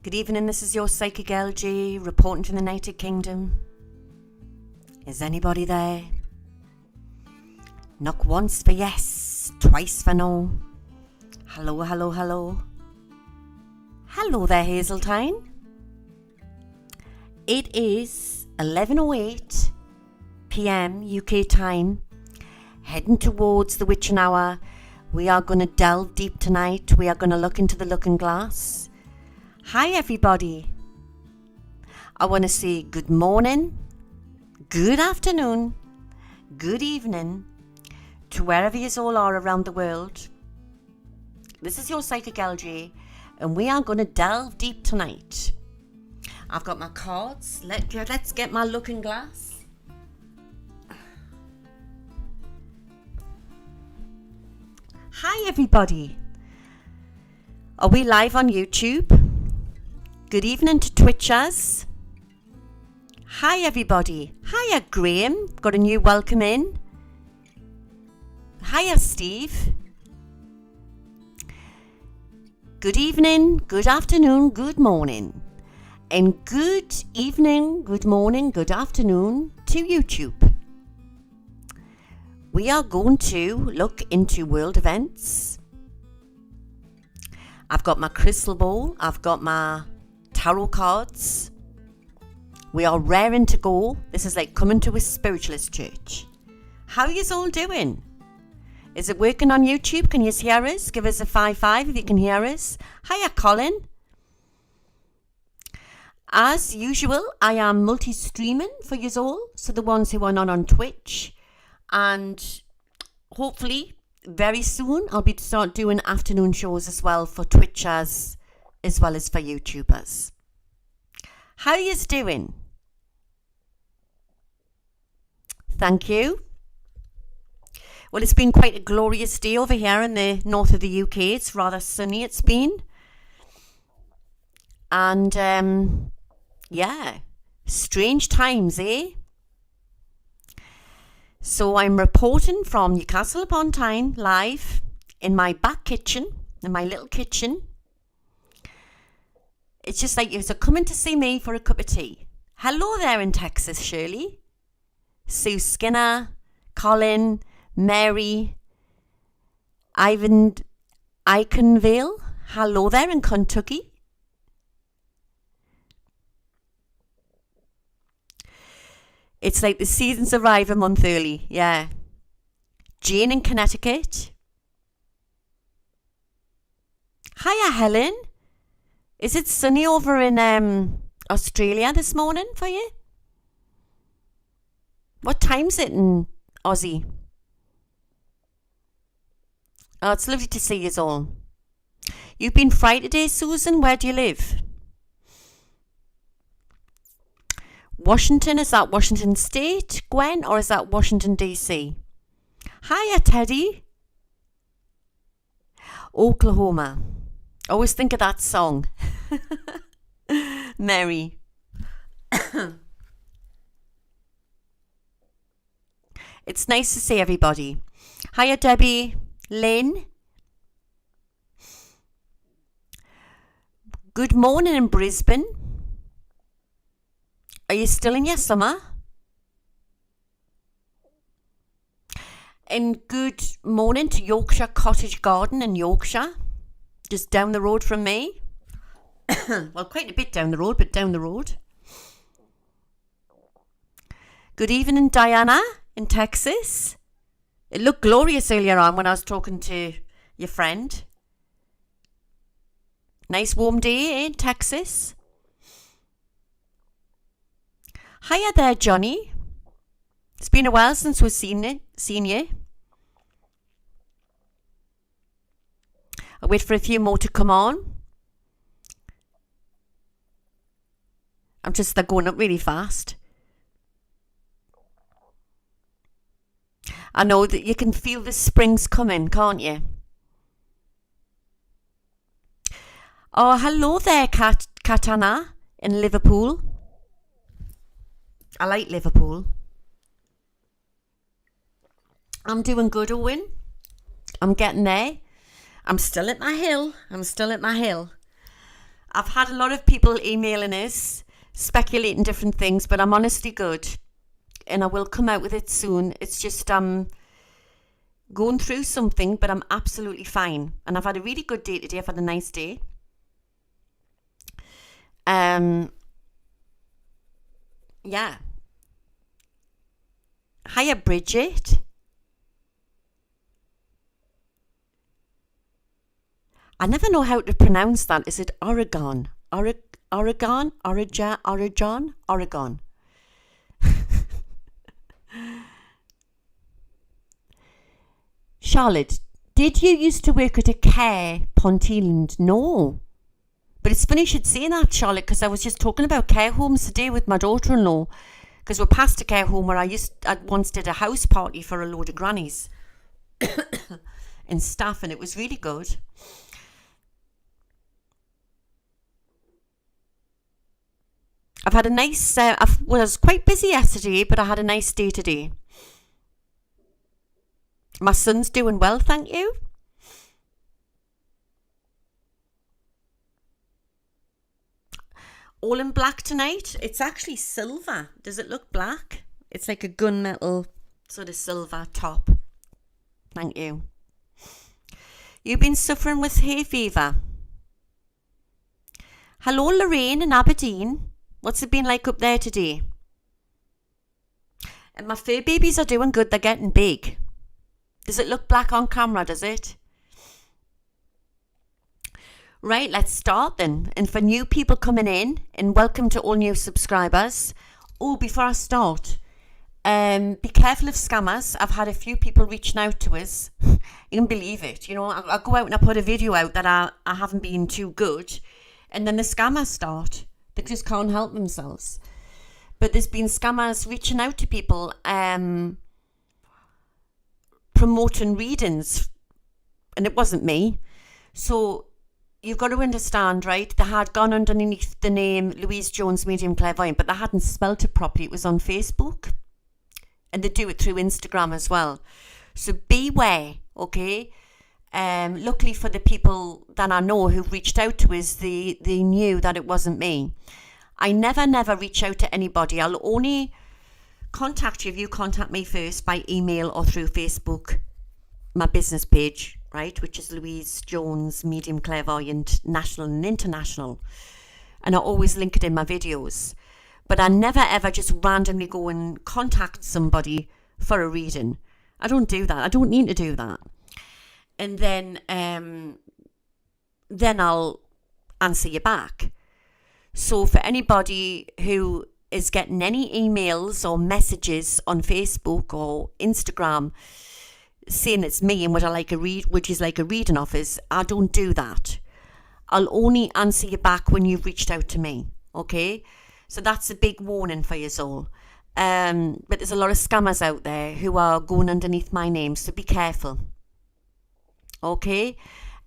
Good evening, this is your psychic LG reporting from the United Kingdom. Is anybody there? Knock once for yes, twice for no. Hello, hello, hello. Hello there, Hazeltine. It is 11:08 p.m. UK time, heading towards the witching hour. We are going to delve deep tonight. We are going to look into the looking glass. Hi everybody. I want to say good morning, good afternoon, good evening to wherever you all are around the world. This is your psychic LJ, and we are going to delve deep tonight. I've got my cards. Let's get my looking glass. Hi everybody. Are we live on YouTube? Good evening to Twitchers. Hi everybody. Hiya Graham. Got a new welcome in. Hiya Steve. Good evening, good afternoon, good morning. And good evening, good morning, good afternoon to YouTube. We are going to look into world events. I've got my crystal ball. I've got my tarot cards. We are raring to go. This is like coming to a spiritualist church. How are you all doing? Is it working on YouTube? Can you hear us? Give us a 5-5 if you can hear us. Hiya Colin. As usual, I am multi-streaming for you all. So the ones who are not on Twitch. And hopefully very soon I'll be start doing afternoon shows as well for Twitchers as well as for YouTubers. How are you doing? Thank you. Well, it's been quite a glorious day over here in the north of the UK. It's rather sunny, it's been. And, yeah, strange times, eh? So I'm reporting from Newcastle upon Tyne, live in my back kitchen, in my little kitchen. It's just like you're coming to see me for a cup of tea. Hello there in Texas, Shirley. Sue Skinner, Colin, Mary, Ivan Iconville. Hello there in Kentucky. It's like the seasons arrive a month early, yeah. Jane in Connecticut. Hiya, Helen. Is it sunny over in Australia this morning for you? What time's it in Aussie? Oh, it's lovely to see you all. You've been fried today, Susan. Where do you live? Washington, is that Washington State, Gwen, or is that Washington, D.C.? Hiya, Teddy. Oklahoma. Always think of that song. Mary. It's nice to see everybody. Hiya, Debbie. Lynn. Good morning in Brisbane. Are you still in your summer? And good morning to Yorkshire Cottage Garden in Yorkshire, just down the road from me. Well, quite a bit down the road, but down the road. Good evening, Diana in Texas. It looked glorious earlier on when I was talking to your friend. Nice warm day in Texas. Hiya there, Johnny. It's been a while since we've seen you. I'll wait for a few more to come on. They're going up really fast. I know that you can feel the springs coming, can't you? Oh, hello there, Katana in Liverpool. I like Liverpool. I'm doing good, Owen. I'm getting there. I'm still at my hill. I've had a lot of people emailing us, speculating different things, but I'm honestly good. And I will come out with it soon. It's just going through something, but I'm absolutely fine. And I've had a really good day today. I've had a nice day. Yeah. Hiya, Bridget. I never know how to pronounce that. Is it Oregon? Oregon? Oregon? Charlotte, did you used to work at a care Ponteland? No. But it's funny you should say that, Charlotte, because I was just talking about care homes today with my daughter-in-law, because we're past a care home where I once did a house party for a load of grannies and staff, and it was really good. I've had a nice, I was quite busy yesterday, but I had a nice day today. My son's doing well, thank you. All in black tonight. It's actually silver. Does it look black? It's like a gunmetal sort of silver top. Thank you. You've been suffering with hay fever. Hello, Lorraine in Aberdeen. What's it been like up there today? And my fur babies are doing good. They're getting big. Does it look black on camera, does it? Right, let's start then. And for new people coming in, and welcome to all new subscribers. Oh, before I start, be careful of scammers. I've had a few people reaching out to us. You can believe it. You know, I go out and I put a video out that I haven't been too good, and then the scammers start. They just can't help themselves. But there's been scammers reaching out to people, promoting readings, and it wasn't me. So you've got to understand, right? They had gone underneath the name Louise Jones Medium Clairvoyant, but they hadn't spelt it properly. It was on Facebook, and they do it through Instagram as well. So beware, okay? Luckily for the people that I know who've reached out to us, they knew that it wasn't me. I never reach out to anybody. I'll only contact you if you contact me first by email or through Facebook, my business page, right, which is Louise Jones Medium Clairvoyant National and International, and I always link it in my videos. But I never ever just randomly go and contact somebody for a reading. I don't do that. I don't need to do that. And then I'll answer you back. So for anybody who is getting any emails or messages on Facebook or Instagram saying it's me and would you like a reading office, I don't do that. I'll only answer you back when you've reached out to me, okay? So that's a big warning for you all. But there's a lot of scammers out there who are going underneath my name, so be careful. Okay?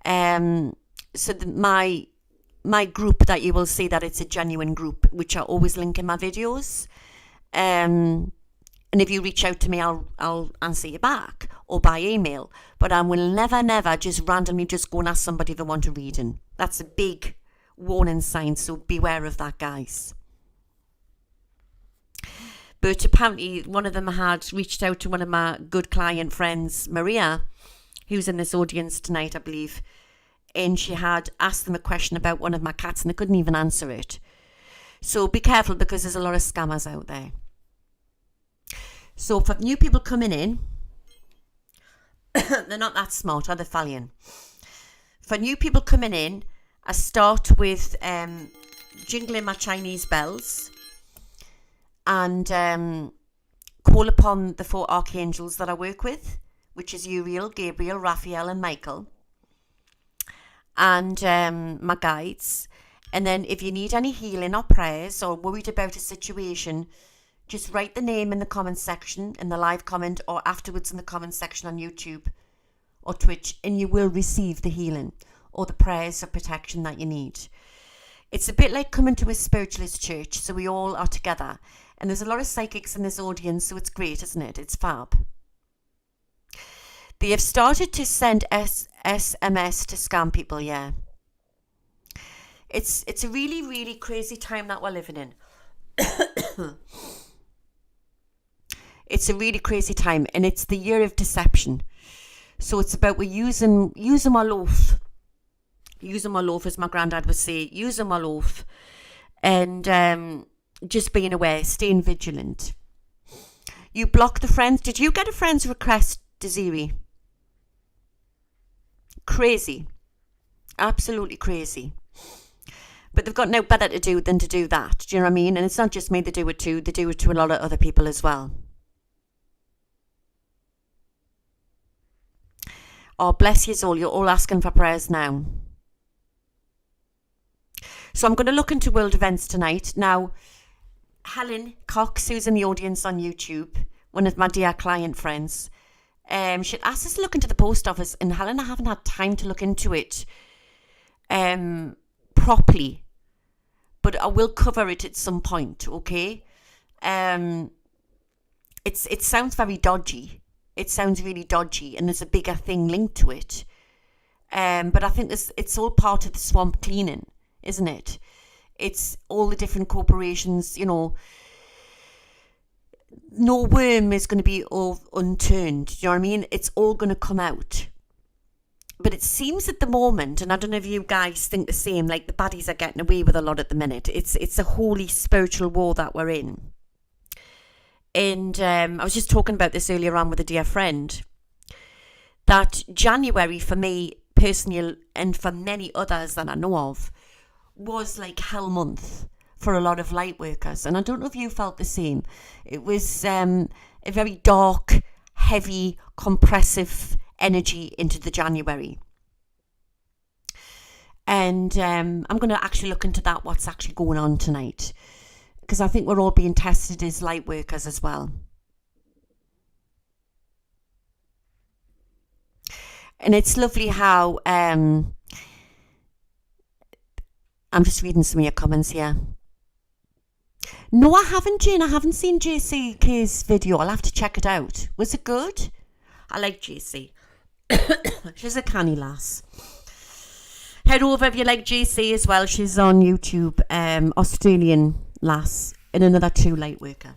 So my group that you will see that it's a genuine group, which I always link in my videos. And if you reach out to me, I'll answer you back or by email. But I will never just randomly just go and ask somebody if they want a reading. That's a big warning sign, so beware of that, guys. But apparently one of them had reached out to one of my good client friends, Maria, who's in this audience tonight, I believe. And she had asked them a question about one of my cats and they couldn't even answer it. So be careful because there's a lot of scammers out there. So for new people coming in, they're not that smart, are they, Fallion? For new people coming in, I start with jingling my Chinese bells and call upon the 4 archangels that I work with, which is Uriel, Gabriel, Raphael and Michael, and my guides. And then if you need any healing or prayers or worried about a situation, just write the name in the comment section, in the live comment, or afterwards in the comment section on YouTube or Twitch, and you will receive the healing or the prayers of protection that you need. It's a bit like coming to a spiritualist church, so we all are together. And there's a lot of psychics in this audience, so it's great, isn't it? It's fab. They have started to send SMS to scam people, yeah. It's a really, really crazy time that we're living in. It's a really crazy time, and it's the year of deception. So it's about we're using my loaf. Using my loaf, as my granddad would say, using my loaf, and just being aware, staying vigilant. You block the friends. Did you get a friend's request, Desiree? Crazy. Absolutely crazy. But they've got no better to do than to do that. Do you know what I mean? And it's not just me they do it to. They do it to a lot of other people as well. Oh, bless you all. You're all asking for prayers now. So I'm going to look into world events tonight. Now, Helen Cox, who's in the audience on YouTube, one of my dear client friends, she'd asked us to look into the post office, and Helen, I haven't had time to look into it properly, but I will cover it at some point, okay? It sounds very dodgy. It sounds really dodgy, and there's a bigger thing linked to it. But I think it's all part of the swamp cleaning, isn't it? It's all the different corporations, you know. No worm is going to be all unturned. Do you know what I mean? It's all going to come out. But it seems at the moment, and I don't know if you guys think the same, like the baddies are getting away with a lot at the minute. It's a holy spiritual war that we're in. And I was just talking about this earlier on with a dear friend, that January for me personally, and for many others that I know of, was like hell month for a lot of light workers. And I don't know if you felt the same. It was a very dark, heavy, compressive energy into the January. And I'm going to actually look into that, what's actually going on tonight, because I think we're all being tested as light workers as well. And it's lovely how I'm just reading some of your comments here. No, I haven't, Jane. I haven't seen JCK's video. I'll have to check it out. Was it good? I like JC. She's a canny lass. Head over if you like JC as well. She's on YouTube. Australian lass and another 2 light worker.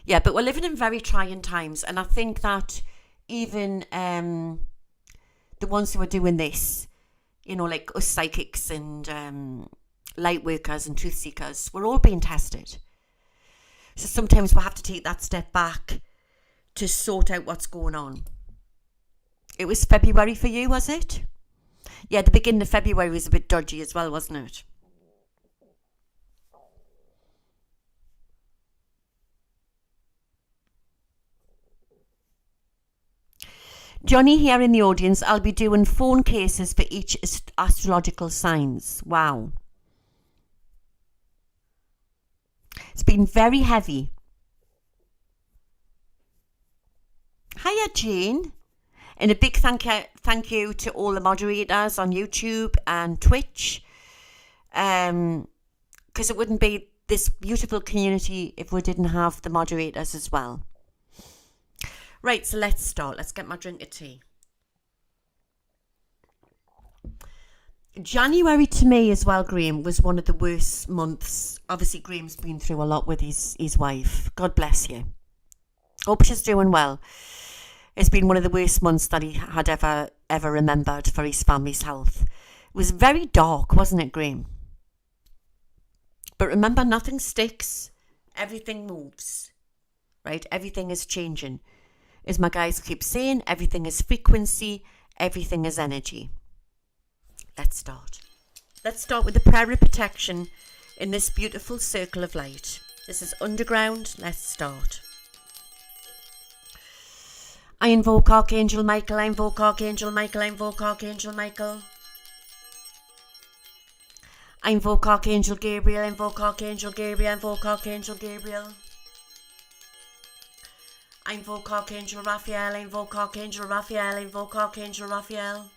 Yeah, but we're living in very trying times, and I think that even the ones who are doing this, you know, like us psychics and light workers and truth seekers, we're all being tested. So sometimes we'll have to take that step back to sort out what's going on. It was February for you, was it? Yeah, the beginning of February was a bit dodgy as well, wasn't it? Johnny here in the audience, I'll be doing phone cases for each astrological signs. Wow. It's been very heavy. Hiya, Jane. And a big thank you to all the moderators on YouTube and Twitch. Because it wouldn't be this beautiful community if we didn't have the moderators as well. Right, so let's start. Let's get my drink of tea. January to me as well, Graham, was one of the worst months. Obviously, Graham's been through a lot with his wife. God bless you. Hope she's doing well. It's been one of the worst months that he had ever remembered for his family's health. It was very dark, wasn't it, Graham? But remember, nothing sticks. Everything moves, right? Everything is changing. As my guys keep saying, everything is frequency, everything is energy. Let's start. Let's start with the prayer of protection in this beautiful circle of light. This is underground. Let's start. I invoke Archangel Michael, I invoke Archangel Michael, I invoke Archangel Michael. I invoke Archangel Gabriel, I invoke Archangel Gabriel, I invoke Archangel Gabriel. I invoke Archangel Raphael, I invoke Archangel Raphael, I invoke Archangel Raphael.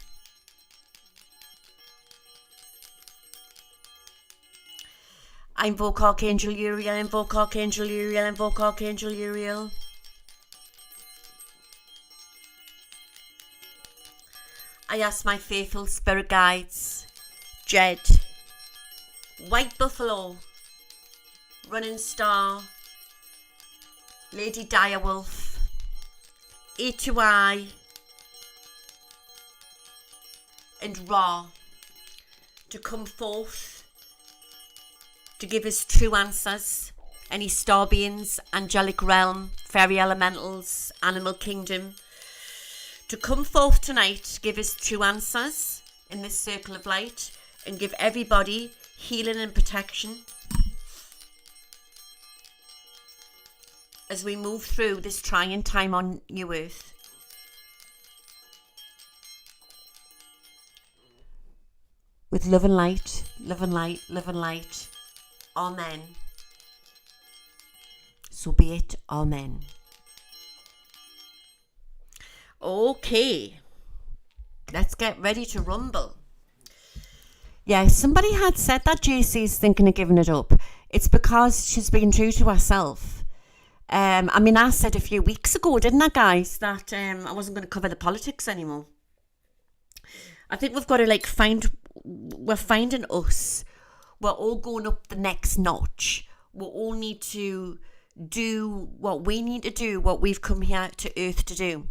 I invoke Archangel Uriel, I invoke Archangel Uriel, I invoke Archangel Uriel. I ask my faithful spirit guides Jed, White Buffalo, Running Star, Lady Direwolf, A2I, and Ra to come forth to give us true answers. Any star beings, angelic realm, fairy elementals, animal kingdom, to come forth tonight to give us true answers in this circle of light and give everybody healing and protection as we move through this trying time on New Earth. With love and light, love and light, love and light. Amen. So be it. Amen. Okay. Let's get ready to rumble. Yeah, somebody had said that JC's thinking of giving it up. It's because she's being true to herself. I mean, I said a few weeks ago, didn't I, guys, that I wasn't going to cover the politics anymore. I think we've got to we're finding us. We're all going up the next notch. We all need to do what we need to do, what we've come here to Earth to do.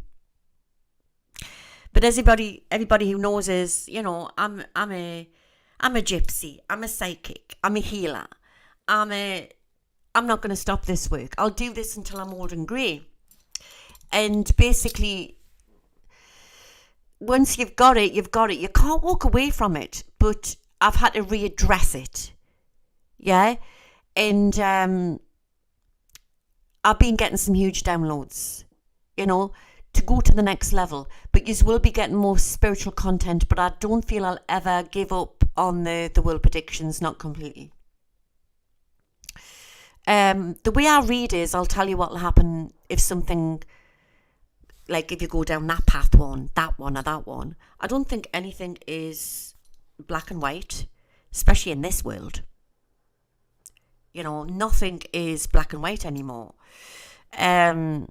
But everybody who knows is, you know, I'm a gypsy, I'm a psychic, I'm a healer, I'm not going to stop this work. I'll do this until I'm old and grey. And basically, once you've got it, you've got it. You can't walk away from it. But I've had to readdress it. Yeah? And I've been getting some huge downloads, you know, to go to the next level. But you will be getting more spiritual content. But I don't feel I'll ever give up on the world predictions, not completely. The way I read is, I'll tell you what will happen if something, like if you go down that path one, that one, or that one. I don't think anything is black and white, especially in this world. You know, nothing is black and white anymore. And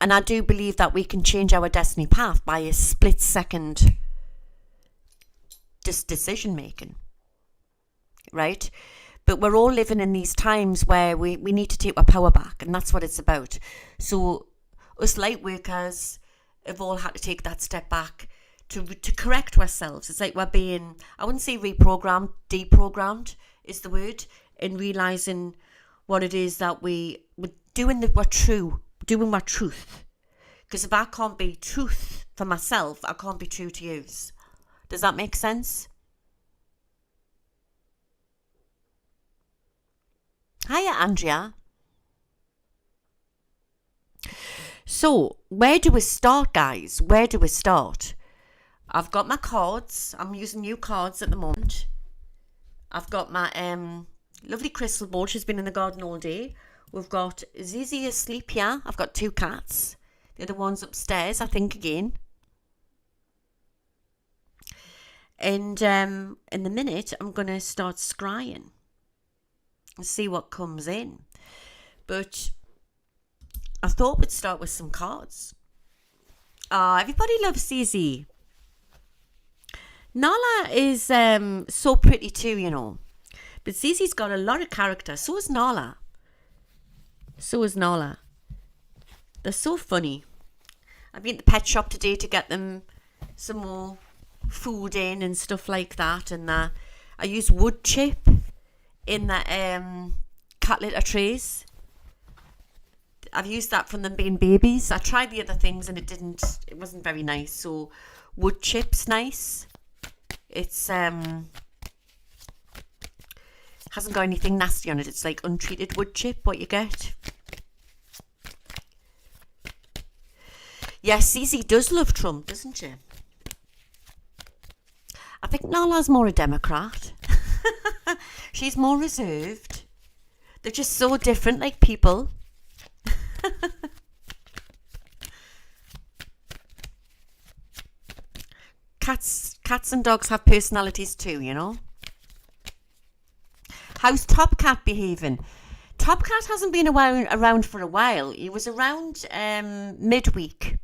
I do believe that we can change our destiny path by a split second decision making. Right? But we're all living in these times where we need to take our power back, and that's what it's about. So us light workers have all had to take that step back to correct ourselves. It's like we're being, I wouldn't say reprogrammed, deprogrammed is the word, in realising what it is that we're doing, that we're true, doing our truth. Because if I can't be truth for myself, I can't be true to you. Does that make sense? Hiya, Andrea. So, where do we start, guys? Where do we start? I've got my cards. I'm using new cards at the moment. I've got my lovely crystal ball. She's been in the garden all day. We've got Zizi asleep here. I've got 2 cats. The other one's upstairs, I think, again. And in the minute, I'm going to start scrying and see what comes in. But I thought we'd start with some cards. Everybody loves Zizi. Nala is so pretty too, you know. But Zizi's got a lot of character. So is Nala. They're so funny. I've been at the pet shop today to get them some more food in and stuff like that. And I use wood chip in the cat litter trays. I've used that from them being babies. I tried the other things and it wasn't very nice. So wood chip's nice. It's hasn't got anything nasty on it. It's like untreated wood chip, what you get. Yes, Cece does love Trump, doesn't she? I think Nala's more a Democrat. She's more reserved. They're just so different, like people. Cats and dogs have personalities too, you know. How's Top Cat behaving? Top Cat hasn't been around for a while. He was around midweek.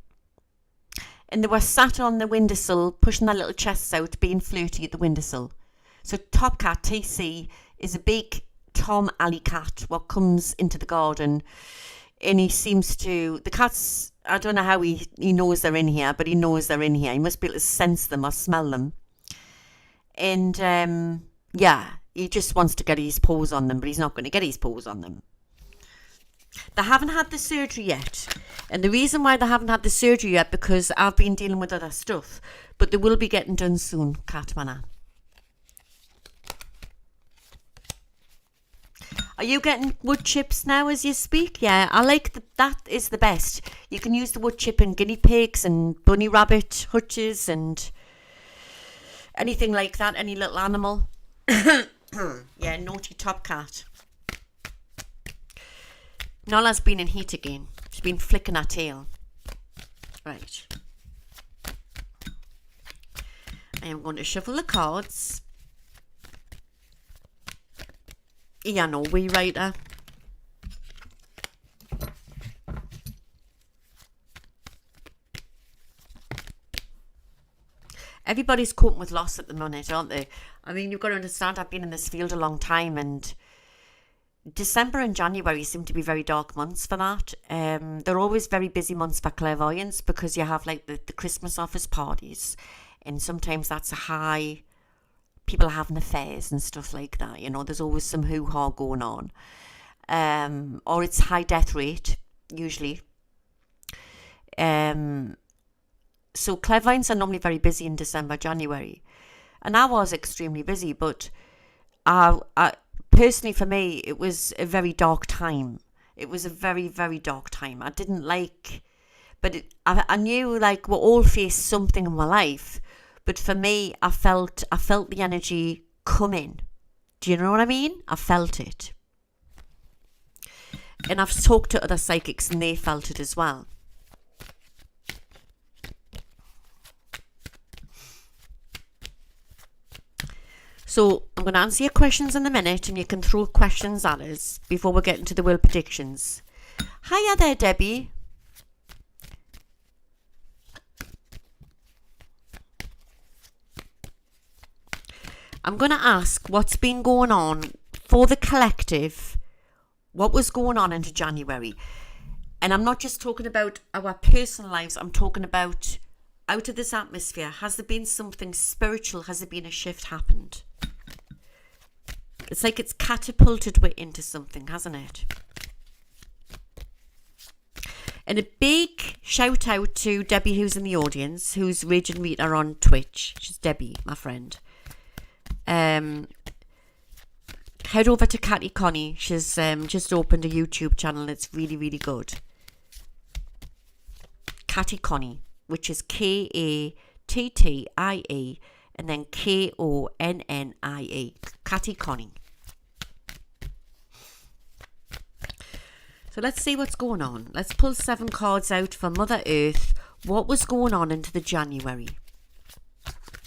And they were sat on the windowsill, pushing their little chests out, being flirty at the windowsill. So top cat, TC, is a big Tom alley cat what comes into the garden, and he seems to, the cats, I don't know how he knows they're in here, but he knows they're in here. He must be able to sense them or smell them. And yeah, he just wants to get his paws on them, but he's not going to get his paws on them. They haven't had the surgery yet. And the reason why they haven't had the surgery yet, because I've been dealing with other stuff. But they will be getting done soon, Cat Manor. Are you getting wood chips now as you speak? Yeah, I like that is the best. You can use the wood chip in guinea pigs and bunny rabbit hutches and anything like that, any little animal. Yeah, naughty top cat. Nola's been in heat again. She's been flicking her tail. Right. I am going to shuffle the cards. Yeah, no, we writer. Everybody's coping with loss at the minute, aren't they? I mean, you've got to understand, I've been in this field a long time, and December and January seem to be very dark months for that. They're always very busy months for clairvoyance because you have like the Christmas office parties, and sometimes that's a high, people are having affairs and stuff like that. You know, there's always some hoo-ha going on. Or it's high death rate, usually. So clairvoyants are normally very busy in December, January. And I was extremely busy, but I personally, for me, it was a very dark time. It was a very, very dark time. I didn't like, but I knew like we'll all face something in my life. But for me, I felt the energy come in. Do you know what I mean? I felt it. And I've talked to other psychics and they felt it as well. So I'm going to answer your questions in a minute and you can throw questions at us before we get into the world predictions. Hiya there, Debbie. I'm going to ask what's been going on for the collective, what was going on into January. And I'm not just talking about our personal lives, I'm talking about out of this atmosphere. Has there been something spiritual? Has there been a shift happened? It's like it's catapulted into something, hasn't it? And a big shout out to Debbie, who's in the audience, who's Raging Rita on Twitch. She's Debbie, my friend. Head over to Catty Connie. She's just opened a YouTube channel. It's really, really good. Catty Connie, which is Kattie and then Konnie. Catty Connie. So let's see what's going on. Let's pull 7 cards out for Mother Earth. What was going on into the January?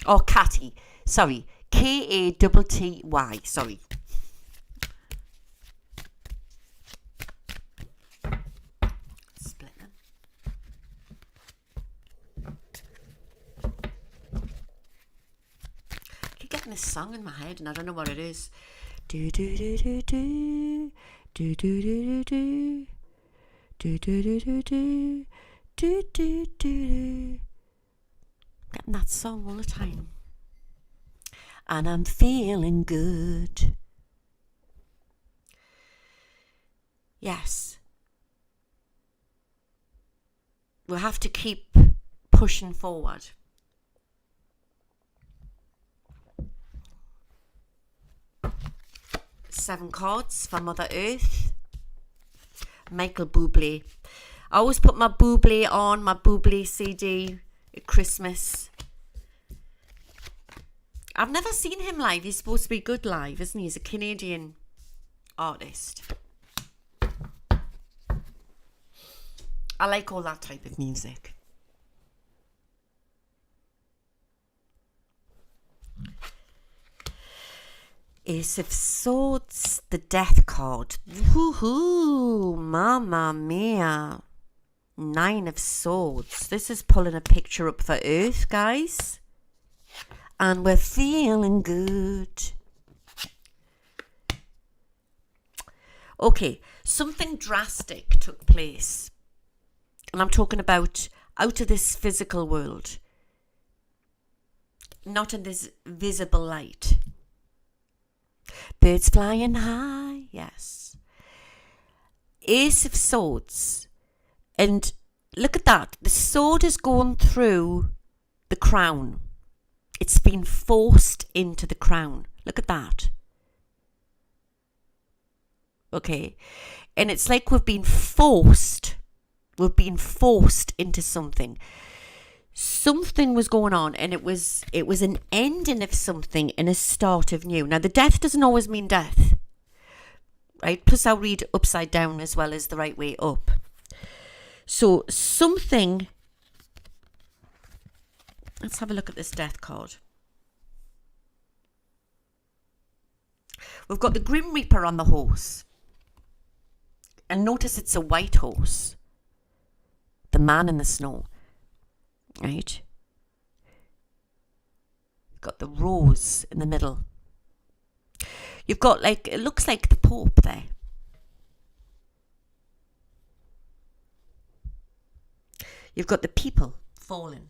Oh, Catty. Sorry. Katty. Sorry. Split them. I keep getting this song in my head and I don't know what it is. Do do do do do do do do do do do do do do do do do. Getting that song all the time. And I'm feeling good. Yes. We'll have to keep pushing forward. Seven cards for Mother Earth. Michael Bublé. I always put my Bublé on, my Bublé CD at Christmas. I've never seen him live. He's supposed to be good live, isn't he? He's a Canadian artist. I like all that type of music. Ace of Swords, the Death card. Woohoo! Mamma mia. 9 of Swords. This is pulling a picture up for Earth, guys. and we're feeling good. Okay, something drastic took place. And I'm talking about out of this physical world. Not in this visible light. Birds flying high, yes. Ace of Swords. And look at that. The sword is going through the crown. It's been forced into the crown. Look at that. Okay. And it's like we've been forced into something. Something was going on, and it was an ending of something and a start of new. Now, the death doesn't always mean death, right? Plus, I'll read upside down as well as the right way up. So, something... Let's have a look at this death card. We've got the Grim Reaper on the horse. And notice it's a white horse. The man in the snow. Right? Got the rose in the middle. You've got like, it looks like the Pope there. You've got the people falling.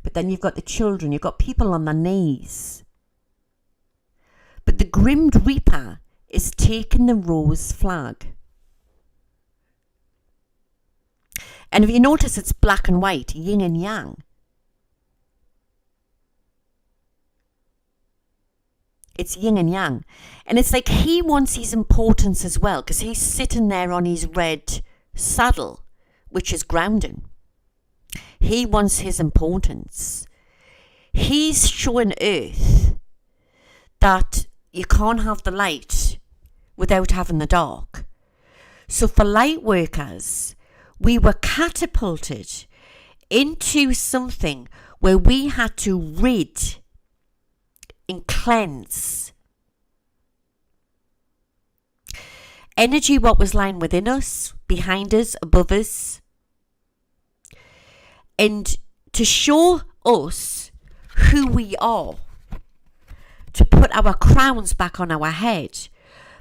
But then you've got the children. You've got people on their knees. But the Grim Reaper is taking the rose flag. And if you notice, it's black and white, yin and yang. It's yin and yang. And it's like he wants his importance as well, because he's sitting there on his red saddle, which is grounding. He wants his importance. He's showing Earth that you can't have the light without having the dark. So for light workers, we were catapulted into something where we had to rid and cleanse energy, what was lying within us, behind us, above us, and to show us who we are, to put our crowns back on our head,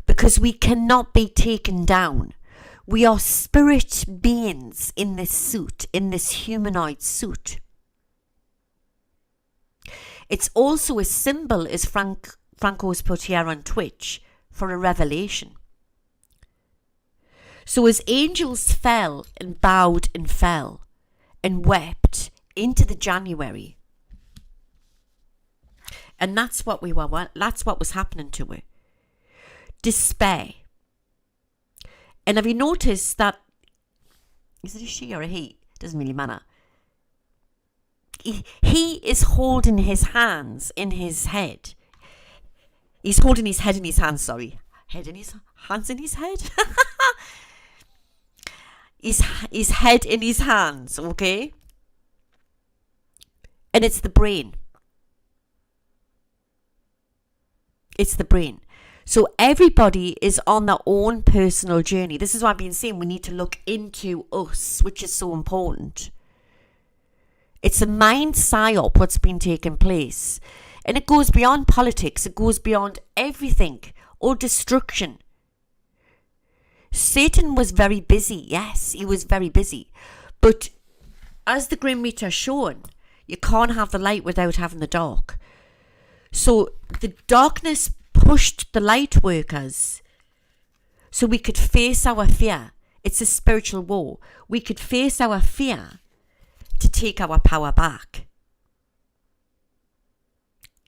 because we cannot be taken down. We are spirit beings in this suit, in this humanoid suit. It's also a symbol, as Franco's put here on Twitch, for a revelation. So as angels fell and bowed and fell and wept into the January, and that's what was happening to her. Despair. And have you noticed that, is it a she or a he? Doesn't really matter. He is holding his hands in his head. He's holding his head in his hands, sorry. Head in his hands in his head? his head in his hands, okay? And it's the brain. It's the brain. So everybody is on their own personal journey. This is why I've been saying we need to look into us, which is so important. It's a mind psyop what's been taking place. And it goes beyond politics. It goes beyond everything. Or destruction. Satan was very busy. Yes, he was very busy. But as the Grim Reaper shown, you can't have the light without having the dark. So the darkness pushed the light workers so we could face our fear. It's a spiritual war. We could face our fear to take our power back.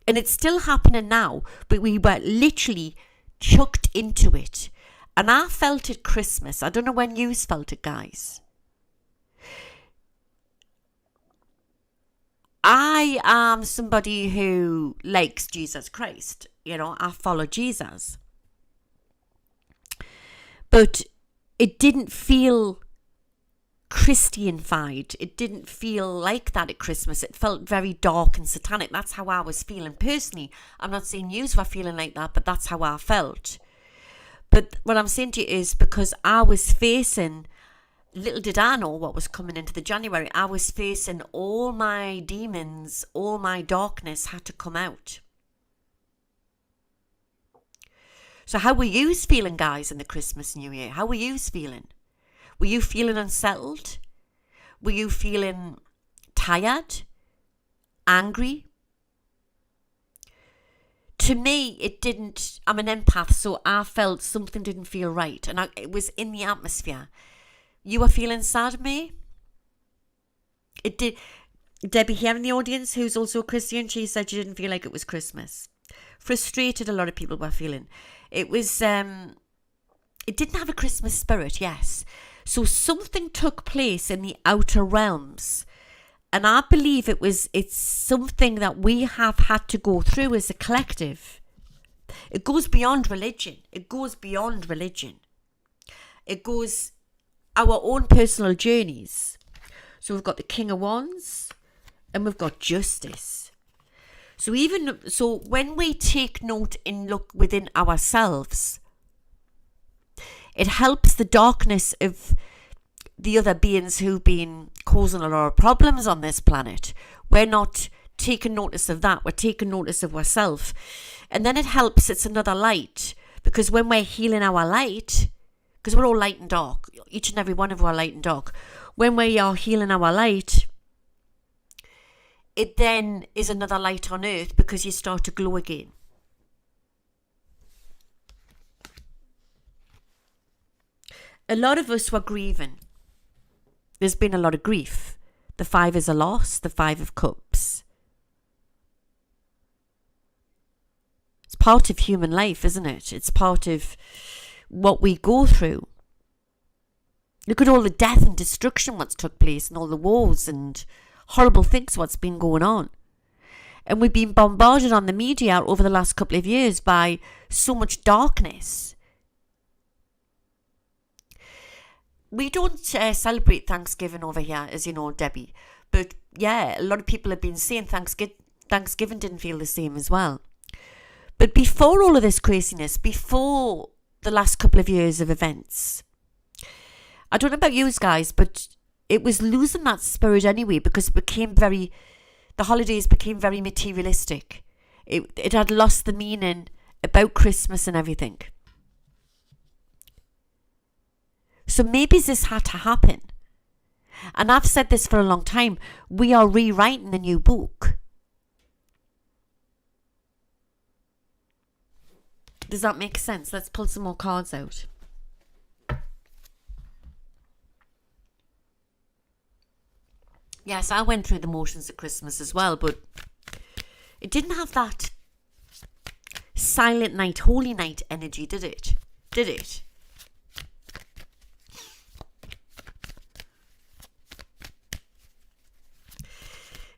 And it's still happening now, but we were literally chucked into it. And I felt it Christmas. I don't know when you felt it, guys. I am somebody who likes Jesus Christ. You know, I follow Jesus. But it didn't feel Christianified. It didn't feel like that at Christmas. It felt very dark and satanic. That's how I was feeling personally. I'm not saying you were feeling like that, but that's how I felt. But what I'm saying to you is because I was facing little did I know what was coming into the January. I was facing all my demons, all my darkness had to come out. So how were you feeling, guys, in the Christmas New Year? How were you feeling? Were you feeling unsettled? Were you feeling tired? Angry? To me, it didn't. I'm an empath, so I felt something didn't feel right. And it was in the atmosphere. You were feeling sad, me? It did. Debbie here in the audience, who's also a Christian, she said she didn't feel like it was Christmas. Frustrated, a lot of people were feeling. It was, it didn't have a Christmas spirit, yes. So something took place in the outer realms. And I believe it's something that we have had to go through as a collective. It goes beyond religion. It goes beyond religion. It goes our own personal journeys. So we've got the King of Wands and we've got Justice. So when we take note and look within ourselves, it helps the darkness of the other beings who've been causing a lot of problems on this planet. We're not taking notice of that. We're taking notice of ourselves. And then it helps, it's another light. Because when we're healing our light, because we're all light and dark, each and every one of us are light and dark. When we are healing our light, it then is another light on earth because you start to glow again. A lot of us were grieving. There's been a lot of grief. The 5 is a loss, the 5 of Cups. It's part of human life, isn't it? It's part of what we go through. Look at all the death and destruction what's took place and all the wars and horrible things what's been going on. And we've been bombarded on the media over the last couple of years by so much darkness. We don't celebrate Thanksgiving over here, as you know, Debbie. But yeah, a lot of people have been saying Thanksgiving didn't feel the same as well. But before all of this craziness, before the last couple of years of events, I don't know about you guys, but it was losing that spirit anyway because the holidays became very materialistic. It had lost the meaning about Christmas and everything. So maybe this had to happen. And I've said this for a long time. We are rewriting the new book. Does that make sense? Let's pull some more cards out. Yes, I went through the motions at Christmas as well, but it didn't have that silent night, holy night energy, did it? Did it?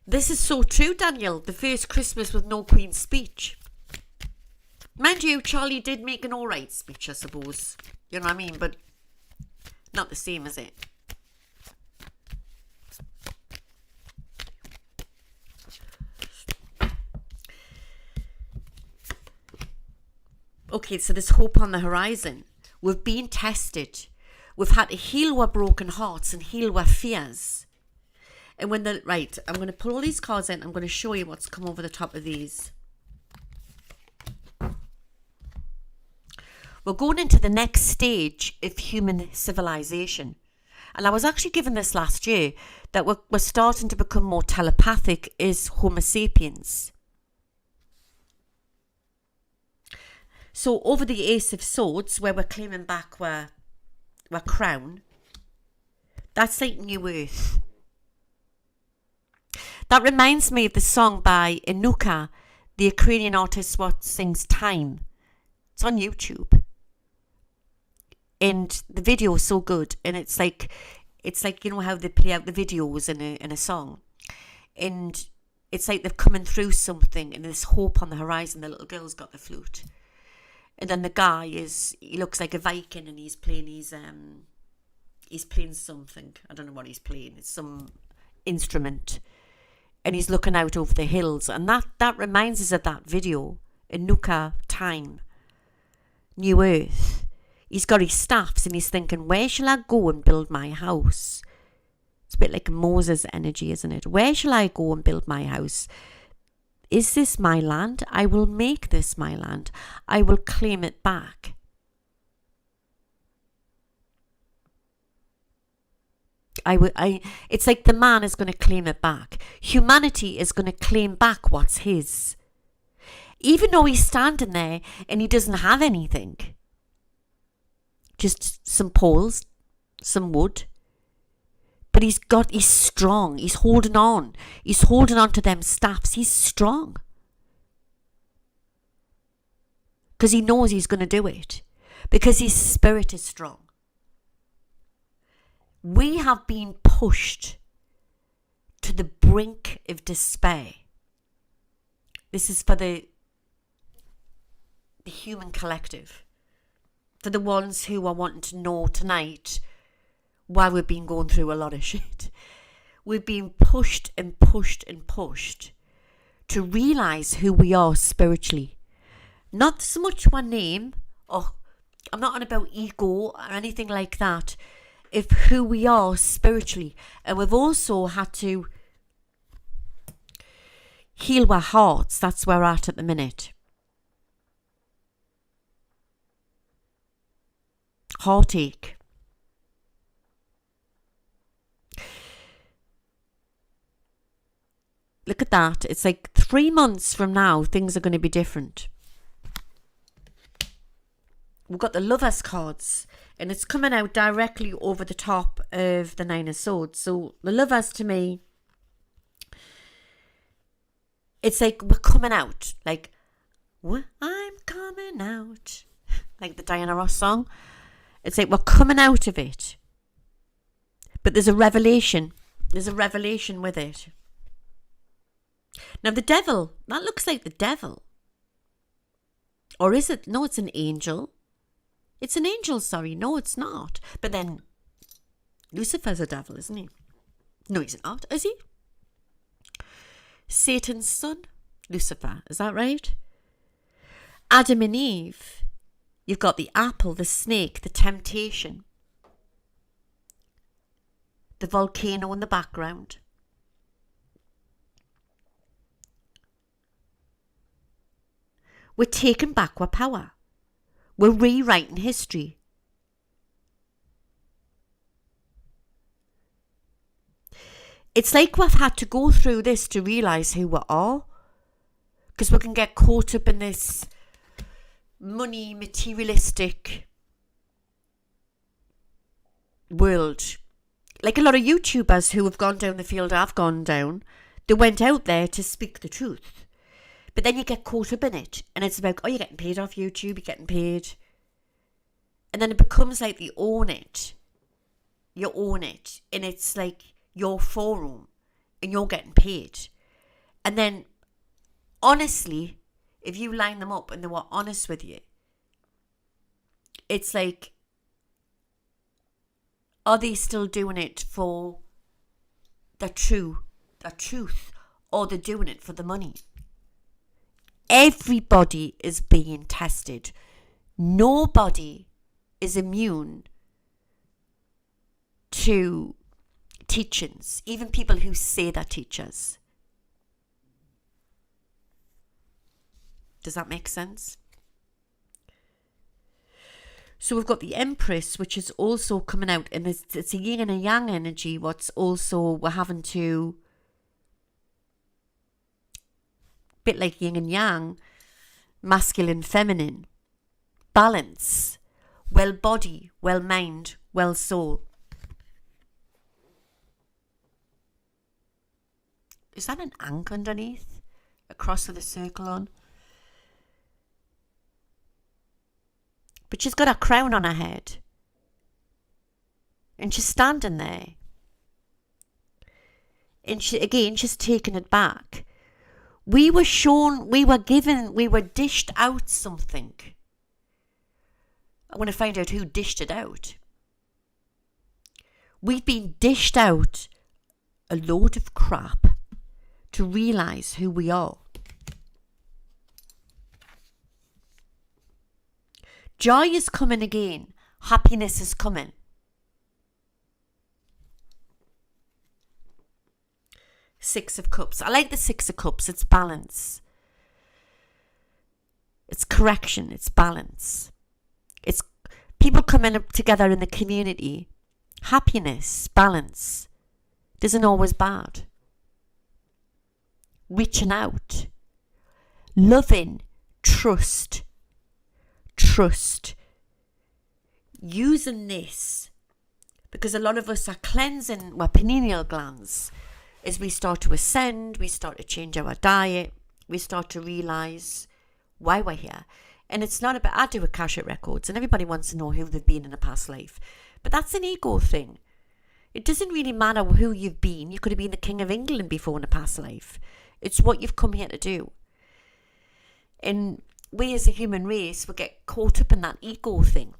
This is so true, Daniel. The first Christmas with no Queen's speech. Mind you, Charlie did make an alright speech, I suppose. You know what I mean? But not the same, is it? Okay, so there's hope on the horizon. We've been tested. We've had to heal our broken hearts and heal our fears. And when right, I'm going to pull all these cards in. I'm going to show you what's come over the top of these. We're going into the next stage of human civilization. And I was actually given this last year, that we're starting to become more telepathic as Homo sapiens. So over the Ace of Swords, where we're claiming back our crown, that's like New Earth. That reminds me of the song by Inuka, the Ukrainian artist what sings Time. It's on YouTube. And the video is so good. And it's like you know how they play out the videos in a song. And it's like they're coming through something and there's hope on the horizon. The little girl's got the flute. And then the guy he looks like a Viking and he's playing something. I don't know what he's playing. It's some instrument. And he's looking out over the hills. And that reminds us of that video. Inuka, Time, New Earth. He's got his staffs and he's thinking, where shall I go and build my house? It's a bit like Moses' energy, isn't it? Where shall I go and build my house? Is this my land? I will make this my land. I will claim it back. It's like the man is going to claim it back. Humanity is going to claim back what's his. Even though he's standing there and he doesn't have anything. Just some poles, some wood. But he's strong. He's holding on. He's holding on to them staffs. He's strong. Because he knows he's going to do it. Because his spirit is strong. We have been pushed to the brink of despair. This is for the human collective. For the ones who are wanting to know tonight why we've been going through a lot of shit. We've been pushed and pushed and pushed to realise who we are spiritually. Not so much one name, or I'm not on about ego or anything like that, of who we are spiritually. And we've also had to heal our hearts. That's where we're at the minute. Heartache. Look at that. It's like 3 months from now, things are going to be different. We've got the Lovers cards, and it's coming out directly over the top of the Nine of Swords. So the Lovers, to me, it's like we're coming out. Like, I'm coming out. Like the Diana Ross song. It's like we're coming out of it. But there's a revelation. There's a revelation with it. Now the devil, that looks like the devil. Or is it? No, it's an angel. It's an angel, sorry. No, it's not. But then Lucifer's a devil, isn't he? No, he's not, is he? Satan's son, Lucifer. Is that right? Adam and Eve. You've got the apple, the snake, the temptation. The volcano in the background. We're taking back our power. We're rewriting history. It's like we've had to go through this to realise who we are. Because we can get caught up in this money, materialistic world. Like a lot of YouTubers who have gone down the field I've gone down, they went out there to speak the truth. But then you get caught up in it. And it's about, oh, you're getting paid off YouTube, you're getting paid. And then it becomes like you own it. You own it. And it's like your forum. And you're getting paid. And then, honestly, if you line them up and they were honest with you, it's like, are they still doing it for the truth? Or they're doing it for the money? Everybody is being tested. Nobody is immune to teachings, even people who say they're teachers. Does that make sense? So we've got the Empress, which is also coming out, and it's a yin and a yang energy. What's also, we're having to, bit like yin and yang, masculine, feminine, balance, well body, well mind, well soul. Is that an ankh underneath? A cross with a circle on? But she's got a crown on her head. And she's standing there. And she's taking it back. We were shown, we were dished out something. I want to find out who dished it out. We've been dished out a load of crap to realise who we are. Joy is coming again. Happiness is coming. Six of Cups. I like the Six of Cups. It's balance. It's correction. It's balance. It's people coming up together in the community. Happiness, balance. Isn't always bad. Reaching out. Loving. Trust. Using this. Because a lot of us are cleansing our pineal glands. As we start to ascend, we start to change our diet, we start to realise why we're here. And it's not about, I do Akashic records and everybody wants to know who they've been in a past life. But that's an ego thing. It doesn't really matter who you've been. You could have been the King of England before in a past life. It's what you've come here to do. And we as a human race, we get caught up in that ego thing.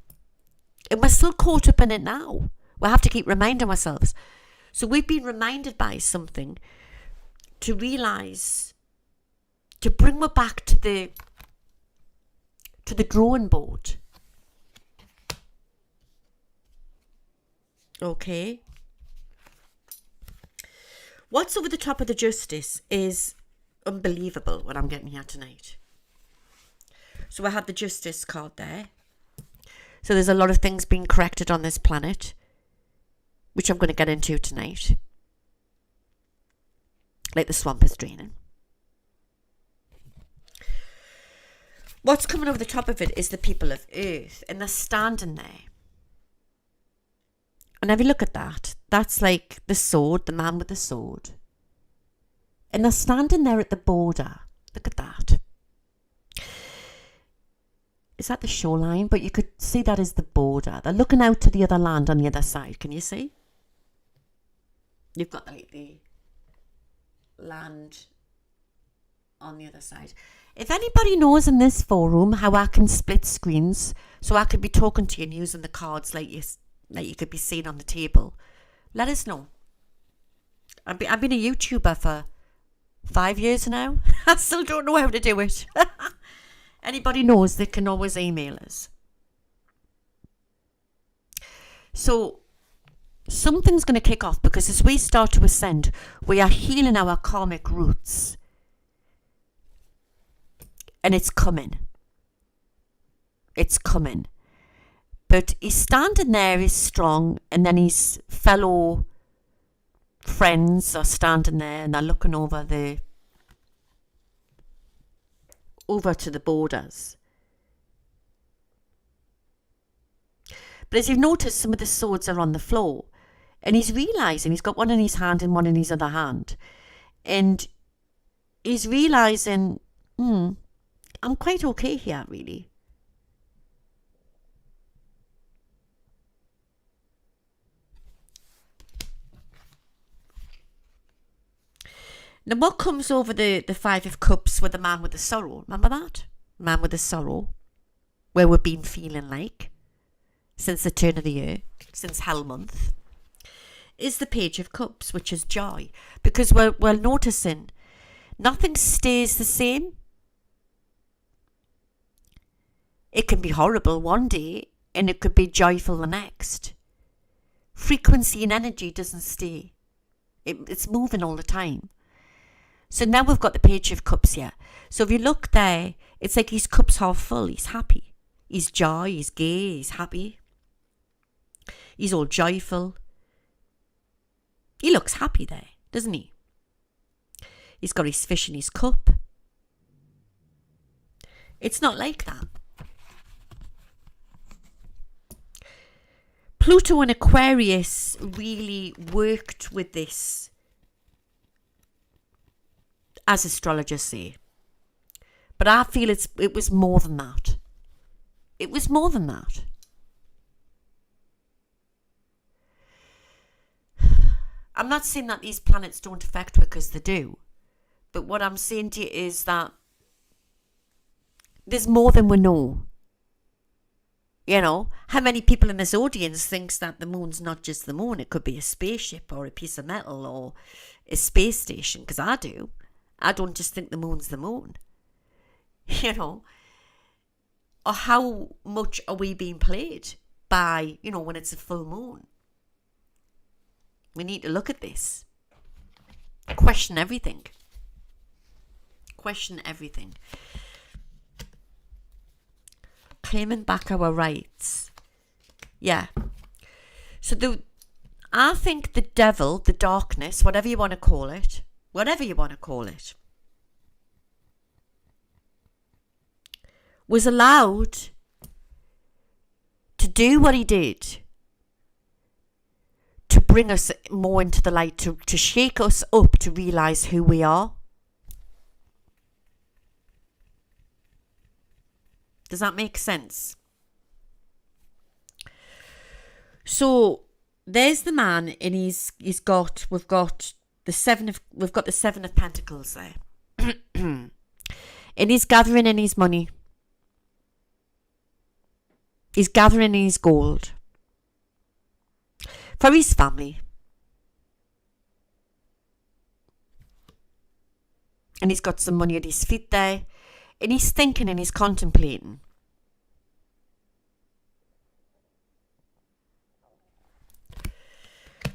And we're still caught up in it now. We have to keep reminding ourselves. So we've been reminded by something to realise, to bring us back to the drawing board. Okay. What's over the top of the Justice is unbelievable what I'm getting here tonight. So I had the Justice card there. So there's a lot of things being corrected on this planet, which I'm going to get into tonight. Like the swamp is draining. What's coming over the top of it is the people of Earth, and they're standing there. And if you look at that, that's like the sword, the man with the sword. And they're standing there at the border. Look at that. Is that the shoreline? But you could see that as the border. They're looking out to the other land on the other side. Can you see? You've got the land on the other side. If anybody knows in this forum how I can split screens so I could be talking to you and using the cards like you could be seeing on the table, let us know. I've been a YouTuber for 5 years now. I still don't know how to do it. Anybody knows, they can always email us. So something's going to kick off, because as we start to ascend, we are healing our karmic roots. And it's coming. It's coming. But he's standing there, he's strong, and then his fellow friends are standing there and they're looking over to the borders. But as you've noticed, some of the swords are on the floor. And he's realising he's got one in his hand and one in his other hand. And he's realising, I'm quite okay here, really. Now, what comes over the Five of Cups with the man with the sorrow? Remember that? Man with the sorrow. Where we've been feeling like since the turn of the year, since Hell Month, is the Page of Cups, which is joy. Because we're noticing nothing stays the same. It can be horrible one day and it could be joyful the next. Frequency and energy doesn't stay. It's moving all the time. So now we've got the Page of Cups here. So if you look there, it's like his cup's half full. He's happy. He's joy, he's gay, he's happy. He's all joyful. He looks happy there, doesn't he? He's got his fish in his cup. It's not like that. Pluto and Aquarius really worked with this, as astrologers say. But I feel it was more than that. It was more than that. I'm not saying that these planets don't affect her, because they do. But what I'm saying to you is that there's more than we know. You know, how many people in this audience thinks that the moon's not just the moon? It could be a spaceship or a piece of metal or a space station, because I do. I don't just think the moon's the moon. You know, or how much are we being played? by, when it's a full moon. We need to look at this. Question everything. Question everything. Claiming back our rights. Yeah. So I think the devil, the darkness, whatever you want to call it, was allowed to do what he did to bring us more into the light, to shake us up, to realise who we are. Does that make sense? So there's the man, and we've got the seven of Pentacles there, and he's gathering in his money. He's gathering in his gold for his family, and he's got some money at his feet there, and he's thinking and he's contemplating.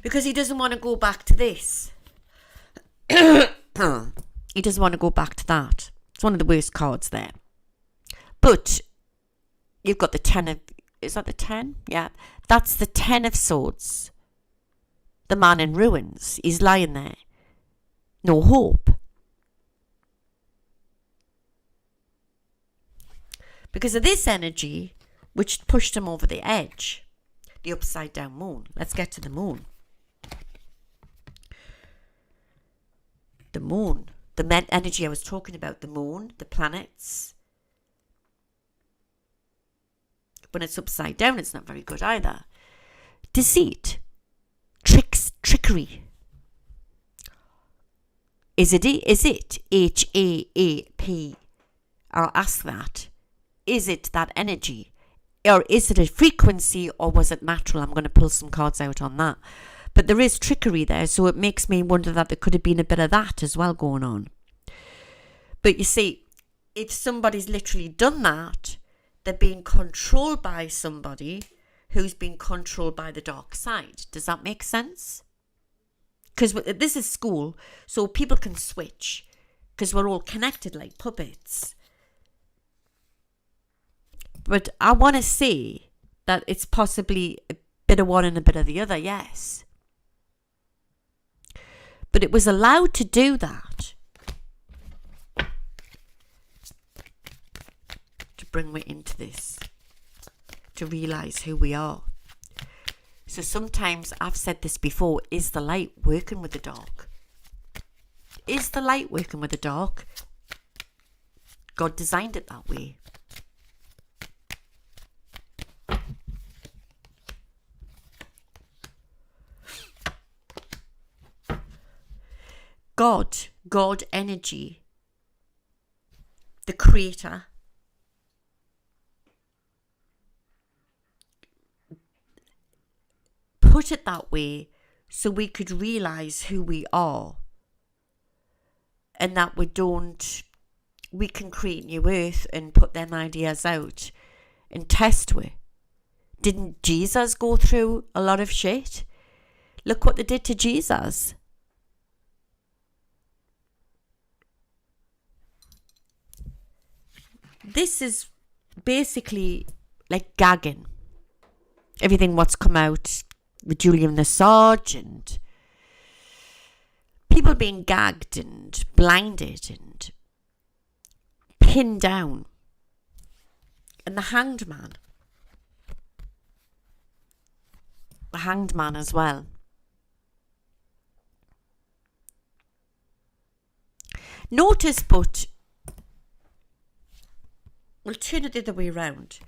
Because he doesn't want to go back to this. He doesn't want to go back to that. It's one of the worst cards there. But you've got the 10 of... Is that the 10? Yeah. That's the 10 of Swords. The man in ruins. He's lying there. No hope. Because of this energy, which pushed him over the edge. The upside down moon. Let's get to the moon. The moon, the energy I was talking about, the moon, the planets. When it's upside down, it's not very good either. Deceit, trickery. Is it HAAP? I'll ask that. Is it that energy? Or is it a frequency, or was it natural? I'm going to pull some cards out on that. But there is trickery there, so it makes me wonder that there could have been a bit of that as well going on. But you see, if somebody's literally done that, they're being controlled by somebody who's been controlled by the dark side. Does that make sense? Because this is school, so people can switch, because we're all connected like puppets. But I want to say that it's possibly a bit of one and a bit of the other, yes. But it was allowed to do that to bring me into this, to realise who we are. So sometimes, I've said this before, is the light working with the dark? Is the light working with the dark? God designed it that way. God energy, the creator, put it that way so we could realise who we are, and that we can create new earth and put them ideas out and test with. Didn't Jesus go through a lot of shit? Look what they did to Jesus. This is basically like gagging. Everything what's come out with Julian Assange and people being gagged and blinded and pinned down. And the hanged man. The hanged man as well. Notice, but we'll turn it the other way around.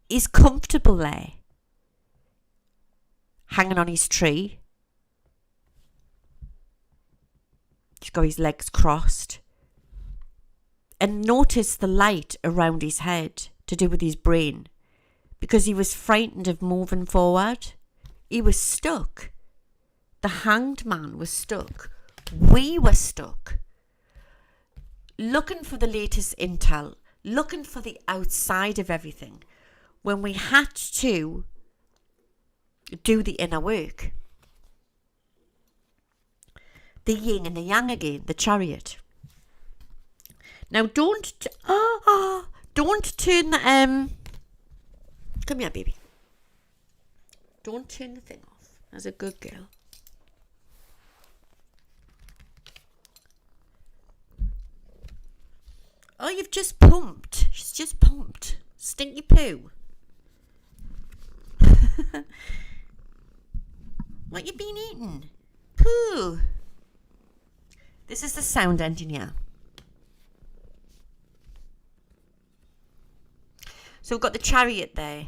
He's comfortable there, hanging on his tree. He's got his legs crossed. And notice the light around his head to do with his brain, because he was frightened of moving forward. He was stuck. The hanged man was stuck. We were stuck. Looking for the latest intel, looking for the outside of everything, when we had to do the inner work. The yin and the yang again, the chariot. Now don't turn the come here, baby. Don't turn the thing off. That's a good girl. Oh, you've just pumped. She's just pumped. Stinky poo. What you been eating? Poo. This is the sound engineer. So we've got the chariot there.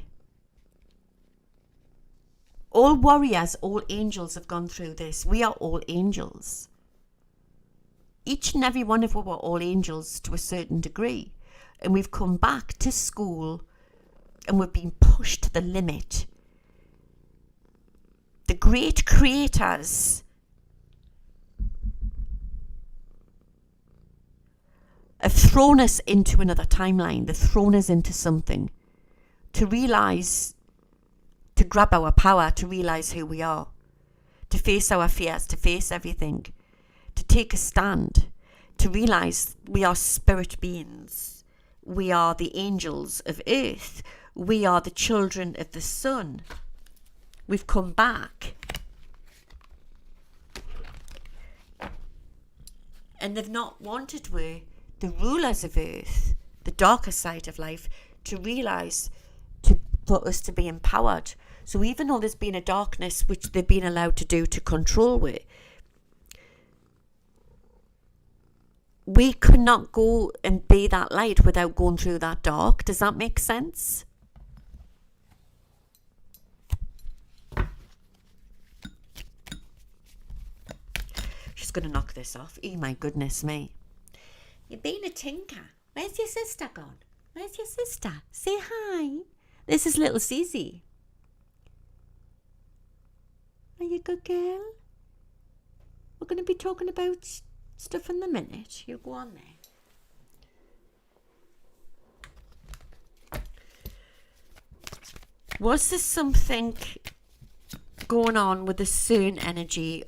All warriors, all angels have gone through this. We are all angels. Each and every one of us are all angels to a certain degree. And we've come back to school and we've been pushed to the limit. The great creators have thrown us into another timeline. They've thrown us into something to realise, to grab our power, to realise who we are, to face our fears, to face everything, to take a stand, to realise we are spirit beings. We are the angels of earth. We are the children of the sun. We've come back. And they've not wanted the rulers of earth, the darker side of life, to realise, for us to be empowered. So even though there's been a darkness which they've been allowed to do to control with, we could not go and be that light without going through that dark. Does that make sense? She's going to knock this off. Oh my goodness me. You're being a tinker. Where's your sister gone? Where's your sister? Say hi. This is little Cece. Are you a good girl? We're going to be talking about stuff in a minute. You go on there. Was there something going on with the certain energy?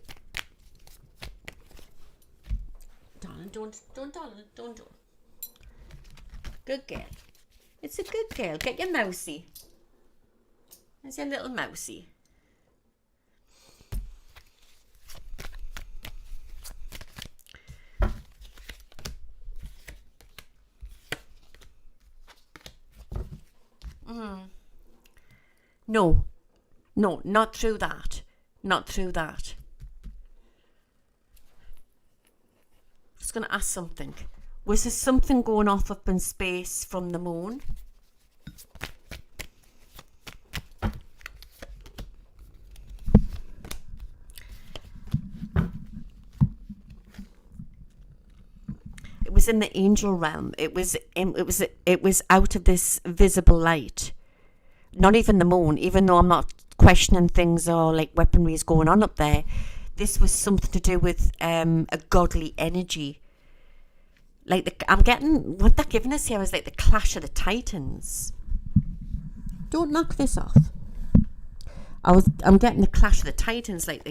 Darling, don't. Good girl. It's a good girl. Get your mousey. There's your little mousey. No, not through that. Not through that. Just going to ask something. Was there something going off up in space from the moon? It was in the angel realm. It was out of this visible light. Not even the moon, even though I'm not questioning things or like weaponry is going on up there. This was something to do with a godly energy. Like I'm getting, what they're giving us here is like the clash of the titans. Don't knock this off. I'm getting the clash of the titans, like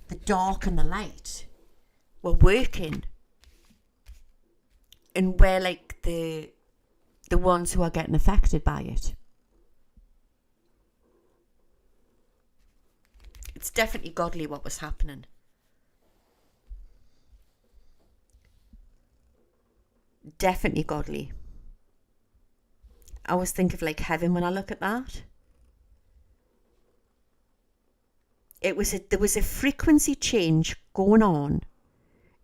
the dark and the light. We're working. And we're like the ones who are getting affected by it. It's definitely godly what was happening. Definitely godly. I always think of like heaven when I look at that. There was a frequency change going on,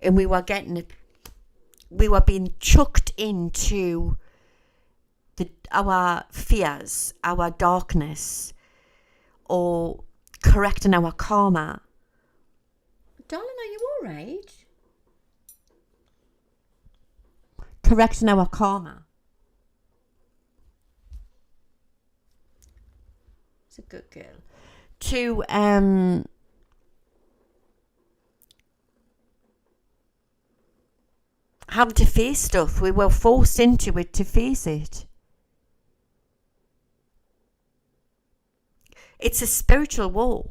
and we were being chucked into our fears, our darkness, or correcting our karma. Darling, are you all right? Correcting our karma. It's a good girl. To having to face stuff. We were forced into it to face it. It's a spiritual war.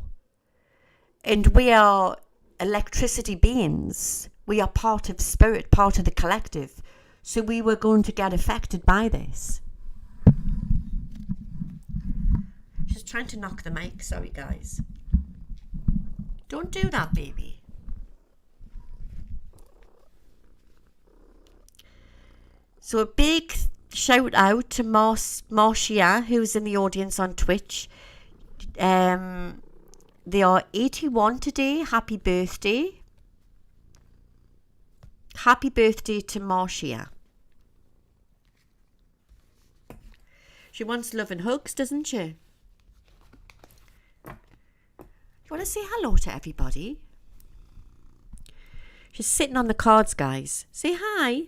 And we are electricity beings. We are part of spirit, part of the collective. So we were going to get affected by this. She's trying to knock the mic. Sorry, guys. Don't do that, baby. So a big shout out to Marcia, who's in the audience on Twitch. They are 81 today. Happy birthday. Happy birthday to Marcia. She wants love and hugs, doesn't she? You want to say hello to everybody? She's sitting on the cards, guys. Say hi.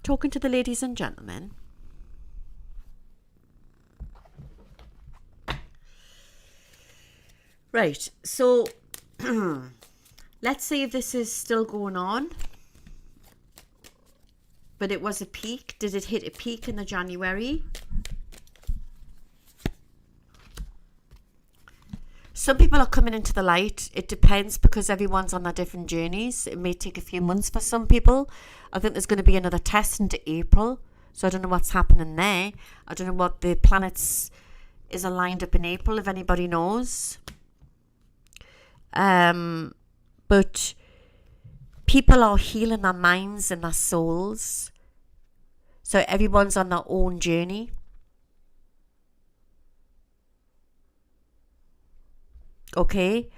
Talking to the ladies and gentlemen. Right, so let's see if this is still going on. But it was a peak. Did it hit a peak in the January? Some people are coming into the light. It depends because everyone's on their different journeys. It may take a few months for some people. I think there's going to be another test into April. So I don't know what's happening there. I don't know what the planets is aligned up in April, if anybody knows. But people are healing their minds and their souls. So everyone's on their own journey. Okay,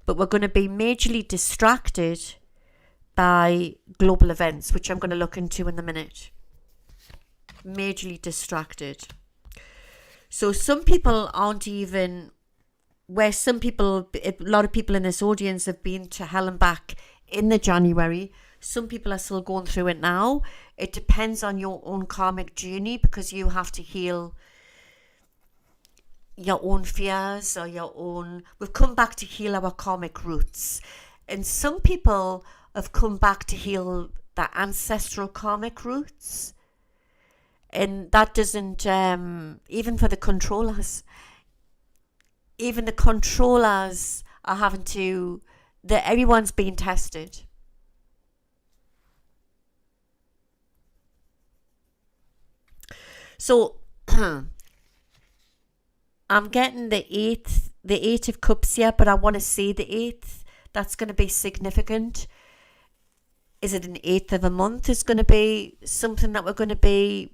but we're going to be majorly distracted by global events, which I'm going to look into in a minute. Majorly distracted. So some people aren't even where some people, a lot of people in this audience have been to hell and back in the January. Some people are still going through it now. It depends on your own karmic journey because you have to heal your own fears or your own... We've come back to heal our karmic roots. And some people have come back to heal their ancestral karmic roots. And that doesn't... even for the controllers. Even the controllers are having to... everyone's being tested. So... I'm getting the eight of cups here, but I want to see the eighth. That's going to be significant. Is it an eighth of a month? Is going to be something that we're going to be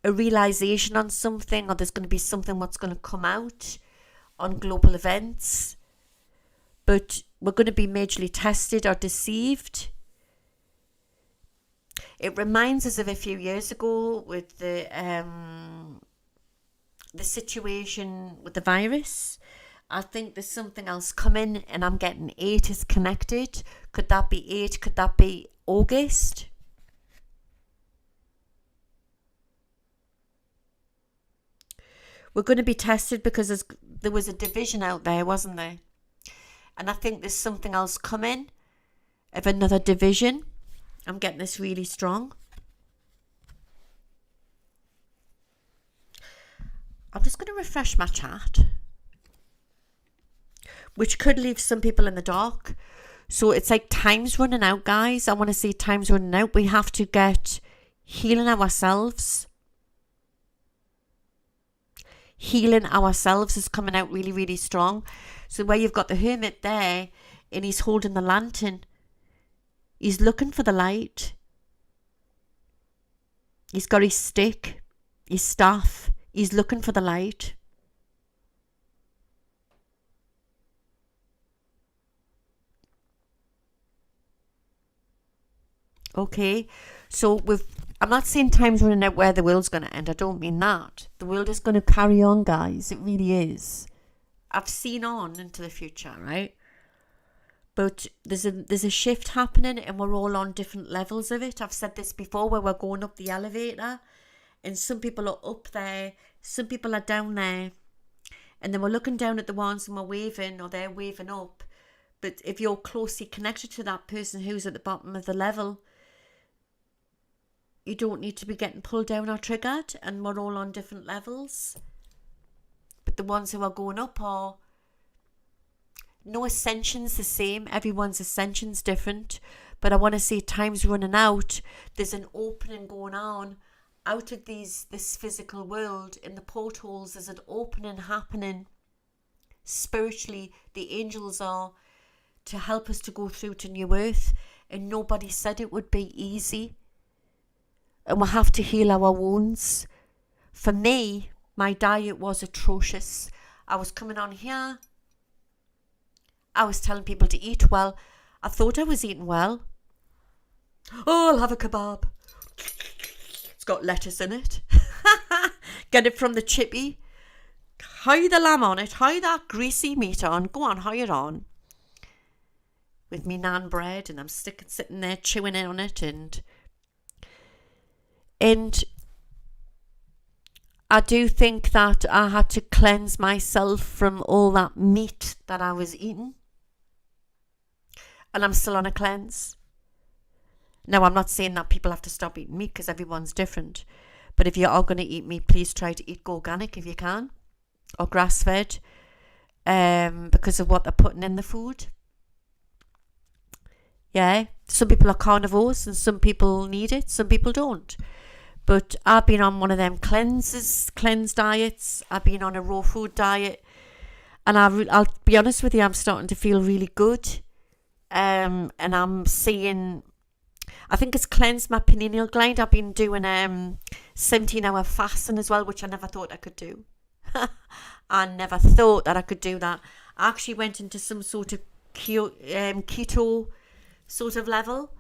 a realization on something, or there's going to be something what's going to come out on global events. But we're going to be majorly tested or deceived. It reminds us of a few years ago with the situation with the virus. I think there's something else coming, and I'm getting 8 is connected. Could that be 8? Could that be August? We're going to be tested because there was a division out there, wasn't there? And I think there's something else coming of another division. I'm getting this really strong. I'm just going to refresh my chat, which could leave some people in the dark. So it's like time's running out, guys. I want to see time's running out. We have to get healing ourselves. Healing ourselves is coming out really, really strong. So where you've got the hermit there and he's holding the lantern, he's looking for the light. He's got his stick, his staff. He's looking for the light. Okay, so I'm not saying time's running out where the world's going to end. I don't mean that. The world is going to carry on, guys. It really is. I've seen on into the future, right? But there's a shift happening, and we're all on different levels of it. I've said this before, where we're going up the elevator. And some people are up there, some people are down there. And then we're looking down at the ones and we're waving, or they're waving up. But if you're closely connected to that person who's at the bottom of the level, you don't need to be getting pulled down or triggered, and we're all on different levels. But the ones who are going up are, no ascension's the same, everyone's ascension's different, but I want to say time's running out. There's an opening going on out of this physical world. In the portholes, there's an opening happening spiritually. The angels are to help us to go through to New Earth, and nobody said it would be easy, and we'll have to heal our wounds. For me, my diet was atrocious. I was coming on here, I was telling people to eat well. I thought I was eating well. Oh, I'll have a kebab. It's got lettuce in it. Get it from the chippy. Hide the lamb on it. Hide that greasy meat on. Go on, hide it on. With me naan bread, and I'm sitting there chewing in on it, and I do think that I had to cleanse myself from all that meat that I was eating. And I'm still on a cleanse. Now, I'm not saying that people have to stop eating meat, because everyone's different. But if you are going to eat meat, please try to eat organic if you can, or grass-fed, because of what they're putting in the food. Yeah, some people are carnivores and some people need it, some people don't. But I've been on one of them cleanse diets. I've been on a raw food diet, and I'll be honest with you, I'm starting to feel really good. And I'm seeing, I think it's cleansed my pineal gland. I've been doing 17-hour fasting as well, which I never thought I could do. I never thought that I could do that. I actually went into some sort of keto sort of level.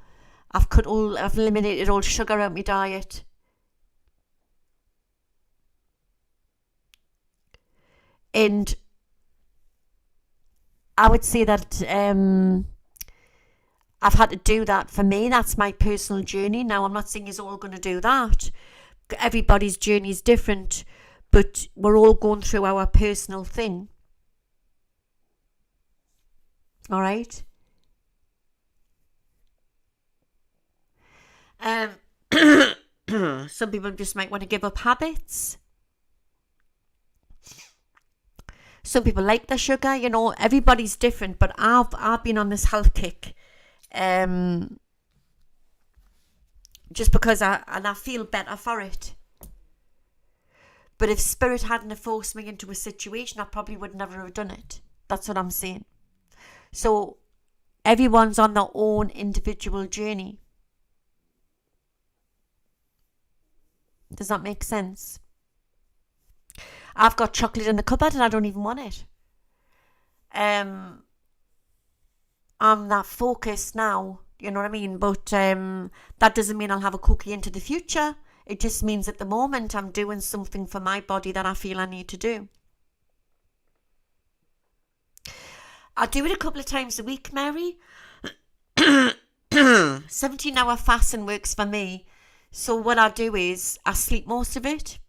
I've eliminated all sugar out of my diet. And I would say that I've had to do that for me. That's my personal journey. Now, I'm not saying you're all going to do that. Everybody's journey is different, but we're all going through our personal thing. All right? Some people just might want to give up habits. Some people like the sugar, everybody's different, but I've been on this health kick. Just because I feel better for it. But if spirit hadn't have forced me into a situation, I probably would never have done it. That's what I'm saying. So everyone's on their own individual journey. Does that make sense? I've got chocolate in the cupboard and I don't even want it. I'm that focused now, you know what I mean? But that doesn't mean I'll have a cookie into the future. It just means at the moment I'm doing something for my body that I feel I need to do. I do it a couple of times a week, Mary. 17-hour fasting works for me. So what I do is I sleep most of it.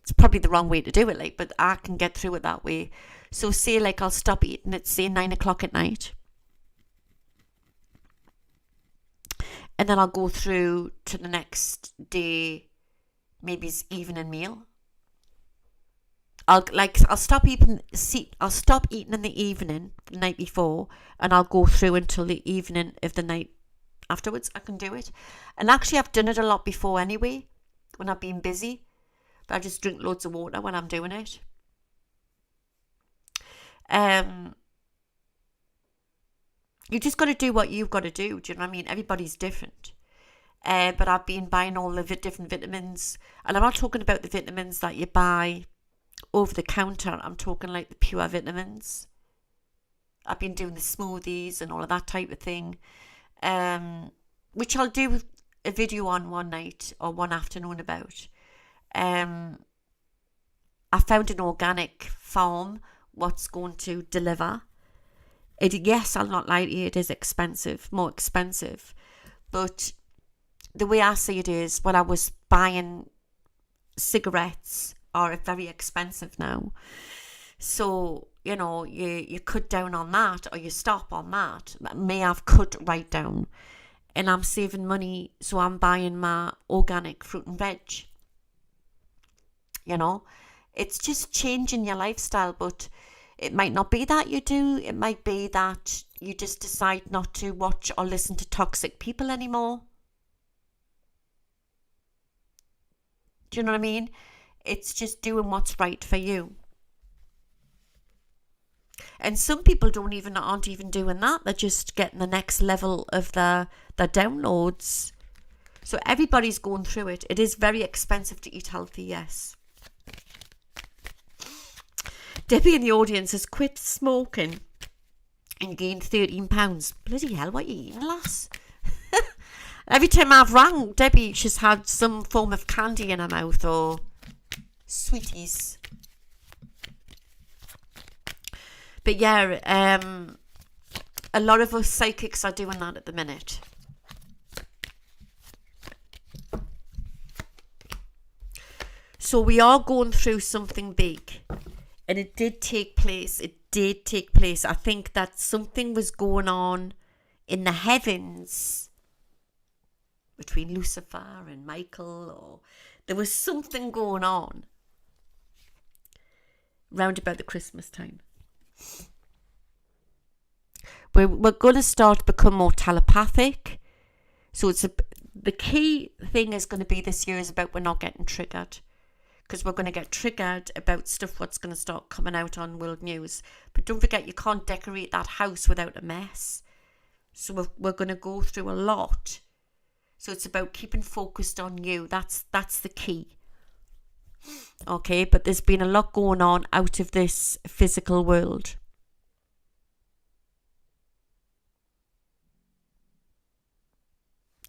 It's probably the wrong way to do it, but I can get through it that way. So say I'll stop eating at say 9 o'clock at night. And then I'll go through to the next day, maybe it's evening meal. I'll stop eating in the evening, the night before, and I'll go through until the evening of the night afterwards. I can do it. And actually I've done it a lot before anyway, when I've been busy. But I just drink loads of water when I'm doing it. You just got to do what you've got to do. Do you know what I mean? Everybody's different. But I've been buying all the different vitamins. And I'm not talking about the vitamins that you buy over the counter. I'm talking like the pure vitamins. I've been doing the smoothies and all of that type of thing. Which I'll do a video on one night or one afternoon about. I found an organic farm what's going to deliver. Yes, I'll not lie to you, it is expensive, more expensive. But the way I see it is, when I was buying cigarettes are very expensive now. So you cut down on that or you stop on that. Me, I've cut right down. And I'm saving money, so I'm buying my organic fruit and veg. It's just changing your lifestyle, but it might not be that you do. It might be that you just decide not to watch or listen to toxic people anymore. Do you know what I mean? It's just doing what's right for you. And some people aren't even doing that. They're just getting the next level of their downloads. So everybody's going through it. It is very expensive to eat healthy, yes. Debbie in the audience has quit smoking and gained 13 pounds. Bloody hell, what are you eating, lass? Every time I've rang Debbie, she's had some form of candy in her mouth or sweeties. But yeah, a lot of us psychics are doing that at the minute. So we are going through something big. And it did take place. I think that something was going on in the heavens between Lucifer and Michael, or there was something going on round about the Christmas time. We're going to start to become more telepathic. So the key thing is going to be this year is about we're not getting triggered. Because we're going to get triggered about stuff what's going to start coming out on world news. But don't forget, you can't decorate that house without a mess. So we're going to go through a lot. So it's about keeping focused on you. That's the key. Okay, but there's been a lot going on out of this physical world.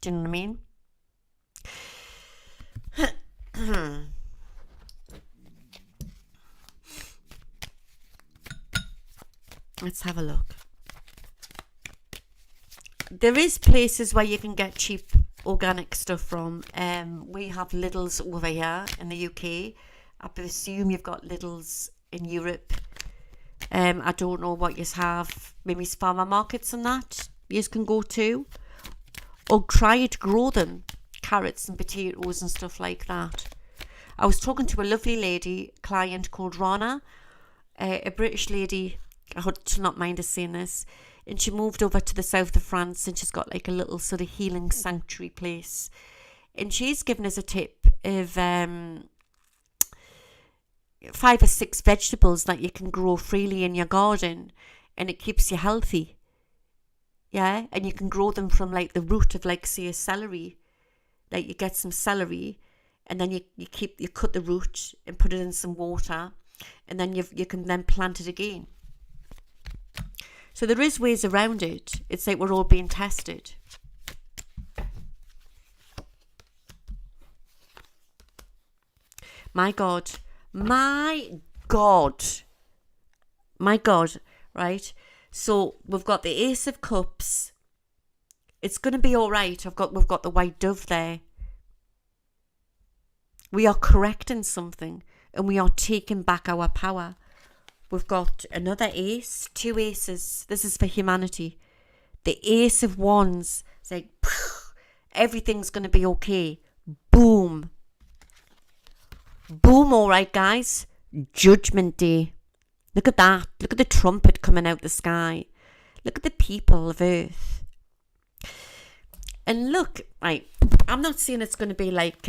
Do you know what I mean? Let's have a look. There is places where you can get cheap organic stuff from. We have Lidl's over here in the UK. I presume you've got Lidl's in Europe. I don't know what you have. Maybe farmer markets and that you can go to. Or try to grow them. Carrots and potatoes and stuff like that. I was talking to a lovely lady, client called Rana, a British lady. I hope to not mind us saying this. And she moved over to the south of France and she's got like a little sort of healing sanctuary place. And she's given us a tip of 5 or 6 vegetables that you can grow freely in your garden and it keeps you healthy. Yeah, and you can grow them from like the root of like say a celery. Like you get some celery and then you cut the root and put it in some water and then you can then plant it again. So there is ways around it. It's like we're all being tested. My God, right? So we've got the Ace of Cups. It's going to be all right. We've got the White Dove there. We are correcting something and we are taking back our power. We've got another ace, 2 aces. This is for humanity. The Ace of Wands. It's like, everything's going to be okay. Boom. Boom, all right, guys. Judgment Day. Look at that. Look at the trumpet coming out the sky. Look at the people of Earth. And look, right, I'm not saying it's going to be like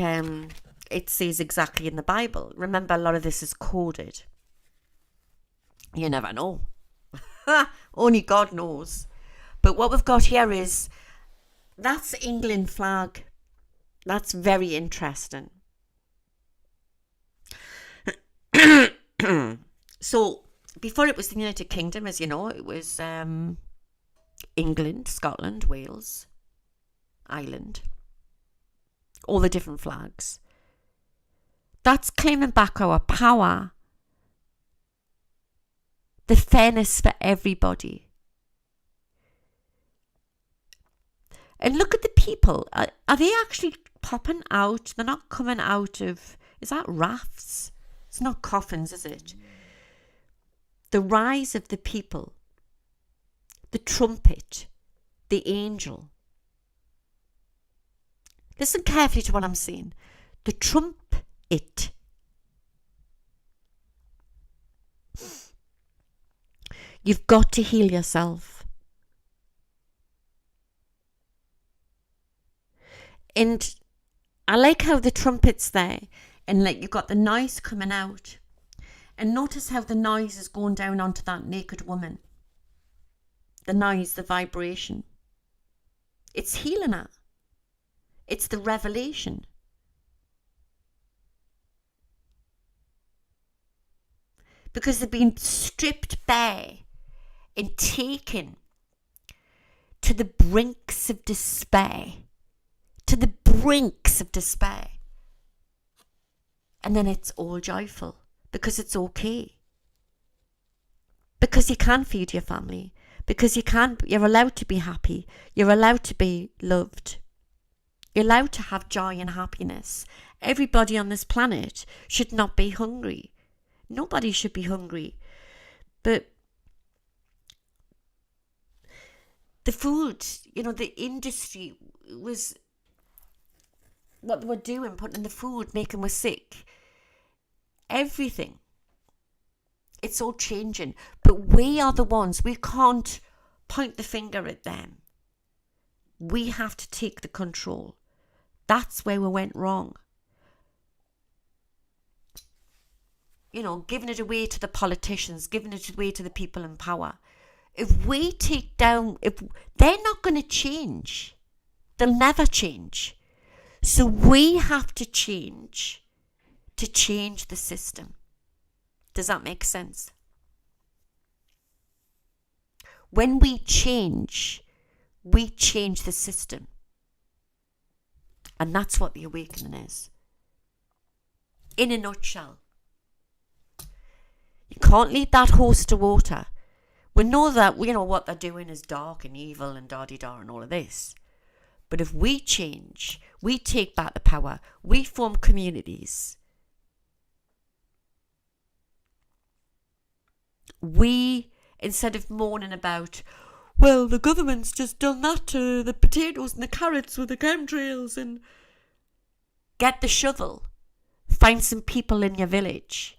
it says exactly in the Bible. Remember, a lot of this is coded. You never know. Only God knows. But what we've got here is, that's England flag. That's very interesting. So, before it was the United Kingdom, as you know, it was England, Scotland, Wales, Ireland. All the different flags. That's claiming back our power. The fairness for everybody. And look at the people. Are they actually popping out? They're not coming out of... Is that rafts? It's not coffins, is it? the rise of the people, the trumpet, the angel. Listen carefully to what I'm saying. The trumpet. You've got to heal yourself. And I like how the trumpet's there and like you've got the noise coming out. And notice how the noise is going down onto that naked woman. The noise, the vibration. It's healing her. It's the revelation. Because they've been stripped bare and taken to the brinks of despair. To the brinks of despair. And then it's all joyful because it's okay. Because you can feed your family. Because you're allowed to be happy. You're allowed to be loved. You're allowed to have joy and happiness. Everybody on this planet should not be hungry. Nobody should be hungry. But the food, the industry was what they were doing, putting in the food, making us sick. Everything. It's all changing. But we are the ones, we can't point the finger at them. We have to take the control. That's where we went wrong. Giving it away to the politicians, giving it away to the people in power. If we take down, if they're not going to change, they'll never change. So we have to change the system. Does that make sense? When we change the system. And that's what the awakening is. In a nutshell. You can't lead that horse to water. We know that, what they're doing is dark and evil and da-di-da and all of this. But if we change, we take back the power, we form communities. We, instead of moaning about, well, the government's just done that to the potatoes and the carrots with the chemtrails, and get the shovel, find some people in your village,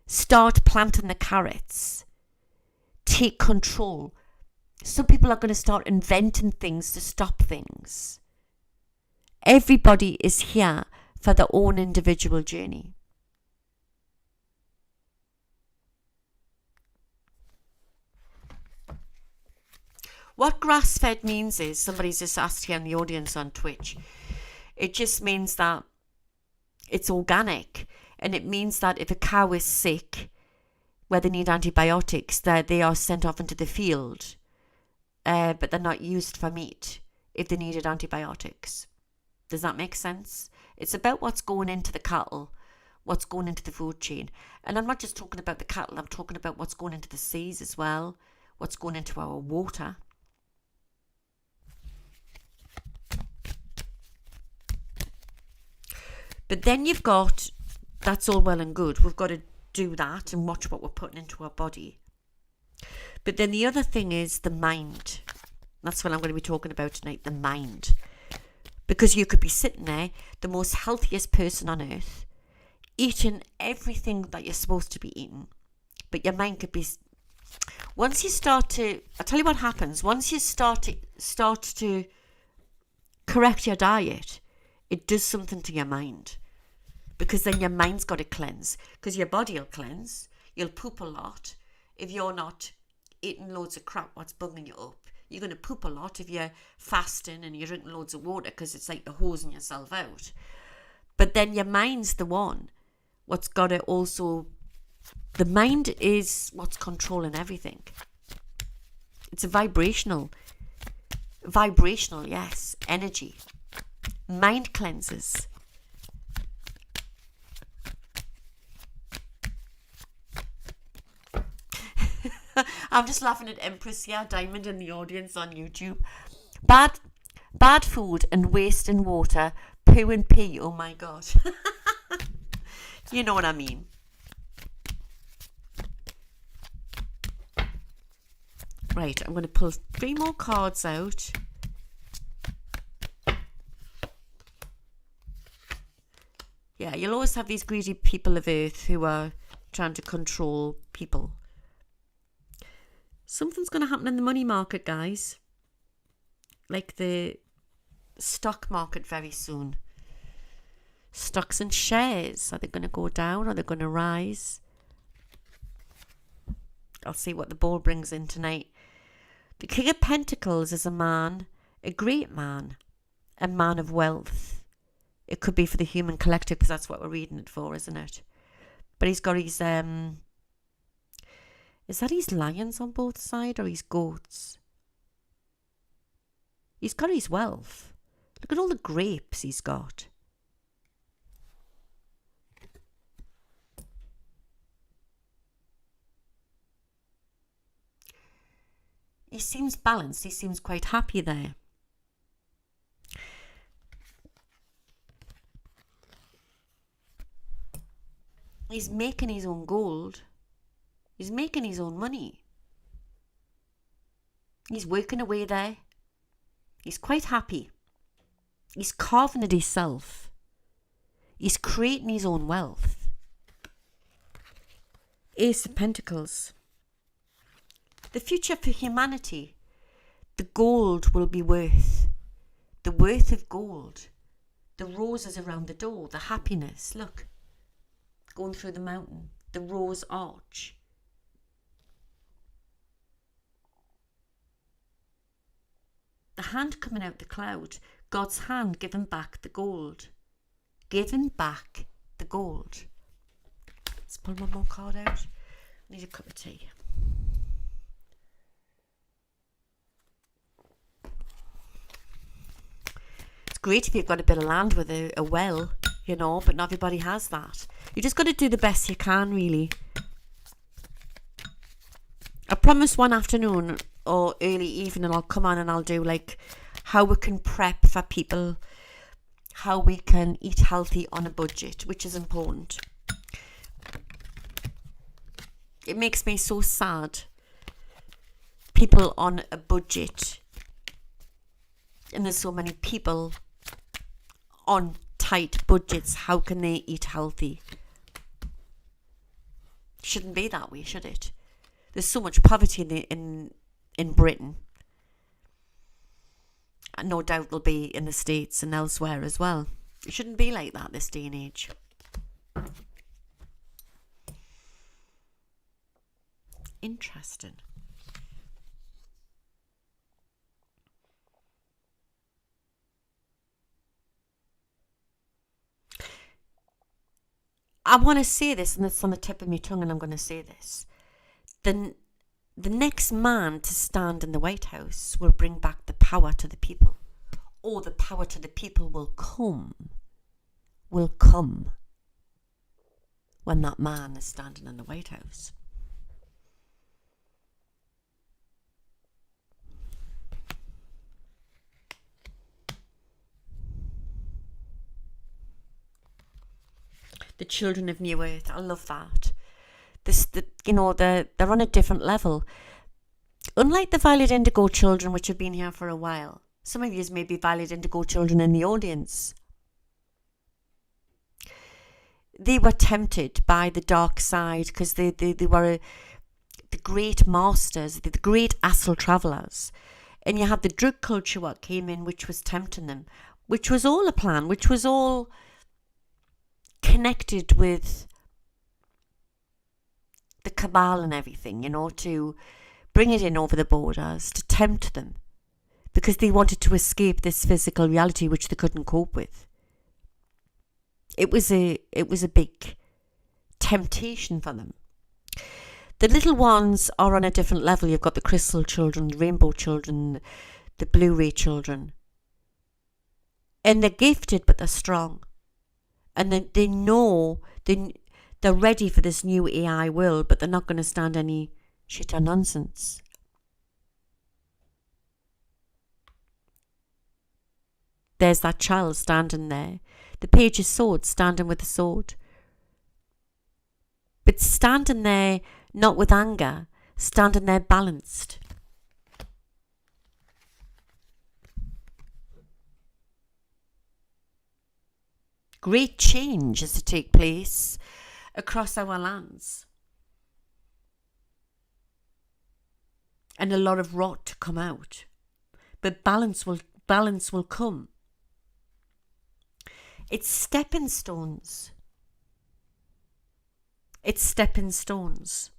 start planting the carrots, take control. Some people are going to start inventing things to stop things. Everybody is here for their own individual journey. What grass-fed means is, somebody's just asked here in the audience on Twitch, it just means that it's organic. And it means that if a cow is sick, where they need antibiotics, that they are sent off into the field, but they're not used for meat if they needed antibiotics. Does that make sense? It's about what's going into the cattle, what's going into the food chain. And I'm not just talking about the cattle, I'm talking about what's going into the seas as well, what's going into our water. But then you've got, that's all well and good. We've got to do that and watch what we're putting into our body. But then the other thing is the mind. That's what I'm going to be talking about tonight, the mind. Because you could be sitting there, the most healthiest person on earth, eating everything that you're supposed to be eating. But your mind could be... Once you start to... I'll tell you what happens. Once you start to correct your diet, it does something to your mind. Because then your mind's got to cleanse. Because your body will cleanse. You'll poop a lot. If you're not eating loads of crap, what's bumming you up, you're going to poop a lot if you're fasting and you're drinking loads of water, because it's like you're hosing yourself out. But then your mind's the one what's got to also... The mind is what's controlling everything. It's a vibrational, yes, energy. Mind cleanses. I'm just laughing at Empress here, Diamond in the audience on YouTube. Bad food and waste in water, poo and pee, oh my God. You know what I mean. Right, I'm going to pull 3 more cards out. Yeah, you'll always have these greedy people of Earth who are trying to control people. Something's going to happen in the money market, guys. Like the stock market very soon. Stocks and shares. Are they going to go down? Are they going to rise? I'll see what the ball brings in tonight. The King of Pentacles is a man, a great man, a man of wealth. It could be for the human collective because that's what we're reading it for, isn't it? But he's got his, is that his lions on both sides or his goats? He's got his wealth. Look at all the grapes he's got. He seems balanced. He seems quite happy there. He's making his own gold. He's making his own money. He's working away there. He's quite happy. He's carving it himself. He's creating his own wealth. Ace of Pentacles. The future for humanity. The gold will be worth. The worth of gold. The roses around the door. The happiness. Look. Going through the mountain. The rose arch. The hand coming out the cloud. God's hand giving back the gold. Giving back the gold. Let's pull one more card out. I need a cup of tea. It's great if you've got a bit of land with a well, you know, but not everybody has that. You just got to do the best you can, really. I promise one afternoon or early evening I'll come on and I'll do like how we can prep for people, how we can eat healthy on a budget, which is important. It makes me so sad. People on a budget, and there's so many people on tight budgets. How can they eat healthy? Shouldn't be that way, should it? There's so much poverty in Britain, and no doubt there'll be in the States and elsewhere as well. It shouldn't be like that this day and age. Interesting. I want to say this, and it's on the tip of my tongue, and I'm going to say this. The next man to stand in the White House will bring back the power to the people. Or the power to the people will come when that man is standing in the White House. The children of New Earth, I love that. They're on a different level. Unlike the Violet Indigo children, which have been here for a while. Some of you may be Violet Indigo children in the audience. They were tempted by the dark side because they were the great masters, the great astral travellers. And you had the drug culture what came in, which was tempting them, which was all a plan, which was all connected with the cabal and everything, to bring it in over the borders, to tempt them, because they wanted to escape this physical reality which they couldn't cope with. It was a big temptation for them. The little ones are on a different level. You've got the crystal children, the rainbow children, the blue-ray children. And they're gifted, but they're strong. And they know they're ready for this new AI world, but they're not going to stand any shit or nonsense. There's that child standing there. The Page of Swords standing with the sword. But standing there not with anger, standing there balanced. Great change is to take place across our lands. And a lot of rot to come out. But balance will come. It's stepping stones. It's stepping stones.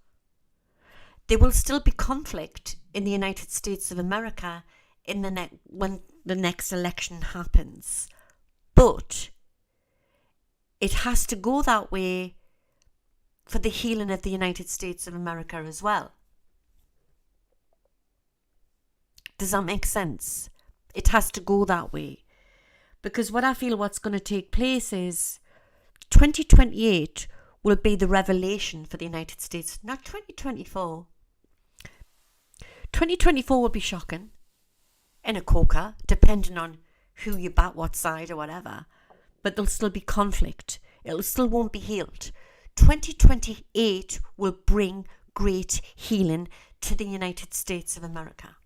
There will still be conflict in the United States of America when the next election happens. But it has to go that way for the healing of the United States of America as well. Does that make sense? It has to go that way. Because what I feel what's going to take place is 2028 will be the revelation for the United States, not 2024. 2024 will be shocking in a corker, depending on who you bat, what side or whatever. But there'll still be conflict. It still won't be healed. 2028 will bring great healing to the United States of America.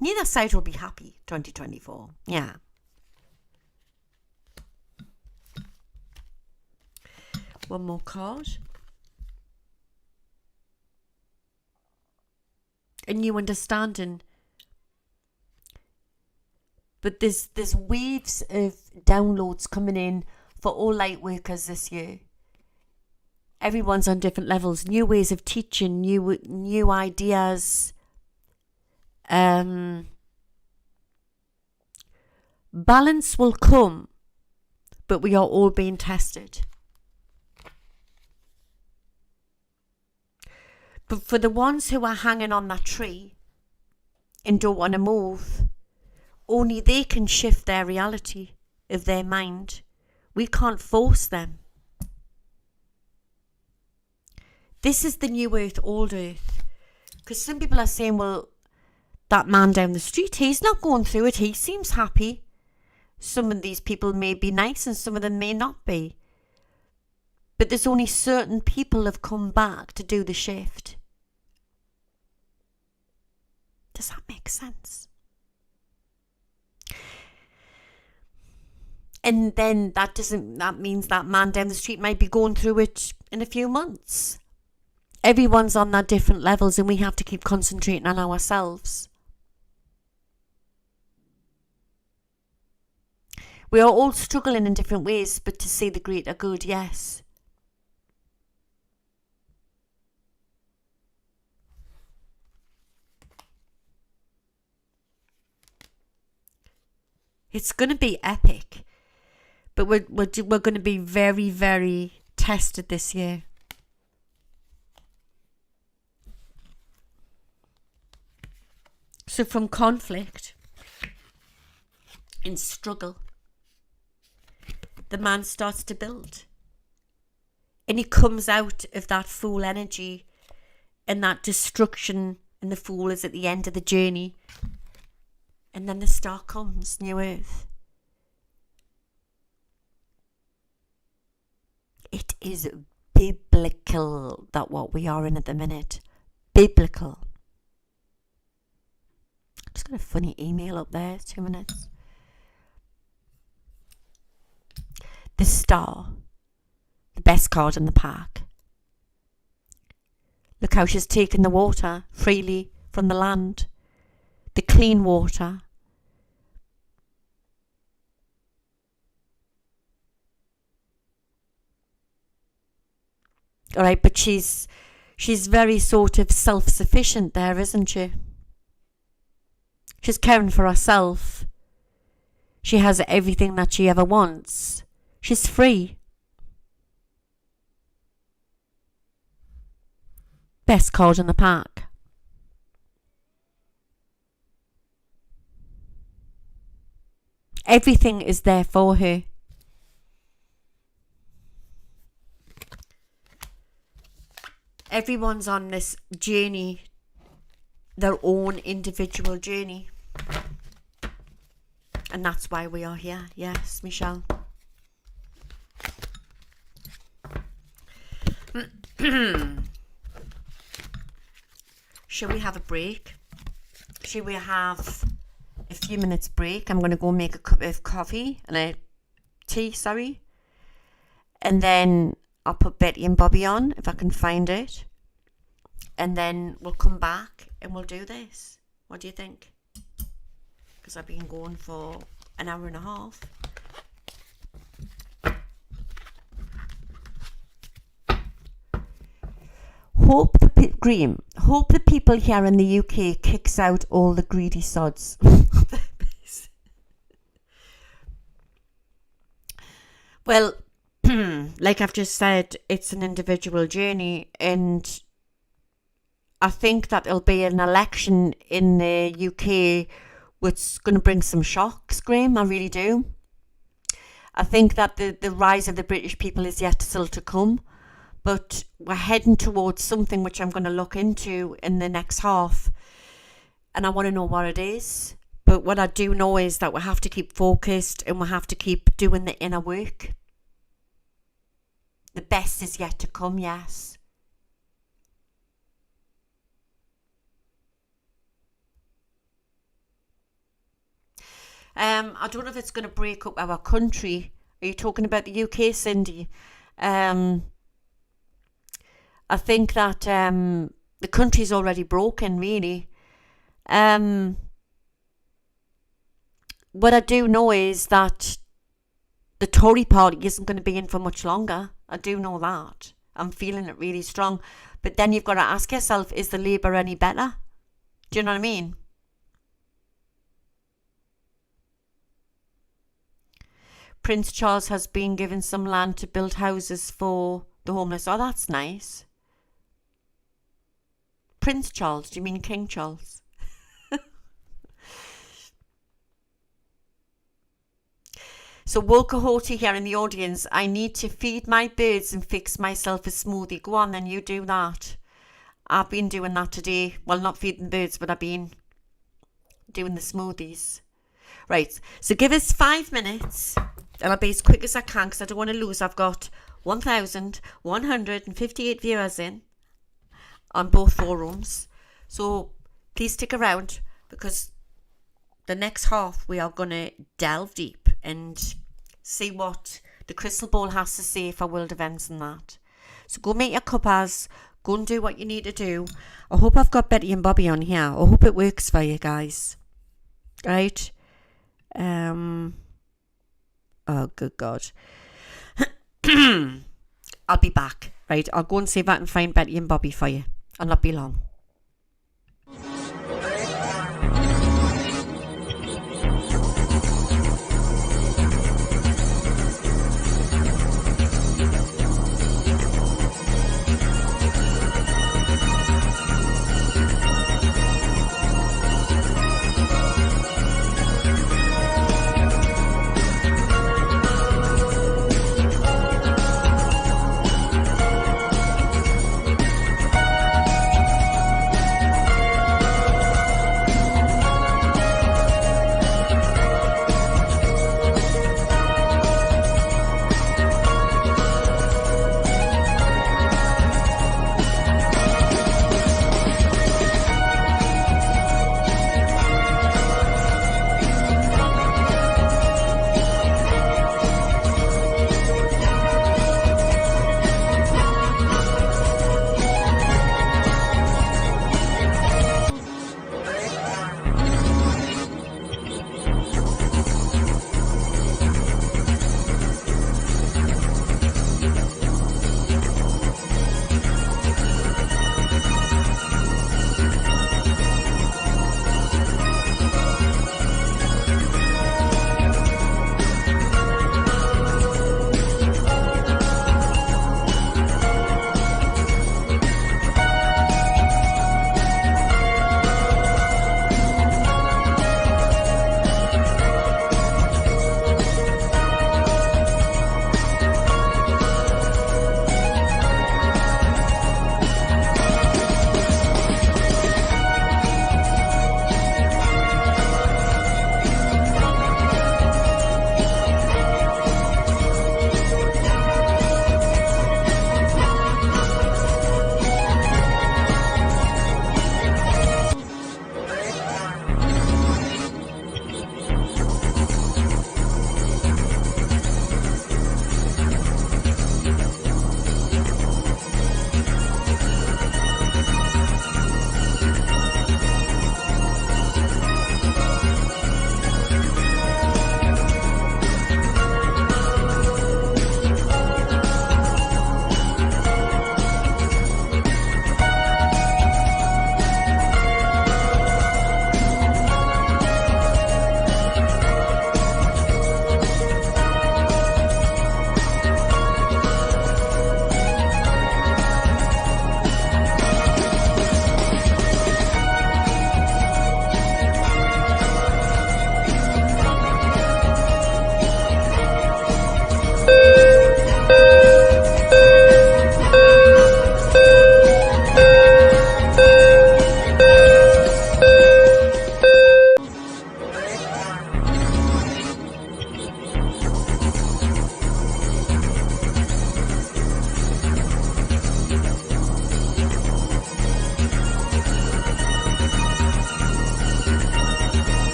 Neither side will be happy, 2024. Yeah. One more card. A new understanding. But there's waves of downloads coming in for all light workers this year. Everyone's on different levels. New ways of teaching, new ideas. Balance will come, but we are all being tested. But for the ones who are hanging on that tree and don't want to move, only they can shift their reality of their mind. We can't force them. This is the new earth, old earth. Because some people are saying, well, that man down the street, he's not going through it. He seems happy. Some of these people may be nice and some of them may not be. But there's only certain people have come back to do the shift. Does that make sense? And then that means that man down the street might be going through it in a few months. Everyone's on their different levels and we have to keep concentrating on ourselves. We are all struggling in different ways, but to see the greater good, yes. It's going to be epic. But we're going to be very, very tested this year. So from conflict and struggle, the man starts to build. And he comes out of that fool energy and that destruction, and the fool is at the end of the journey. And then the star comes, new earth. It is biblical that what we are in at the minute. Biblical. Just got a funny email up there, 2 minutes. The star, the best card in the pack. Look how she's taken the water freely from the land. The clean water. All right, but she's very sort of self-sufficient there, isn't she? She's caring for herself. She has everything that she ever wants. She's free. Best card in the pack. Everything is there for her. Everyone's on this journey, their own individual journey. And that's why we are here. Yes, Michelle. Shall we have a break? Shall we have a few minutes break. I'm going to go make a cup of coffee and a tea, sorry. And then I'll put Betty and Bobby on if I can find it. And then we'll come back and we'll do this. What do you think? Because I've been going for an hour and a half. Hope the people here in the UK kicks out all the greedy sods. Well, like I've just said, it's an individual journey, and I think that there'll be an election in the UK which is going to bring some shocks, Graham. I really do. I think that the rise of the British people is yet still to come. But we're heading towards something which I'm going to look into in the next half. And I want to know what it is. But what I do know is that we have to keep focused and we have to keep doing the inner work. The best is yet to come, yes. I don't know if it's going to break up our country. Are you talking about the UK, Cindy? I think that the country's already broken, really. What I do know is that the Tory party isn't going to be in for much longer. I do know that. I'm feeling it really strong. But then you've got to ask yourself, is the Labour any better? Do you know what I mean? Prince Charles has been given some land to build houses for the homeless. Oh, that's nice. Prince Charles, do you mean King Charles? So Wokahoti here in the audience, I need to feed my birds and fix myself a smoothie. Go on then, you do that. I've been doing that today. Well, not feeding birds, but I've been doing the smoothies. Right, so give us 5 minutes and I'll be as quick as I can because I don't want to lose. I've got 1,158 viewers in on both forums. So please stick around because the next half we are going to delve deep and see what the crystal ball has to say for world events and that. So go make your cuppas, go and do what you need to do. I hope I've got Betty and Bobby on here. I hope it works for you guys. Right? Oh, good God. I'll be back. Right? I'll go and see if I can find Betty and Bobby for you. I'll not be long.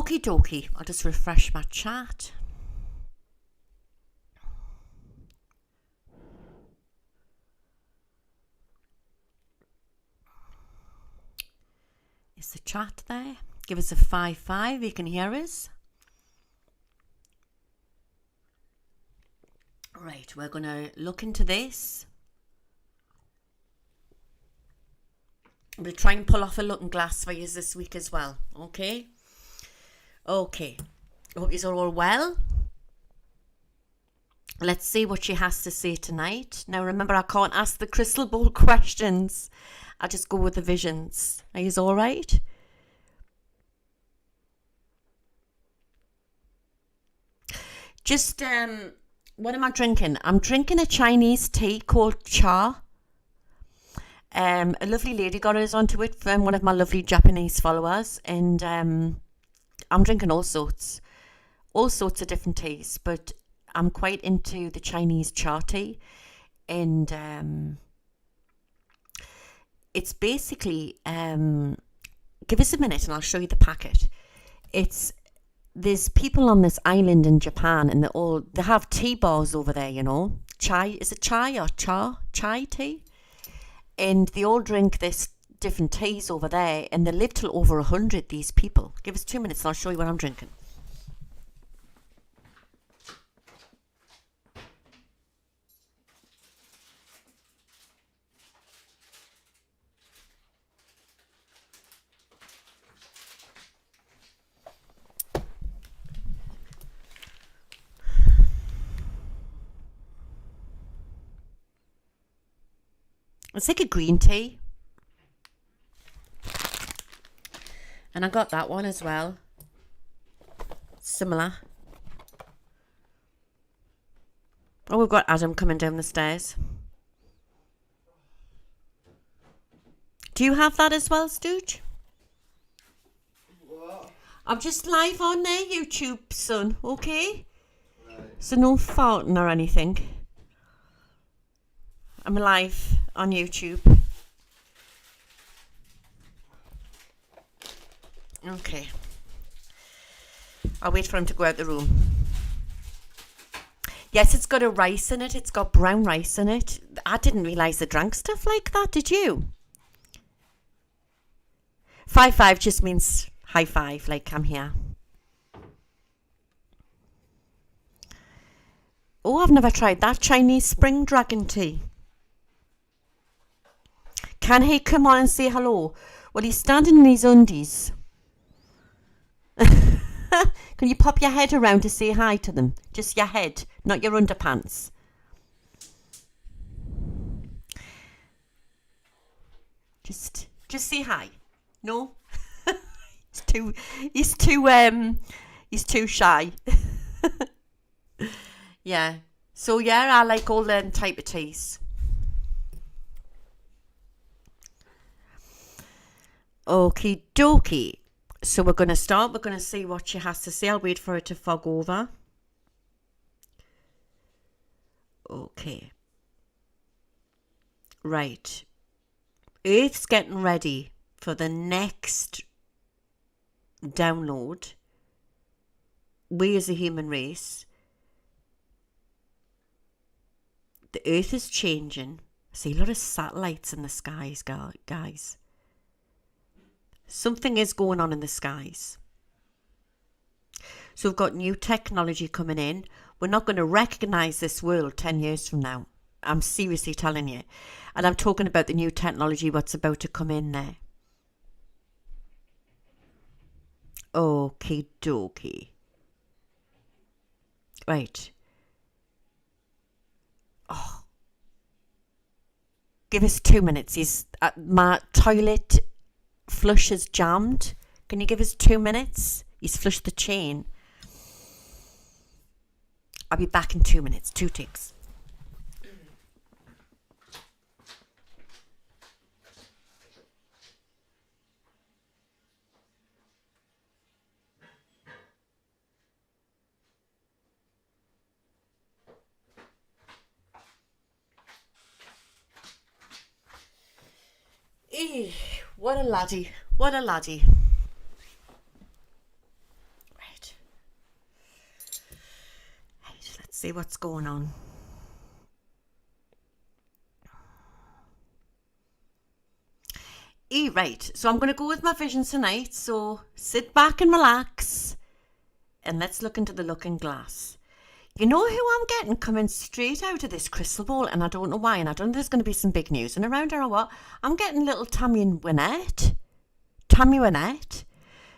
Okie dokie. I'll just refresh my chat. Is the chat there? Give us a 5-5. You can hear us. Right, we're going to look into this. We'll try and pull off a looking glass for you this week as well. Okay? Okay. I hope you're all well. Let's see what she has to say tonight. Now, remember, I can't ask the crystal ball questions. I just go with the visions. Are you all right? Just, what am I drinking? I'm drinking a Chinese tea called cha. A lovely lady got us onto it from one of my lovely Japanese followers, and I'm drinking all sorts of different teas, but I'm quite into the Chinese cha tea, and it's basically give us a minute and I'll show you the packet. There's people on this island in Japan, and they have tea bars over there, you know. Chai, is it chai or chai tea? And they all drink this different teas over there, and they live till over 100, these people. Give us 2 minutes and I'll show you what I'm drinking. It's like a green tea. And I got that one as well. Similar. Oh, we've got Adam coming down the stairs. Do you have that as well, Stooge? What? I'm just live on there, YouTube, son, okay? Right. So no farting or anything. I'm live on YouTube. Okay. I'll wait for him to go out the room. Yes, it's got a rice in it. It's got brown rice in it. I didn't realise they drank stuff like that, did you? 5-5 just means high five, like I'm here. Oh, I've never tried that Chinese spring dragon tea. Can he come on and say hello? Well, he's standing in his undies. Can you pop your head around to say hi to them? Just your head, not your underpants. Just say hi. No? he's too shy. Yeah. So yeah, I like all them type of teas. Okie dokie. So we're going to start. We're going to see what she has to say. I'll wait for it to fog over. Okay. Right. Earth's getting ready for the next download. We as a human race. The Earth is changing. I see a lot of satellites in the skies, guys. Something is going on in the skies. So we've got new technology coming in. We're not going to recognise this world 10 years from now. I'm seriously telling you. And I'm talking about the new technology, what's about to come in there. Okie dokie. Right. Oh. Give us 2 minutes. My toilet flush is jammed. Can you give us 2 minutes? He's flushed the chain. I'll be back in 2 minutes. 2 ticks. What a laddie. What a laddie. See what's going on. Right, so I'm going to go with my vision tonight. So sit back and relax and let's look into the looking glass. You know who I'm getting coming straight out of this crystal ball, and I don't know why, and I don't know if there's going to be some big news and around her or what. I'm getting little Tammy Wynette.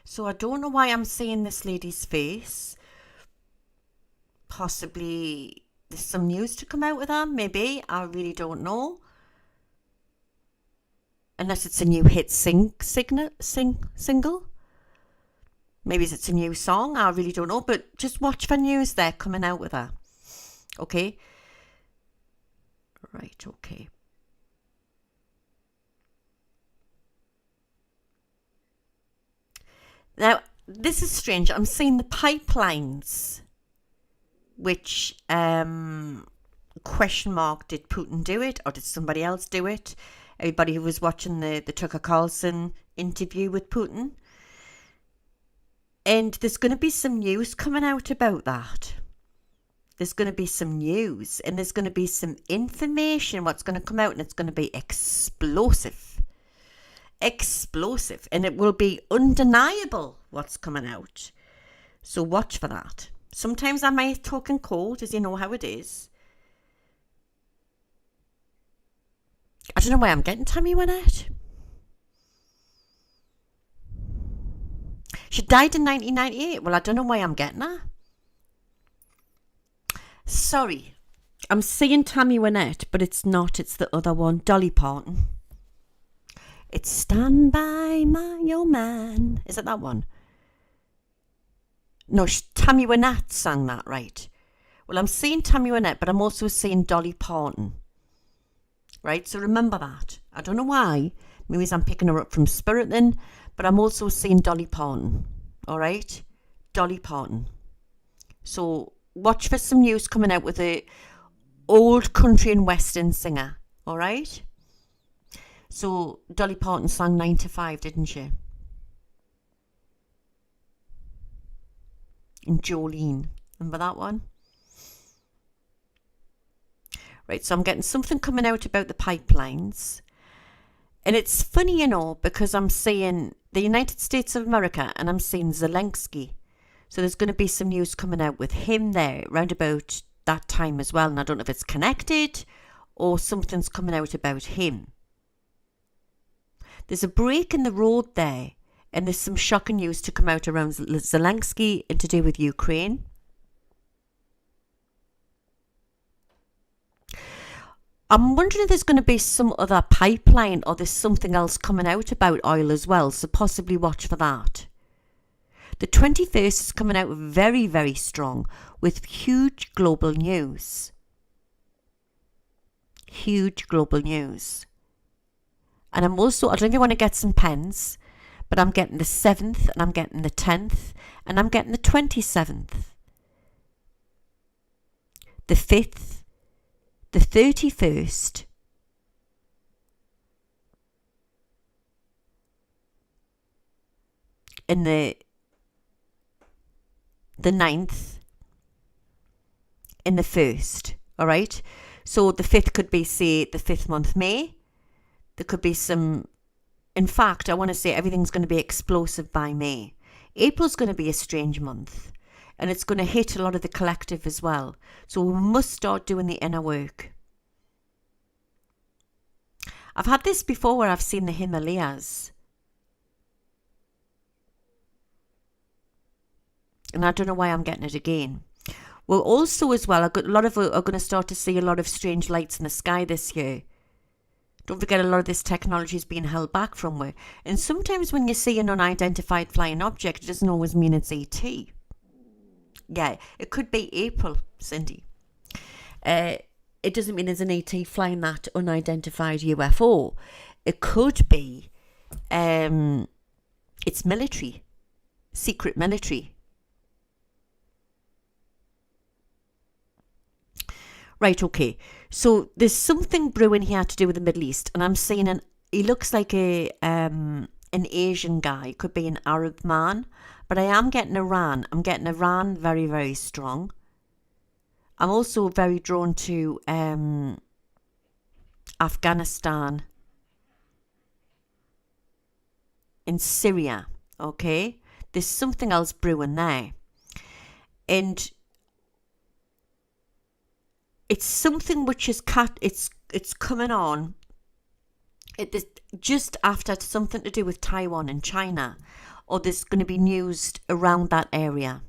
So I don't know why I'm seeing this lady's face. Possibly there's some news to come out with her, maybe. I really don't know. Unless it's a new hit single. Maybe it's a new song. I really don't know. But just watch for news there coming out with her. Okay? Right, okay. Now, this is strange. I'm seeing the pipelines. Which, question mark, did Putin do it or did somebody else do it? Everybody who was watching the Tucker Carlson interview with Putin. And there's going to be some news coming out about that. There's going to be some news and there's going to be some information what's going to come out, and it's going to be explosive. And it will be undeniable what's coming out. So watch for that. Sometimes I might talk in code, as you know how it is. I don't know why I'm getting Tammy Wynette. She died in 1998. Well, I don't know why I'm getting her. Sorry. I'm seeing Tammy Wynette, but it's not. It's the other one, Dolly Parton. It's Stand By Your Man. Is it that one? No, Tammy Wynette sang that, right? Well, I'm seeing Tammy Wynette, but I'm also seeing Dolly Parton. Right, so remember that. I don't know why. Maybe I'm picking her up from spirit then, but I'm also seeing Dolly Parton. All right? Dolly Parton. So watch for some news coming out with a old country and western singer. All right? So Dolly Parton sang 9 to 5, didn't she? And Jolene. Remember that one? Right, so I'm getting something coming out about the pipelines. And it's funny, you know, because I'm seeing the United States of America and I'm seeing Zelensky. So there's going to be some news coming out with him there round about that time as well. And I don't know if it's connected or something's coming out about him. There's a break in the road there. And there's some shocking news to come out around Zelensky and to do with Ukraine. I'm wondering if there's going to be some other pipeline or there's something else coming out about oil as well. So possibly watch for that. The 21st is coming out very, very strong with huge global news. Huge global news. And I'm also, I don't know if you want to get some pens, but I'm getting the 7th and I'm getting the 10th and I'm getting the 27th. The 5th, the 31st, and the 9th, and the 1st. All right. So the 5th could be, say, the 5th month, May. There could be some. In fact, I want to say everything's going to be explosive by May. April's going to be a strange month. And it's going to hit a lot of the collective as well. So we must start doing the inner work. I've had this before where I've seen the Himalayas. And I don't know why I'm getting it again. Well, also as well, a lot of are going to start to see a lot of strange lights in the sky this year. Don't forget, a lot of this technology is being held back from where. And sometimes when you see an unidentified flying object, it doesn't always mean it's ET. Yeah, it could be April, Cindy. It doesn't mean there's an ET flying that unidentified UFO. It could be, it's military, secret military. Right, okay. So there's something brewing here to do with the Middle East, and I'm seeing he looks like an Asian guy. Could be an Arab man, but I am getting Iran. I'm getting Iran very, very strong. I'm also very drawn to Afghanistan, in Syria, okay? There's something else brewing there. And it's something which is it's coming on. It is just after something to do with Taiwan and China, or there's going to be news around that area,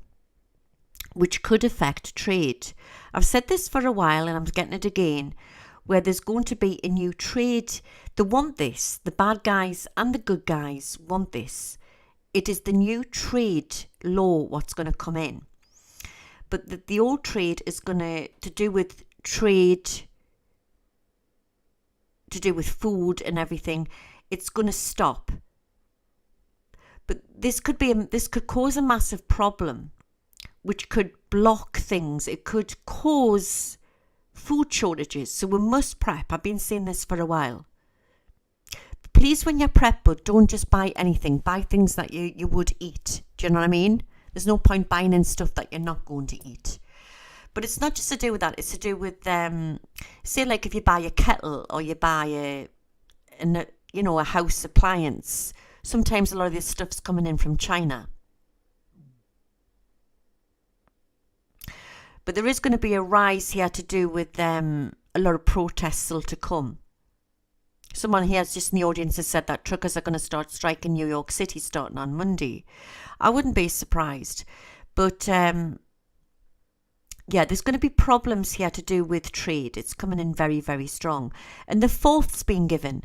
which could affect trade. I've said this for a while and I'm getting it again, where there's going to be a new trade. They want this. The bad guys and the good guys want this. It is the new trade law what's going to come in. But the old trade is going to do with trade, to do with food and everything. It's going to stop. But this could cause a massive problem, which could block things. It could cause food shortages. So we must prep. I've been saying this for a while. Please, when you prep, but don't just buy anything. Buy things that you would eat. Do you know what I mean? There's no point buying in stuff that you're not going to eat. But it's not just to do with that. It's to do with, say, like if you buy a kettle or you buy a house appliance. Sometimes a lot of this stuff's coming in from China. But there is going to be a rise here to do with a lot of protests still to come. Someone here just in the audience has said that truckers are going to start striking New York City starting on Monday. I wouldn't be surprised. But yeah, there's going to be problems here to do with trade. It's coming in very, very strong. And the fourth's been given.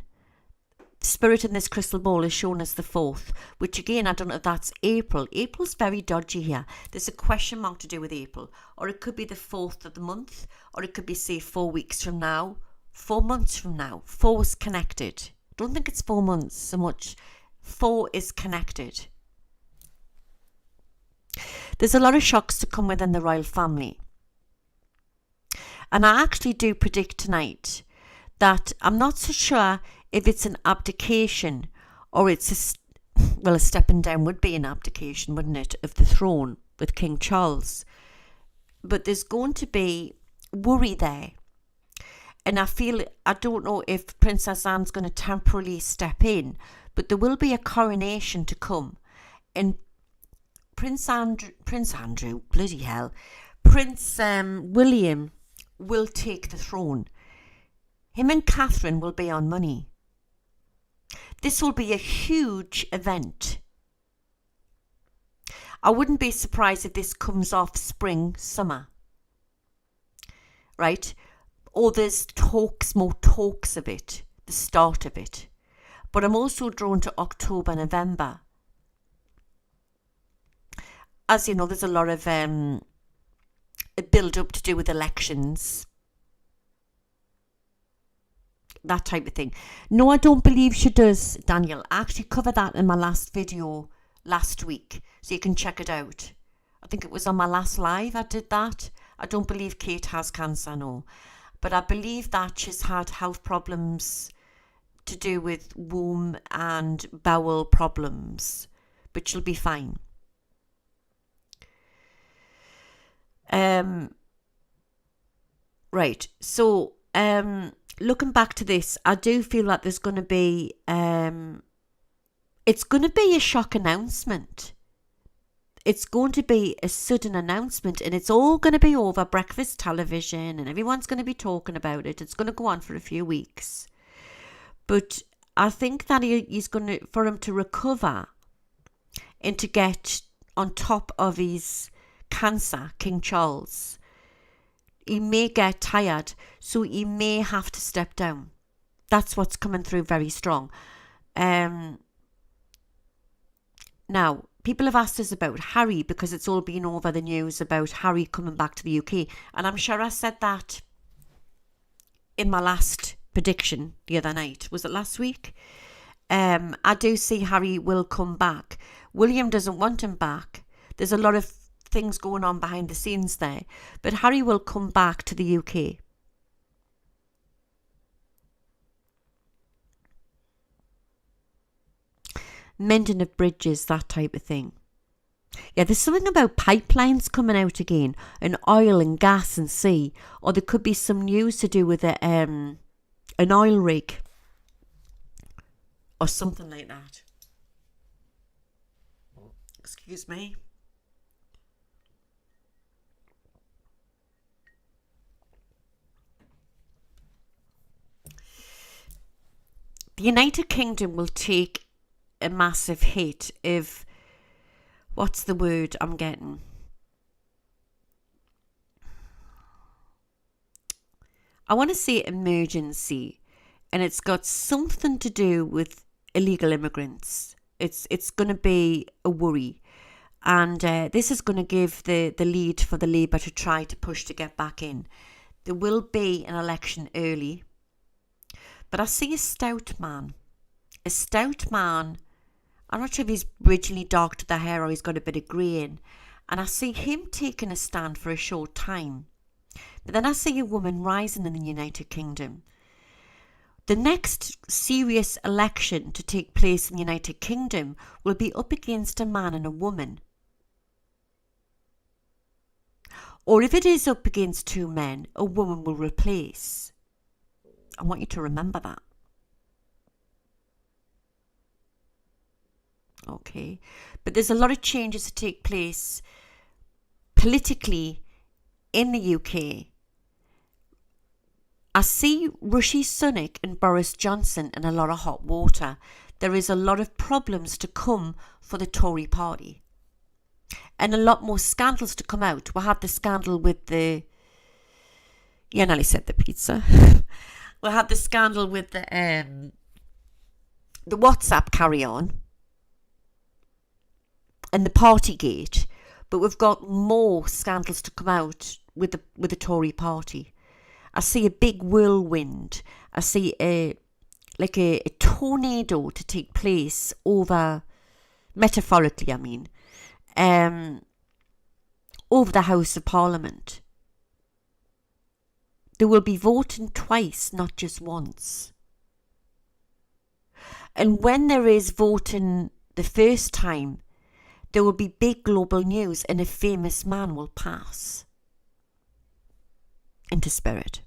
Spirit in this crystal ball is showing us the 4th, which again, I don't know if that's April. April's very dodgy here. There's a question mark to do with April. Or it could be the 4th of the month. Or it could be, say, 4 weeks from now. 4 months from now. 4 is connected. Don't think it's 4 months so much. 4 is connected. There's a lot of shocks to come within the royal family. And I actually do predict tonight that I'm not so sure if it's an abdication or it's a stepping down would be an abdication, wouldn't it, of the throne with King Charles. But there's going to be worry there. And I don't know if Princess Anne's going to temporarily step in, but there will be a coronation to come. And Prince Andrew, bloody hell, Prince William will take the throne. Him and Catherine will be on money. This will be a huge event. I wouldn't be surprised if this comes off spring, summer. Right? Or there's more talks of it, the start of it. But I'm also drawn to October, November. As you know, there's a lot of a build-up to do with elections. That type of thing. No, I don't believe she does, Daniel. I actually covered that in my last video last week, so you can check it out. I think it was on my last live I did that. I don't believe Kate has cancer, no. But I believe that she's had health problems to do with womb and bowel problems. But she'll be fine. Right, so looking back to this, I do feel like there's going to be it's going to be a shock announcement. It's going to be a sudden announcement, and it's all going to be over breakfast television, and everyone's going to be talking about it. It's going to go on for a few weeks. But I think that he's going to, for him to recover and to get on top of his cancer, King Charles, he may get tired, so he may have to step down. That's what's coming through very strong. Now, people have asked us about Harry because it's all been over the news about Harry coming back to the UK. And I'm sure I said that in my last prediction the other night. Was it last week? I do see Harry will come back. William doesn't want him back. There's a lot of things going on behind the scenes there. But Harry will come back to the UK. Mending of bridges, that type of thing. Yeah, there's something about pipelines coming out again, and oil and gas and sea, or there could be some news to do with an oil rig or something like that. Excuse me. The United Kingdom will take a massive hit if, what's the word I'm getting? I want to say emergency, and it's got something to do with illegal immigrants. It's going to be a worry, and this is going to give the lead for the Labour to try to push to get back in. There will be an election early, but I see a stout man. A stout man. I'm not sure if he's originally dark to the hair or he's got a bit of grey in. And I see him taking a stand for a short time. But then I see a woman rising in the United Kingdom. The next serious election to take place in the United Kingdom will be up against a man and a woman. Or if it is up against two men, a woman will replace. I want you to remember that. Okay. But there's a lot of changes to take place politically in the UK. I see Rishi Sunak and Boris Johnson in a lot of hot water. There is a lot of problems to come for the Tory party. And a lot more scandals to come out. We had the scandal with the... Yeah, I nearly said the pizza. We had the scandal with the WhatsApp carry-on and the Partygate, but we've got more scandals to come out with the Tory party. I see a big whirlwind. I see a tornado to take place over, metaphorically I mean, over the House of Parliament. There will be voting twice, not just once. And when there is voting the first time, there will be big global news and a famous man will pass into spirit.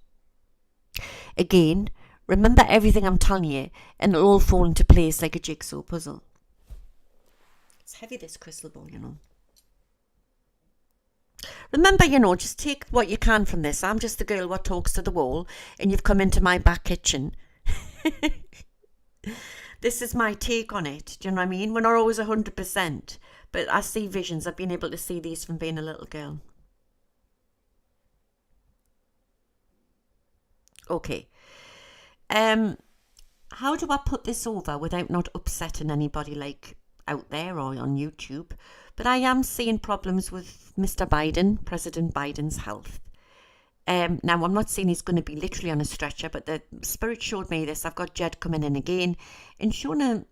Again, remember everything I'm telling you and it'll all fall into place like a jigsaw puzzle. It's heavy, this crystal ball, you know. Remember, just take what you can from this. I'm just the girl what talks to the wall and you've come into my back kitchen. This is my take on it. Do you know what I mean? We're not always 100%. But I see visions. I've been able to see these from being a little girl. Okay. How do I put this over without not upsetting anybody like out there or on YouTube? But I am seeing problems with Mr. Biden, President Biden's health. Now, I'm not saying he's going to be literally on a stretcher, but the spirit showed me this. I've got Jed coming in again and showing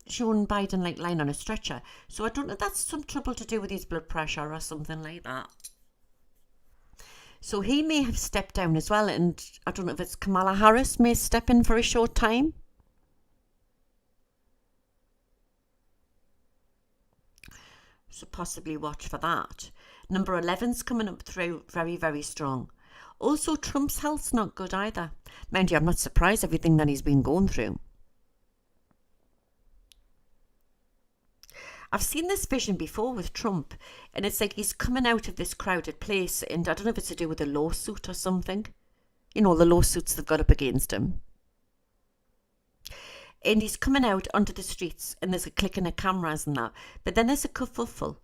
Biden like lying on a stretcher. So I don't know if that's some trouble to do with his blood pressure or something like that. So he may have stepped down as well. And I don't know if it's Kamala Harris may step in for a short time. So possibly watch for that. Number 11's coming up through very, very strong. Also, Trump's health's not good either. Mind you, I'm not surprised everything that he's been going through. I've seen this vision before with Trump, and it's like he's coming out of this crowded place, and I don't know if it's to do with a lawsuit or something. The lawsuits they've got up against him. And he's coming out onto the streets, and there's a clicking of cameras and that. But then there's a kerfuffle.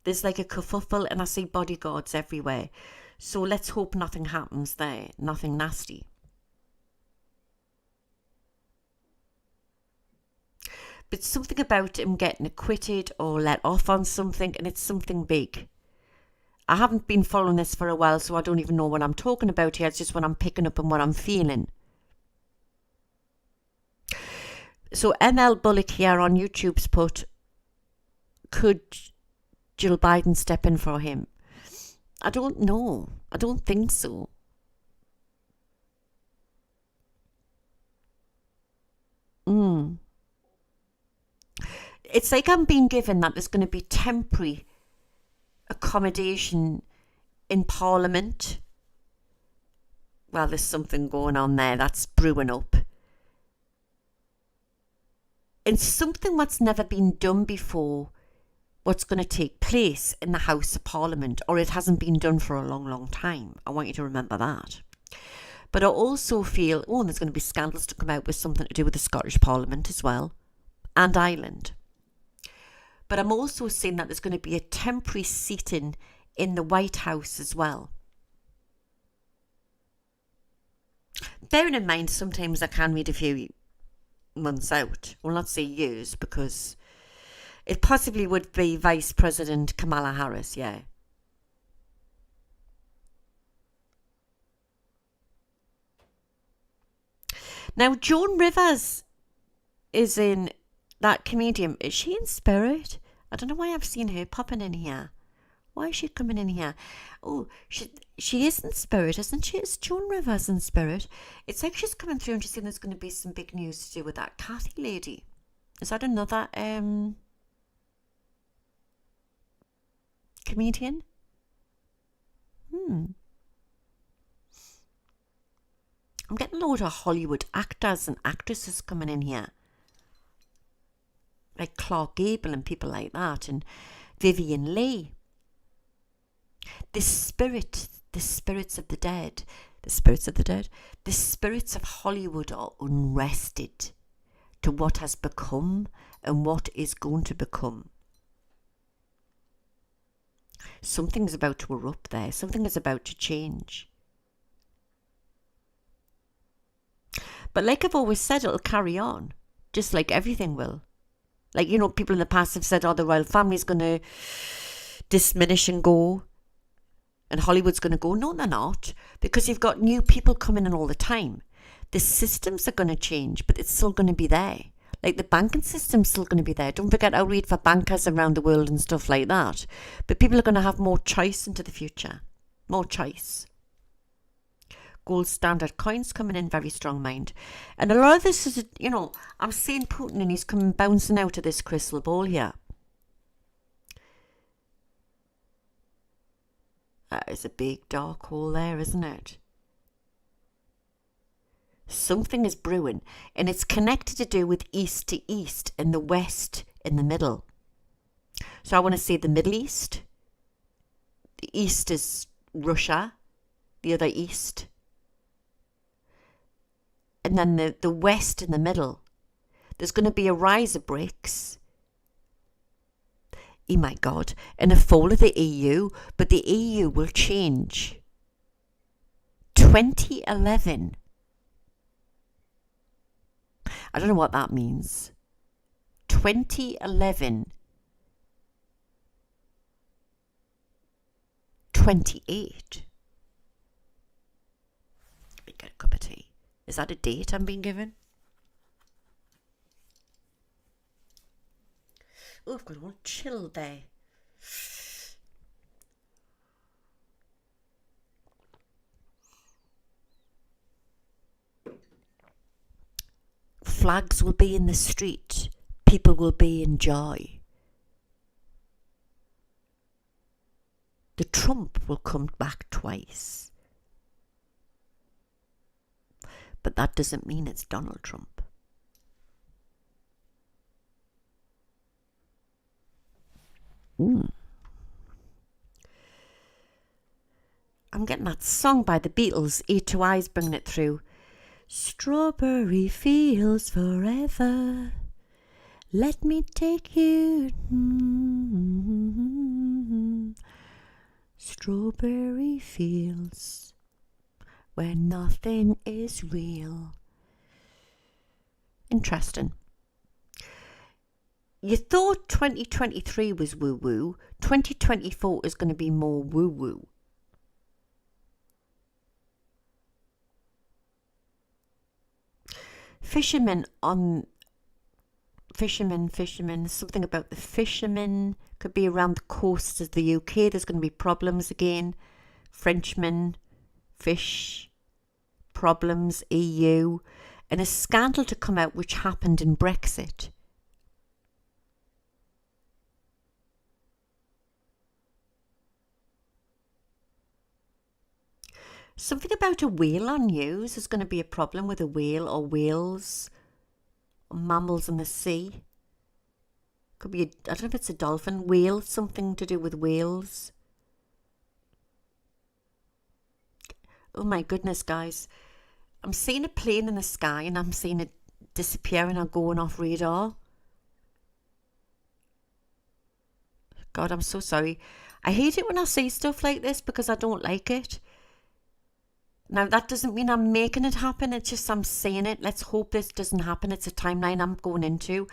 There's like a kerfuffle, and I see bodyguards everywhere. So let's hope nothing happens there, nothing nasty. But something about him getting acquitted or let off on something, and it's something big. I haven't been following this for a while, so I don't even know what I'm talking about here. It's just what I'm picking up and what I'm feeling. So ML Bullock here on YouTube's put, could Jill Biden step in for him? I don't know. I don't think so. It's like I'm being given that there's going to be temporary accommodation in Parliament. Well, there's something going on there that's brewing up. And something that's never been done before, what's going to take place in the House of Parliament, or it hasn't been done for a long, long time. I want you to remember that. But I also feel, there's going to be scandals to come out with something to do with the Scottish Parliament as well, and Ireland. But I'm also seeing that there's going to be a temporary seating in the White House as well. Bearing in mind, sometimes I can read a few months out. We'll not say years, because it possibly would be Vice President Kamala Harris, yeah. Now, Joan Rivers is in that comedian. Is she in spirit? I don't know why I've seen her popping in here. Why is she coming in here? Oh, she is in spirit, isn't she? Is Joan Rivers in spirit? It's like she's coming through and she's saying there's going to be some big news to do with that Kathy lady. Is that another comedian? I'm getting a load of Hollywood actors and actresses coming in here. Like Clark Gable and people like that, and Vivian Leigh. The spirits of the dead, the spirits of Hollywood are unrested to what has become and what is going to become. Something's about to erupt there. Something is about to change. But like I've always said, it'll carry on, just like everything will. Like, people in the past have said, the royal family's going to diminish and go, and Hollywood's going to go. No, they're not, because you've got new people coming in all the time. The systems are going to change, but it's still going to be there. Like the banking system's still going to be there. Don't forget, I read for bankers around the world and stuff like that. But people are going to have more choice into the future. More choice. Gold standard coins coming in, very strong mind. And a lot of this is, I'm seeing Putin and he's coming bouncing out of this crystal ball here. That is a big dark hole there, isn't it? Something is brewing, and it's connected to do with east to east and the west in the middle. So I want to say the Middle East. The east is Russia, the other east. And then the west in the middle. There's going to be a rise of BRICS. Oh my God, and a fall of the EU, but the EU will change. 2011. I don't know what that means. 2011. 28. Let me get a cup of tea. Is that a date I'm being given? Oh, I've got a little chill there. Flags will be in the street. People will be in joy. The Trump will come back twice. But that doesn't mean it's Donald Trump. I'm getting that song by the Beatles, E to I's bringing it through. Strawberry fields forever, let me take you. Strawberry fields where nothing is real. Interesting. You thought 2023 was woo-woo. 2024 is going to be more woo-woo. Fishermen, something about the fishermen, could be around the coast of the UK. There's going to be problems again. Frenchmen, fish, problems, EU, and a scandal to come out which happened in Brexit. Something about a whale on news. There's going to be a problem with a whale or whales or mammals in the sea. Could be, I don't know if it's a dolphin, whale, something to do with whales. Oh my goodness, guys. I'm seeing a plane in the sky and I'm seeing it disappearing or going off radar. God, I'm so sorry. I hate it when I see stuff like this because I don't like it. Now, that doesn't mean I'm making it happen. It's just I'm saying it. Let's hope this doesn't happen. It's a timeline I'm going into.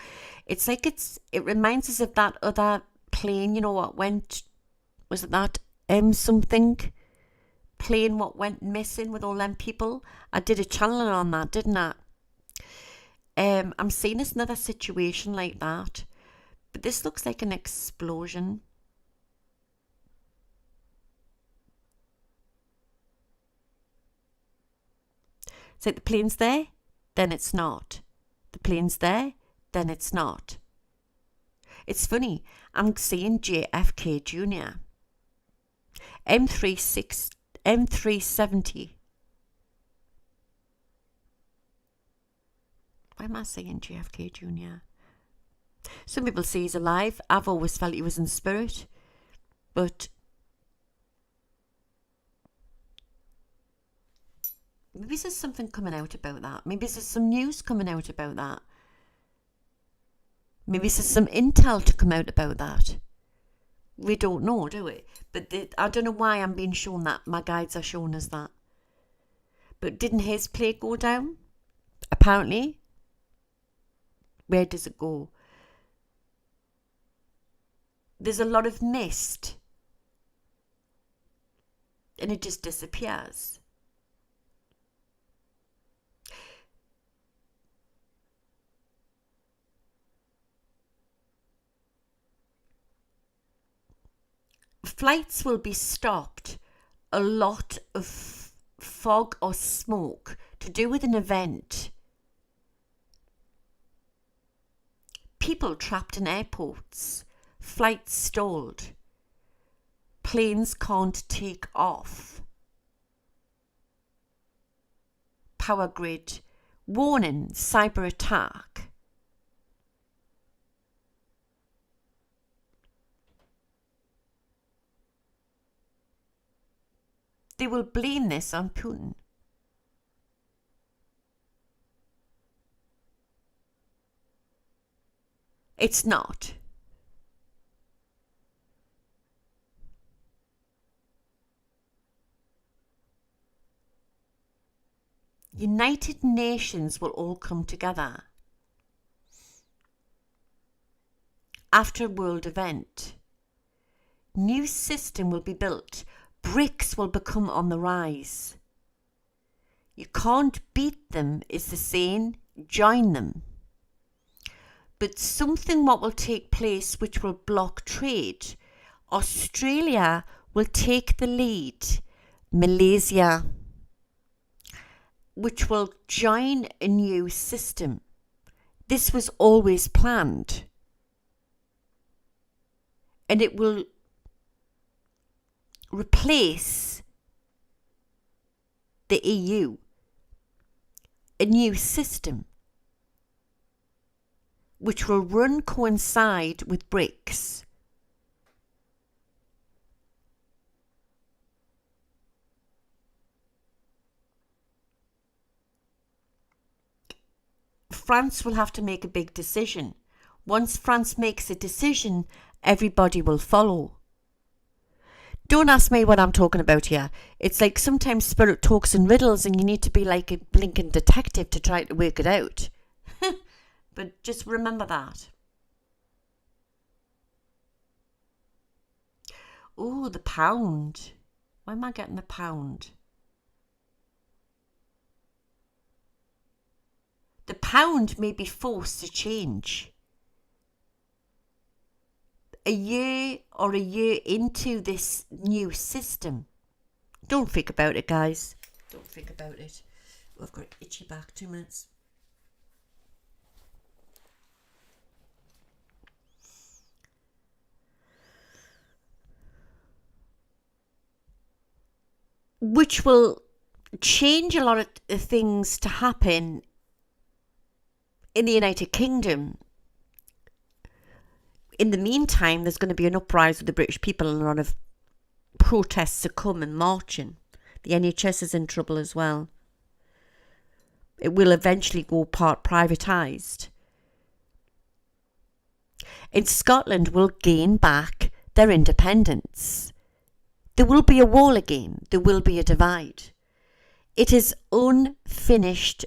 It's like it reminds us of that other plane, you know, what went, was it that something plane what went missing with all them people? I did a channel on that, didn't I? I'm seeing it's another situation like that. But this looks like an explosion. It's like the plane's there, then it's not. The plane's there, then it's not. It's funny, I'm seeing JFK Jr. M370. Why am I saying JFK Jr.? Some people say he's alive. I've always felt he was in spirit. But maybe there's something coming out about that. Maybe there's some news coming out about that. Maybe there's some intel to come out about that. We don't know, do we? But I don't know why I'm being shown that. My guides are showing us that. But didn't his plane go down? Apparently. Where does it go? There's a lot of mist. And it just disappears. Flights will be stopped. A lot of fog or smoke to do with an event. People trapped in airports. Flights stalled. Planes can't take off. Power grid. Warning, cyber attack. They will blame this on Putin. It's not. United Nations will all come together after a world event. New system will be built. BRICS will become on the rise. You can't beat them is the saying, join them. But something what will take place which will block trade. Australia will take the lead. Malaysia, which will join a new system. This was always planned. And it will replace the EU. A new system which will coincide with BRICS. France will have to make a big decision. Once France makes a decision, everybody will follow. Don't ask me what I'm talking about here. It's like sometimes spirit talks in riddles and you need to be like a blinking detective to try to work it out. But just remember that. Oh, the pound. Why am I getting the pound? The pound may be forced to change. A year into this new system. Don't think about it, guys. Don't think about it. Oh, I've got itchy back. 2 minutes. Which will change a lot of things to happen in the United Kingdom. In the meantime, there's going to be an uprising of the British people and a lot of protests to come and marching. The NHS is in trouble as well. It will eventually go part privatised. In Scotland, will gain back their independence. There will be a wall again. There will be a divide. It is unfinished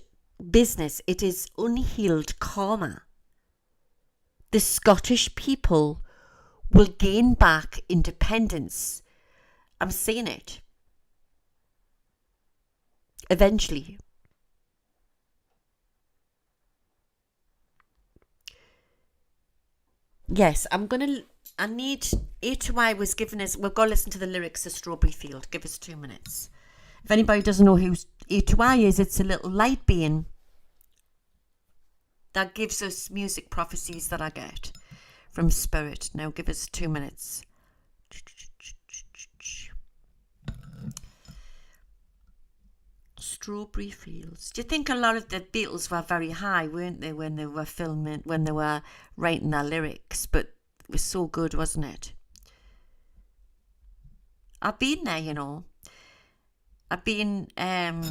business. It is unhealed karma. The Scottish people will gain back independence. I'm saying it. Eventually. Yes, I need A2I was giving us, we've got to listen to the lyrics of Strawberry Field. Give us 2 minutes. If anybody doesn't know who A2I is, it's a little light being that gives us music prophecies that I get from Spirit. Now give us 2 minutes. Strawberry Fields. Do you think a lot of the Beatles were very high, weren't they, when they were filming, when they were writing their lyrics? But it was so good, wasn't it? I've been there, you know. I've been I've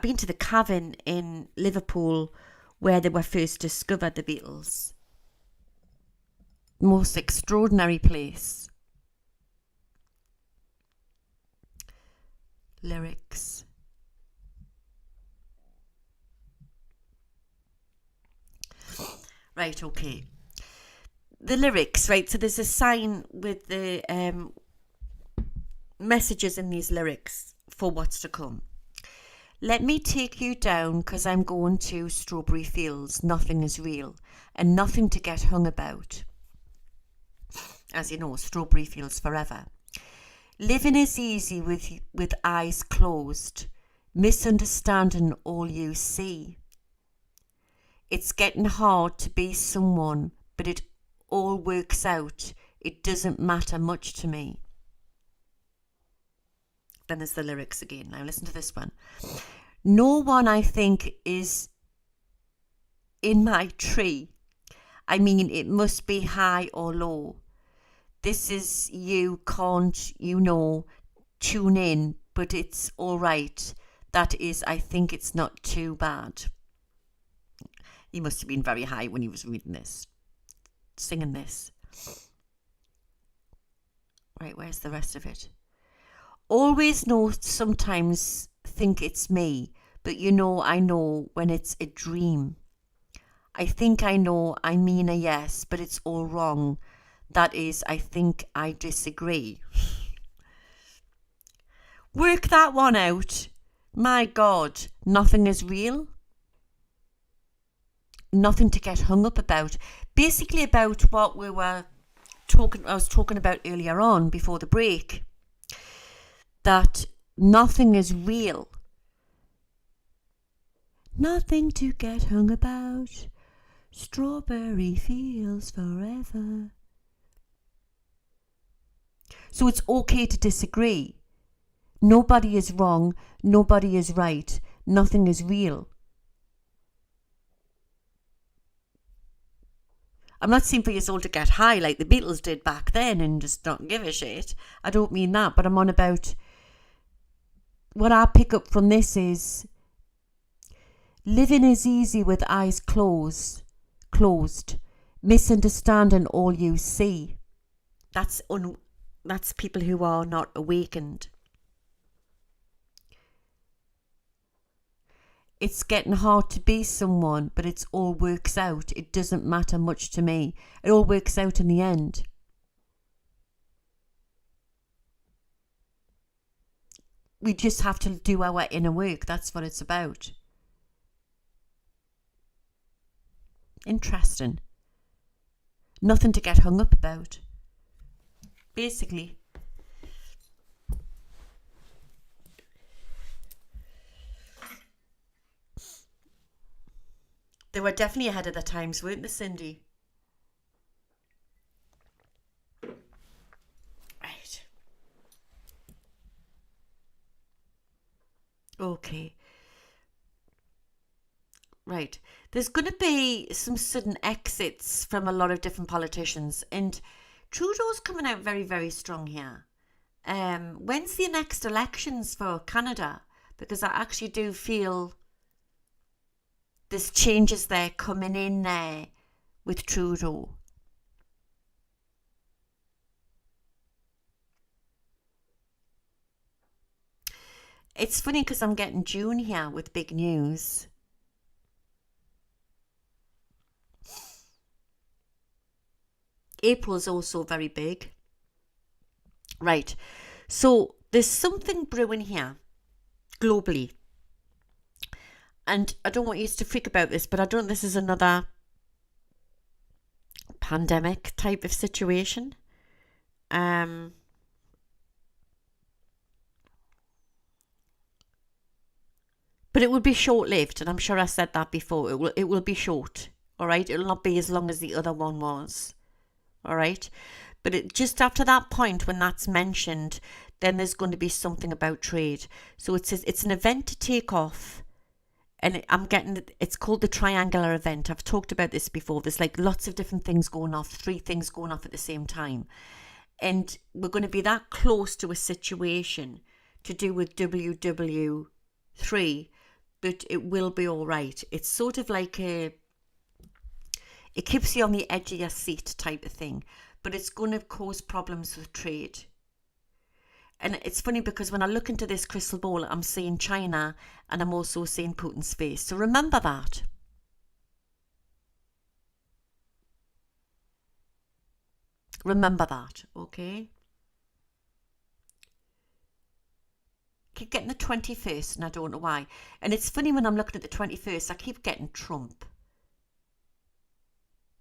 been to the cavern in Liverpool where they were first discovered, the Beatles. Most extraordinary place. Lyrics. Right, okay. The lyrics, right? So there's a sign with the messages in these lyrics for what's to come. Let me take you down, 'cause I'm going to Strawberry Fields. Nothing is real and nothing to get hung about. As you know, Strawberry Fields forever. Living is easy with eyes closed, misunderstanding all you see. It's getting hard to be someone, but it all works out. It doesn't matter much to me. Then there's the lyrics again. Now listen to this one. No one, I think, is in my tree. I mean, it must be high or low. This is you, can't you know? Tune in, but it's all right. That is, I think it's not too bad. He must have been very high when he was reading this, singing this. Right, where's the rest of it? Always know, sometimes think it's me, but you know I know when it's a dream. I think I know, I mean a yes, but it's all wrong. That is, I think I disagree. Work that one out. My God, nothing is real. Nothing to get hung up about. Basically about what I was talking about earlier on before the break. That nothing is real. Nothing to get hung about. Strawberry Fields forever. So it's okay to disagree. Nobody is wrong. Nobody is right. Nothing is real. I'm not saying for you all to get high like the Beatles did back then and just not give a shit. I don't mean that, but I'm on about what I pick up from this is living is easy with eyes closed, misunderstanding all you see. That's people who are not awakened. It's getting hard to be someone, but it all works out. It doesn't matter much to me. It all works out in the end. We just have to do our inner work. That's what it's about. Interesting. Nothing to get hung up about. Basically. They were definitely ahead of their times, weren't they, Cindy? Right. Okay. Right. There's going to be some sudden exits from a lot of different politicians, and Trudeau's coming out very, very strong here. When's the next elections for Canada? Because I actually do feel there's changes there coming in there with Trudeau. It's funny because I'm getting June here with big news. April is also very big. Right. So there's something brewing here globally. And I don't want you to freak about this, but I don't think this is another pandemic type of situation. But it will be short-lived, and I'm sure I said that before. It will be short, all right? It will not be as long as the other one was, all right? But just after that point, when that's mentioned, then there's going to be something about trade. So it says it's an event to take off, and it's called the triangular event. I've talked about this before. There's like lots of different things going off, 3 things going off at the same time. And we're going to be that close to a situation to do with WW3, but it will be all right. It's sort of like it keeps you on the edge of your seat type of thing, but it's going to cause problems with trade. And it's funny because when I look into this crystal ball, I'm seeing China and I'm also seeing Putin's face. So remember that. Remember that, okay? Keep getting the 21st and I don't know why. And it's funny when I'm looking at the 21st, I keep getting Trump.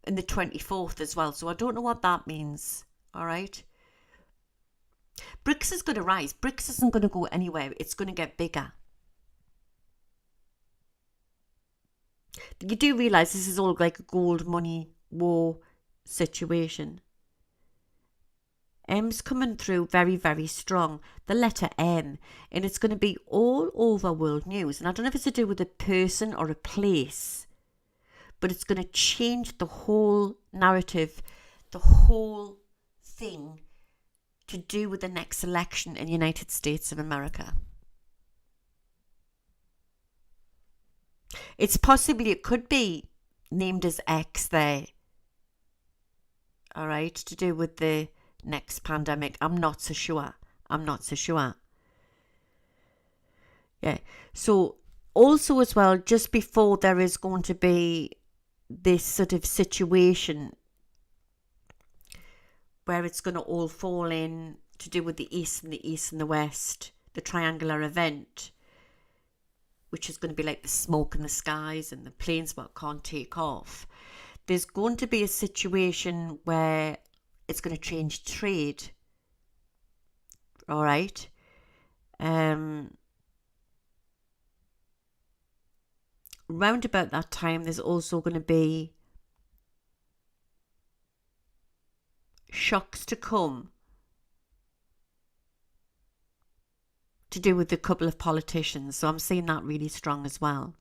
And the 24th as well. So I don't know what that means, all right? BRICS is going to rise. BRICS isn't going to go anywhere. It's going to get bigger. You do realise this is all like a gold money war situation. M's coming through very, very strong. The letter M. And it's going to be all over world news. And I don't know if it's to do with a person or a place, but it's going to change the whole narrative, the whole thing to do with the next election in the United States of America. It could be named as X there. All right, to do with the next pandemic. I'm not so sure. Yeah. So also as well, just before there is going to be this sort of situation where it's going to all fall in to do with the East and the West, the triangular event, which is going to be like the smoke in the skies and the planes what can't take off. There's going to be a situation where it's going to change trade. All right. Round about that time, there's also going to be shocks to come to do with a couple of politicians. So I'm seeing that really strong as well.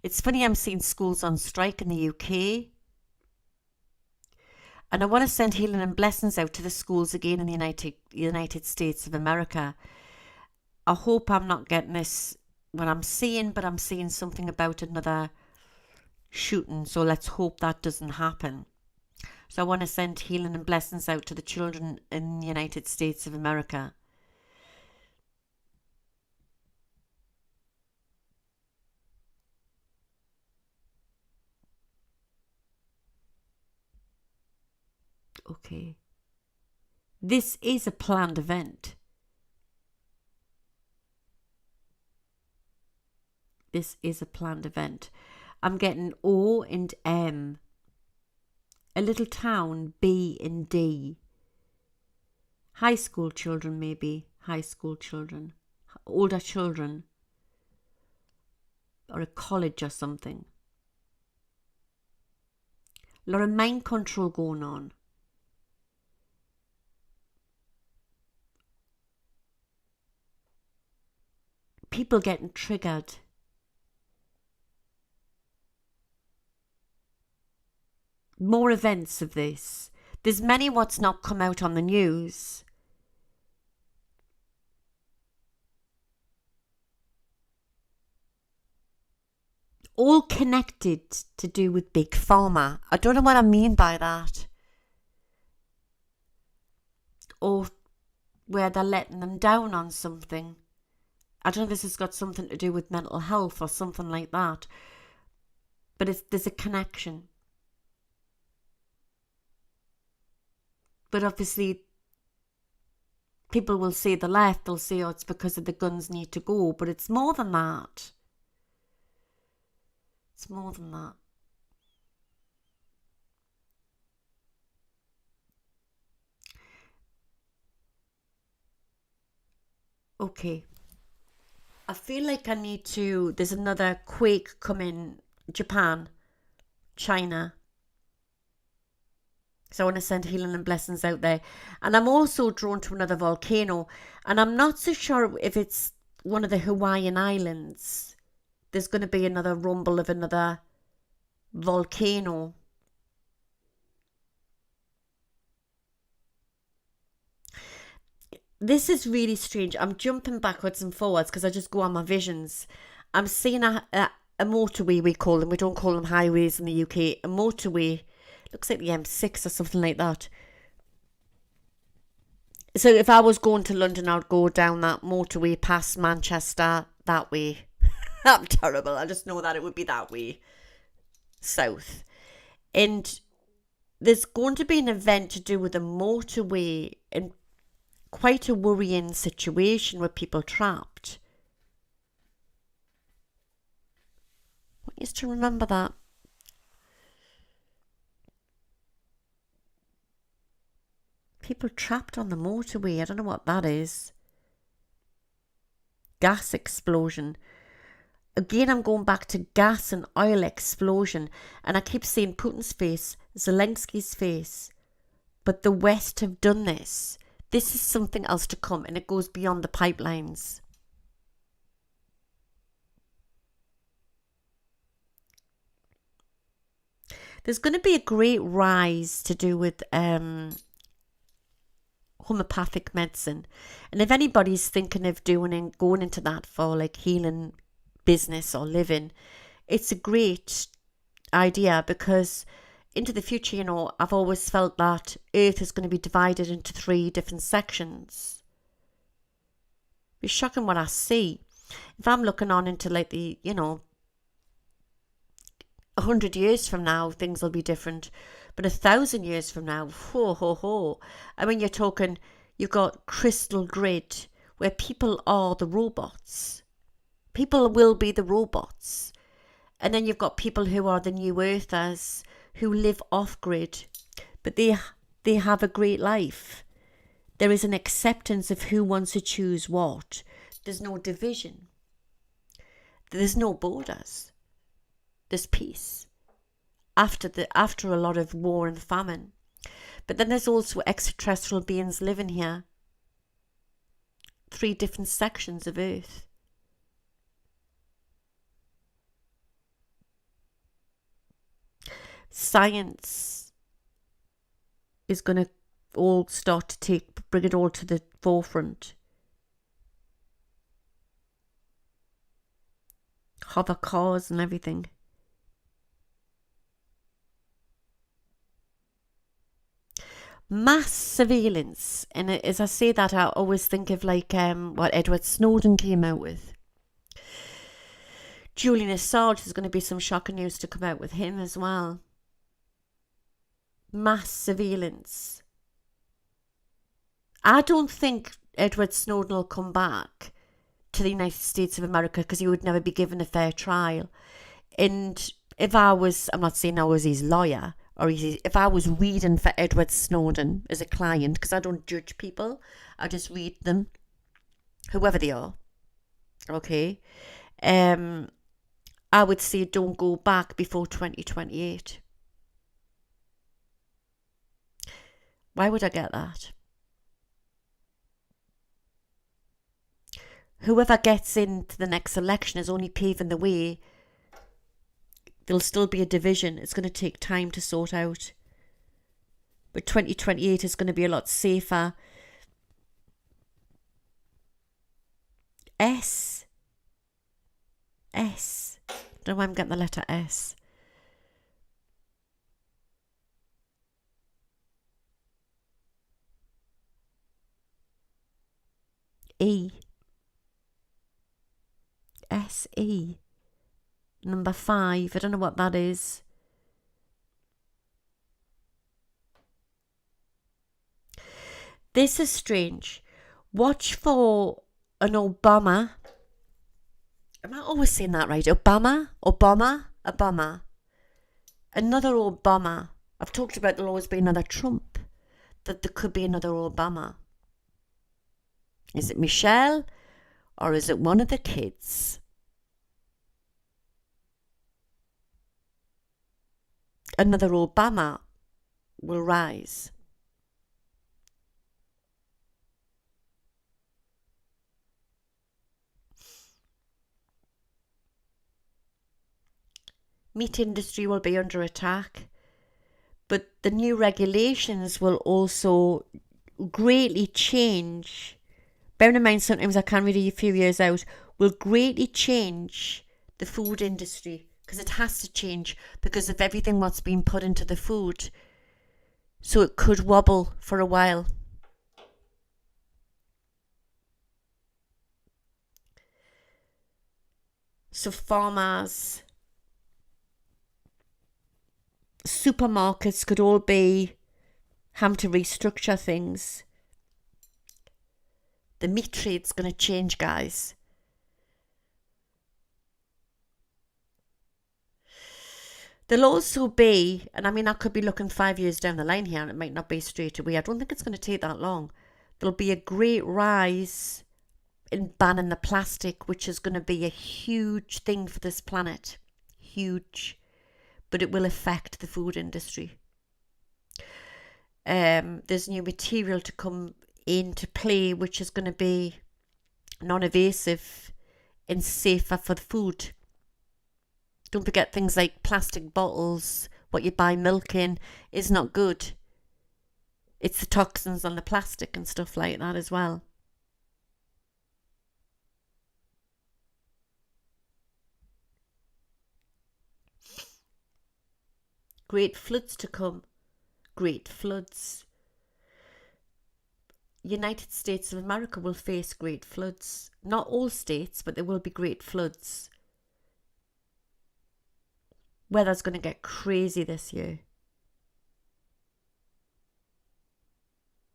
It's funny, I'm seeing schools on strike in the UK. And I want to send healing and blessings out to the schools again in the United States of America. I hope I'm not getting this when I'm seeing, but I'm seeing something about another shooting. So let's hope that doesn't happen. So I want to send healing and blessings out to the children in the United States of America. Okay. This is a planned event. This is a planned event. I'm getting O and M. A little town, B and D. High school children, maybe. High school children. Older children. Or a college or something. A lot of mind control going on. people getting triggered. More events of this. There's many what's not come out on the news. All connected to do with Big Pharma. I don't know what I mean by that. Or where they're letting them down on something. I don't know if this has got something to do with mental health or something like that. But there's a connection. But obviously, people will say the left, they'll say, oh, it's because of the guns need to go. But it's more than that. It's more than that. Okay. I feel like I need to... There's another quake coming. Japan. China. So I want to send healing and blessings out there. And I'm also drawn to another volcano. And I'm not so sure if it's one of the Hawaiian Islands. There's going to be another rumble of another volcano. This is really strange. I'm jumping backwards and forwards because I just go on my visions. I'm seeing a motorway, we call them. We don't call them highways in the UK. A motorway. Looks like the M6 or something like that. So if I was going to London, I would go down that motorway past Manchester that way. I'm terrible. I just know that it would be that way. South. And there's going to be an event to do with a motorway and quite a worrying situation with people trapped. I want you to remember that. People trapped on the motorway. I don't know what that is. Gas explosion. Again, I'm going back to gas and oil explosion. And I keep seeing Putin's face, Zelensky's face. But the West have done this. This is something else to come, and it goes beyond the pipelines. There's going to be a great rise to do with homeopathic medicine. And if anybody's thinking of doing and going into that for like healing business or living, it's a great idea because into the future, you know, I've always felt that Earth is going to be divided into 3 different sections. It's shocking what I see. If I'm looking on into like the, you know, 100 years from now, things will be different. But 1,000 years from now, ho, ho, ho. I mean, you're talking, you've got crystal grid where people are the robots. People will be the robots. And then you've got people who are the new earthers who live off grid. But they have a great life. There is an acceptance of who wants to choose what. There's no division. There's no borders. There's peace. After a lot of war and famine. But then there's also extraterrestrial beings living here. 3 different sections of Earth. Science is going to all start to bring it all to the forefront. Hover cars and everything. Mass surveillance, and as I say that, I always think of like what Edward Snowden came out with. Julian Assange, there's going to be some shocking news to come out with him as well. Mass surveillance. I don't think Edward Snowden will come back to the United States of America because he would never be given a fair trial. And if I'm not saying I was his lawyer, or if I was reading for Edward Snowden as a client, because I don't judge people, I just read them, whoever they are, okay, I would say don't go back before 2028. Why would I get that? whoever gets into the next election is only paving the way. There'll still be a division. It's going to take time to sort out. But 2028 is going to be a lot safer. S. Don't know why I'm getting the letter S. E. S-E. Number 5. I don't know what that is. This is strange. Watch for an Obama. Am I always saying that right? Obama? Another Obama. I've talked about there'll always be another Trump. That there could be another Obama. Is it Michelle? Or is it one of the kids? Another Obama will rise. Meat industry will be under attack, but the new regulations will also greatly change. Bearing in mind, sometimes I can't read a few years out, will greatly change the food industry, because it has to change because of everything what's been put into the food. So it could wobble for a while. So farmers, supermarkets could all be having to restructure things. The meat trade's going to change, guys. There'll also be, and I mean, I could be looking 5 years down the line here, and it might not be straight away. I don't think it's going to take that long. There'll be a great rise in banning the plastic, which is going to be a huge thing for this planet. Huge. But it will affect the food industry. There's new material to come into play, which is going to be non-invasive and safer for the food. Don't forget things like plastic bottles, what you buy milk in, is not good. It's the toxins on the plastic and stuff like that as well. Great floods to come. Great floods. United States of America will face great floods. Not all states, but there will be great floods. Weather's going to get crazy this year.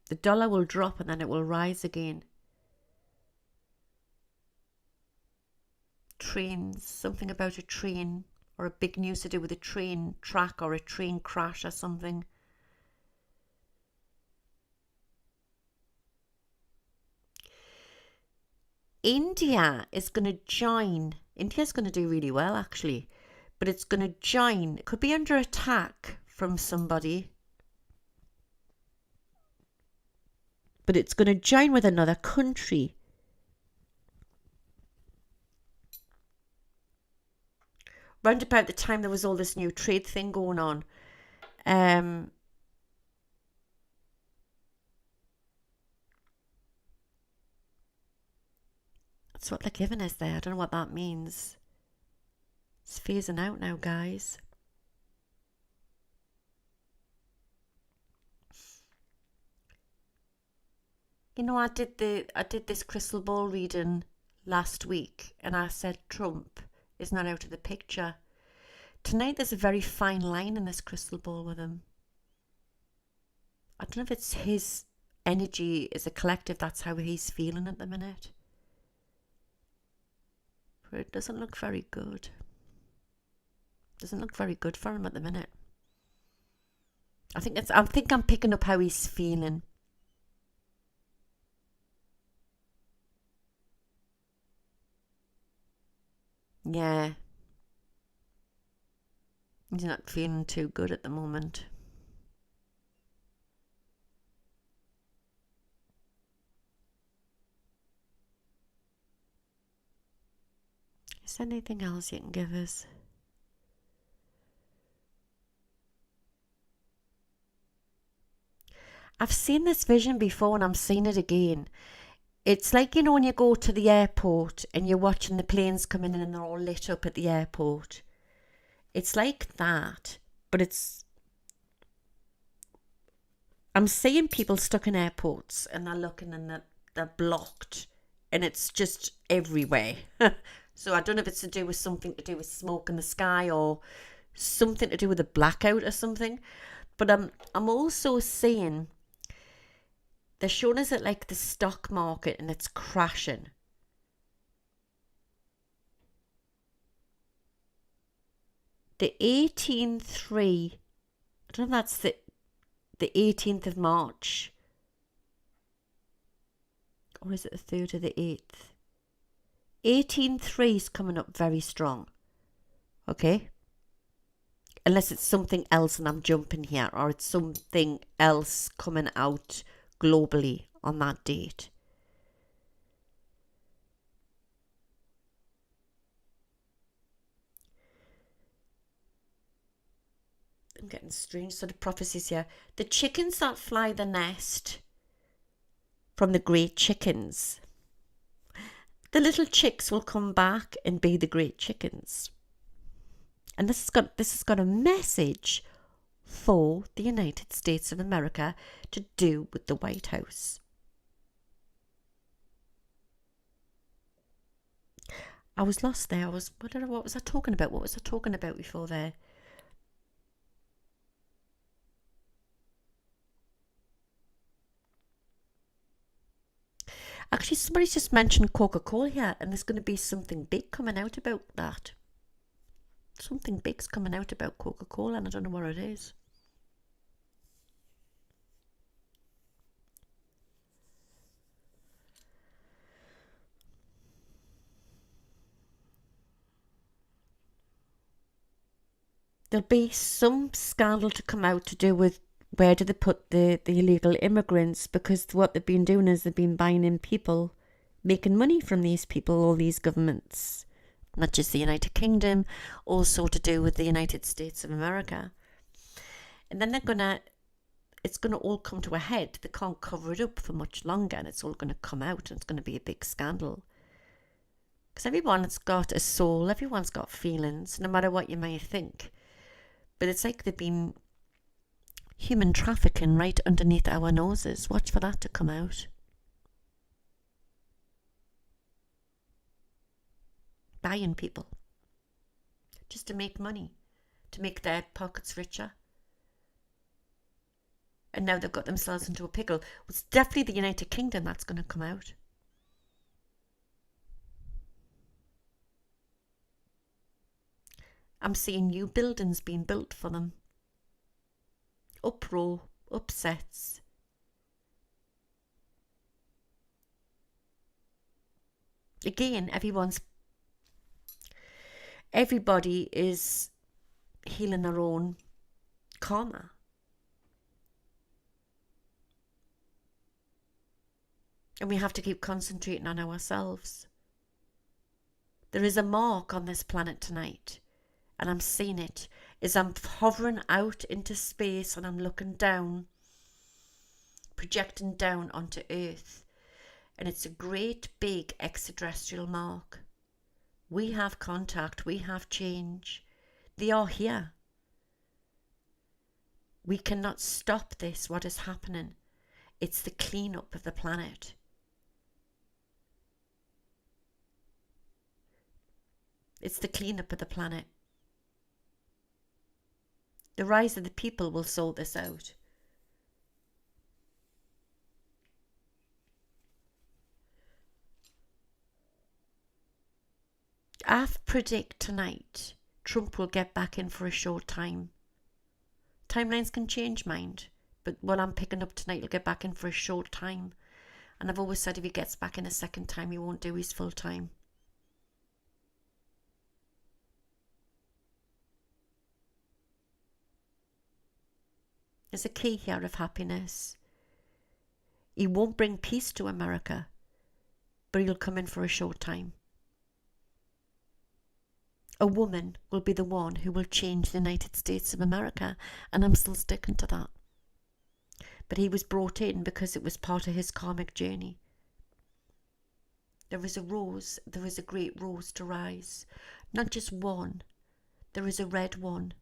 The dollar will drop and then it will rise again. Trains, something about a train, or a big news to do with a train track or a train crash or something. India is going to join. India's going to do really well, actually. But it's going to join. It could be under attack from somebody. But it's going to join with another country. Round about the time there was all this new trade thing going on. That's what they're giving us there. I don't know what that means. It's phasing out now, guys. You know, I did this crystal ball reading last week, and I said Trump is not out of the picture. Tonight there's a very fine line in this crystal ball with him. I don't know if it's his energy as a collective, that's how he's feeling at the minute. But it doesn't look very good. Doesn't look very good for him at the minute. I think I'm picking up how he's feeling. Yeah. He's not feeling too good at the moment. Is there anything else you can give us? I've seen this vision before and I'm seeing it again. It's like, you know, when you go to the airport and you're watching the planes coming in and they're all lit up at the airport. It's like that, but I'm seeing people stuck in airports and they're looking and they're blocked and it's just everywhere. So I don't know if it's to do with something to do with smoke in the sky or something to do with a blackout or something. But I'm also seeing they're showing us it like the stock market and it's crashing. The 18.3, I don't know if that's the 18th of March. Or is it the 3rd or the 8th? 18.3 is coming up very strong. Okay? Unless it's something else and I'm jumping here, or it's something else coming out globally on that date. I'm getting strange sort of prophecies here. The chickens that fly the nest from the great chickens, the little chicks will come back and be the great chickens. And this has got a message for the United States of America to do with the White House. I was lost there. What was I talking about? What was I talking about before there? Actually, somebody's just mentioned Coca-Cola here, and there's going to be something big coming out about that. Something big's coming out about Coca-Cola, and I don't know what it is. There'll be some scandal to come out to do with where do they put the illegal immigrants, because what they've been doing is they've been buying in people, making money from these people, all these governments, not just the United Kingdom, also to do with the United States of America. And then it's going to all come to a head. They can't cover it up for much longer, and it's all going to come out, and it's going to be a big scandal. Because everyone's got a soul, everyone's got feelings, no matter what you may think. But it's like they've been human trafficking right underneath our noses. Watch for that to come out. Buying people. Just to make money. To make their pockets richer. And now they've got themselves into a pickle. It's definitely the United Kingdom that's going to come out. I'm seeing new buildings being built for them. Uproar, upsets. Again, everybody is healing their own karma. And we have to keep concentrating on ourselves. There is a mark on this planet tonight. And I'm seeing it as I'm hovering out into space and I'm looking down, projecting down onto Earth. And it's a great big extraterrestrial mark. We have contact, we have change. They are here. We cannot stop this, what is happening. It's the cleanup of the planet. It's the cleanup of the planet. The rise of the people will sort this out. I predict tonight Trump will get back in for a short time. Timelines can change, mind, but what I'm picking up tonight, he'll get back in for a short time. And I've always said if he gets back in a second time, he won't do his full time. There's a key here of happiness. He won't bring peace to America, but he'll come in for a short time. A woman will be the one who will change the United States of America, and I'm still sticking to that. But he was brought in because it was part of his karmic journey. There is a rose, there is a great rose to rise. Not just one, there is a red one,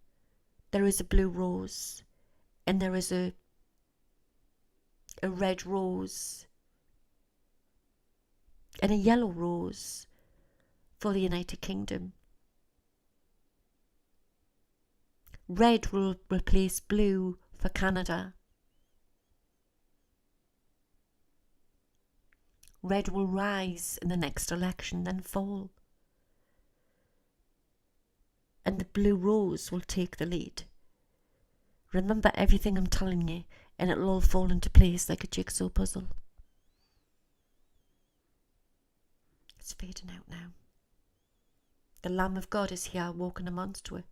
there is a blue rose, and there is a red rose and a yellow rose for the United Kingdom. Red will replace blue for Canada. Red will rise in the next election, then fall. And the blue rose will take the lead. Remember everything I'm telling you, and it'll all fall into place like a jigsaw puzzle. It's fading out now. The Lamb of God is here walking amongst us.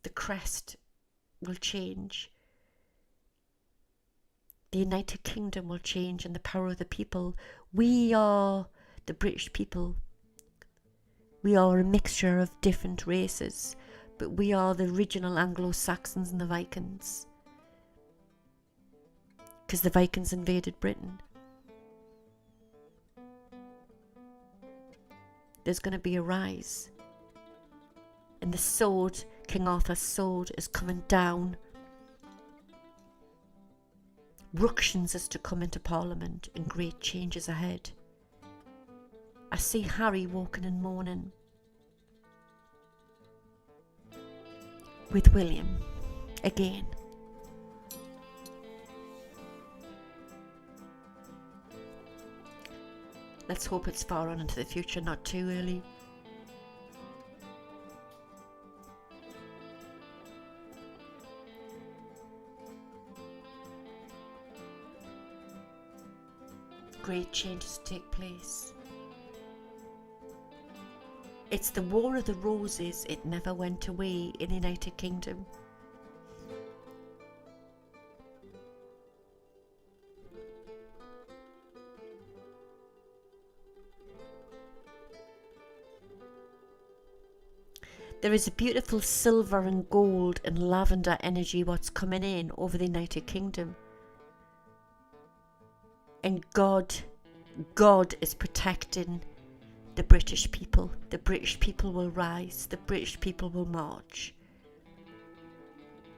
The crest will change. The United Kingdom will change, and the power of the people. We are the British people. We are a mixture of different races, but we are the original Anglo-Saxons and the Vikings. Because the Vikings invaded Britain. There's going to be a rise. And the sword, King Arthur's sword, is coming down. Ructions is to come into Parliament, and great changes ahead. I see Harry walking in mourning with William again. Let's hope it's far on into the future, not too early. Great changes take place. It's the War of the Roses, it never went away in the United Kingdom. There is a beautiful silver and gold and lavender energy what's coming in over the United Kingdom. And God is protecting the British people. The British people will rise. The British people will march.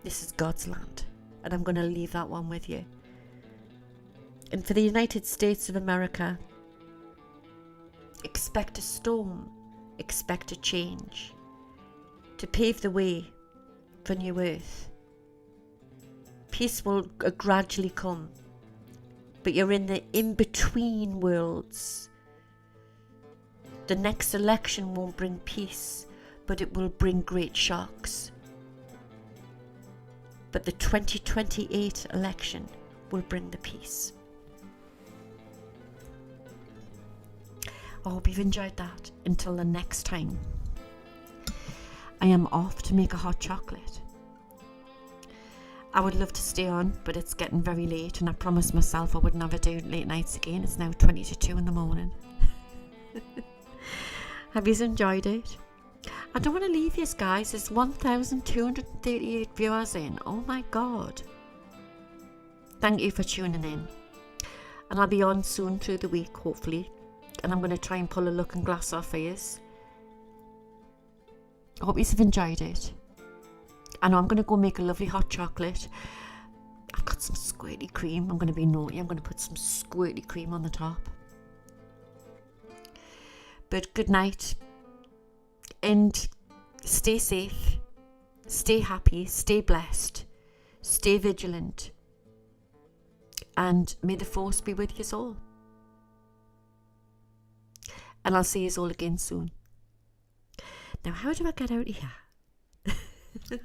This is God's land. And I'm going to leave that one with you. And for the United States of America, expect a storm. Expect a change. To pave the way for new earth. Peace will gradually come. But you're in the in-between worlds. The next election won't bring peace, but it will bring great shocks. But the 2028 election will bring the peace. I hope you've enjoyed that. Until the next time, I am off to make a hot chocolate. I would love to stay on, but it's getting very late, and I promised myself I would never do late nights again. It's now 20 to 2 in the morning. Have you enjoyed it? I don't want to leave you guys. There's 1,238 viewers in. Oh my God. Thank you for tuning in. And I'll be on soon through the week, hopefully. And I'm going to try and pull a looking glass off for you. I hope you've enjoyed it. I know I'm going to go make a lovely hot chocolate. I've got some squirty cream. I'm going to be naughty. I'm going to put some squirty cream on the top. But good night. And stay safe. Stay happy. Stay blessed. Stay vigilant. And may the force be with you all. And I'll see you all again soon. Now, how do I get out of here?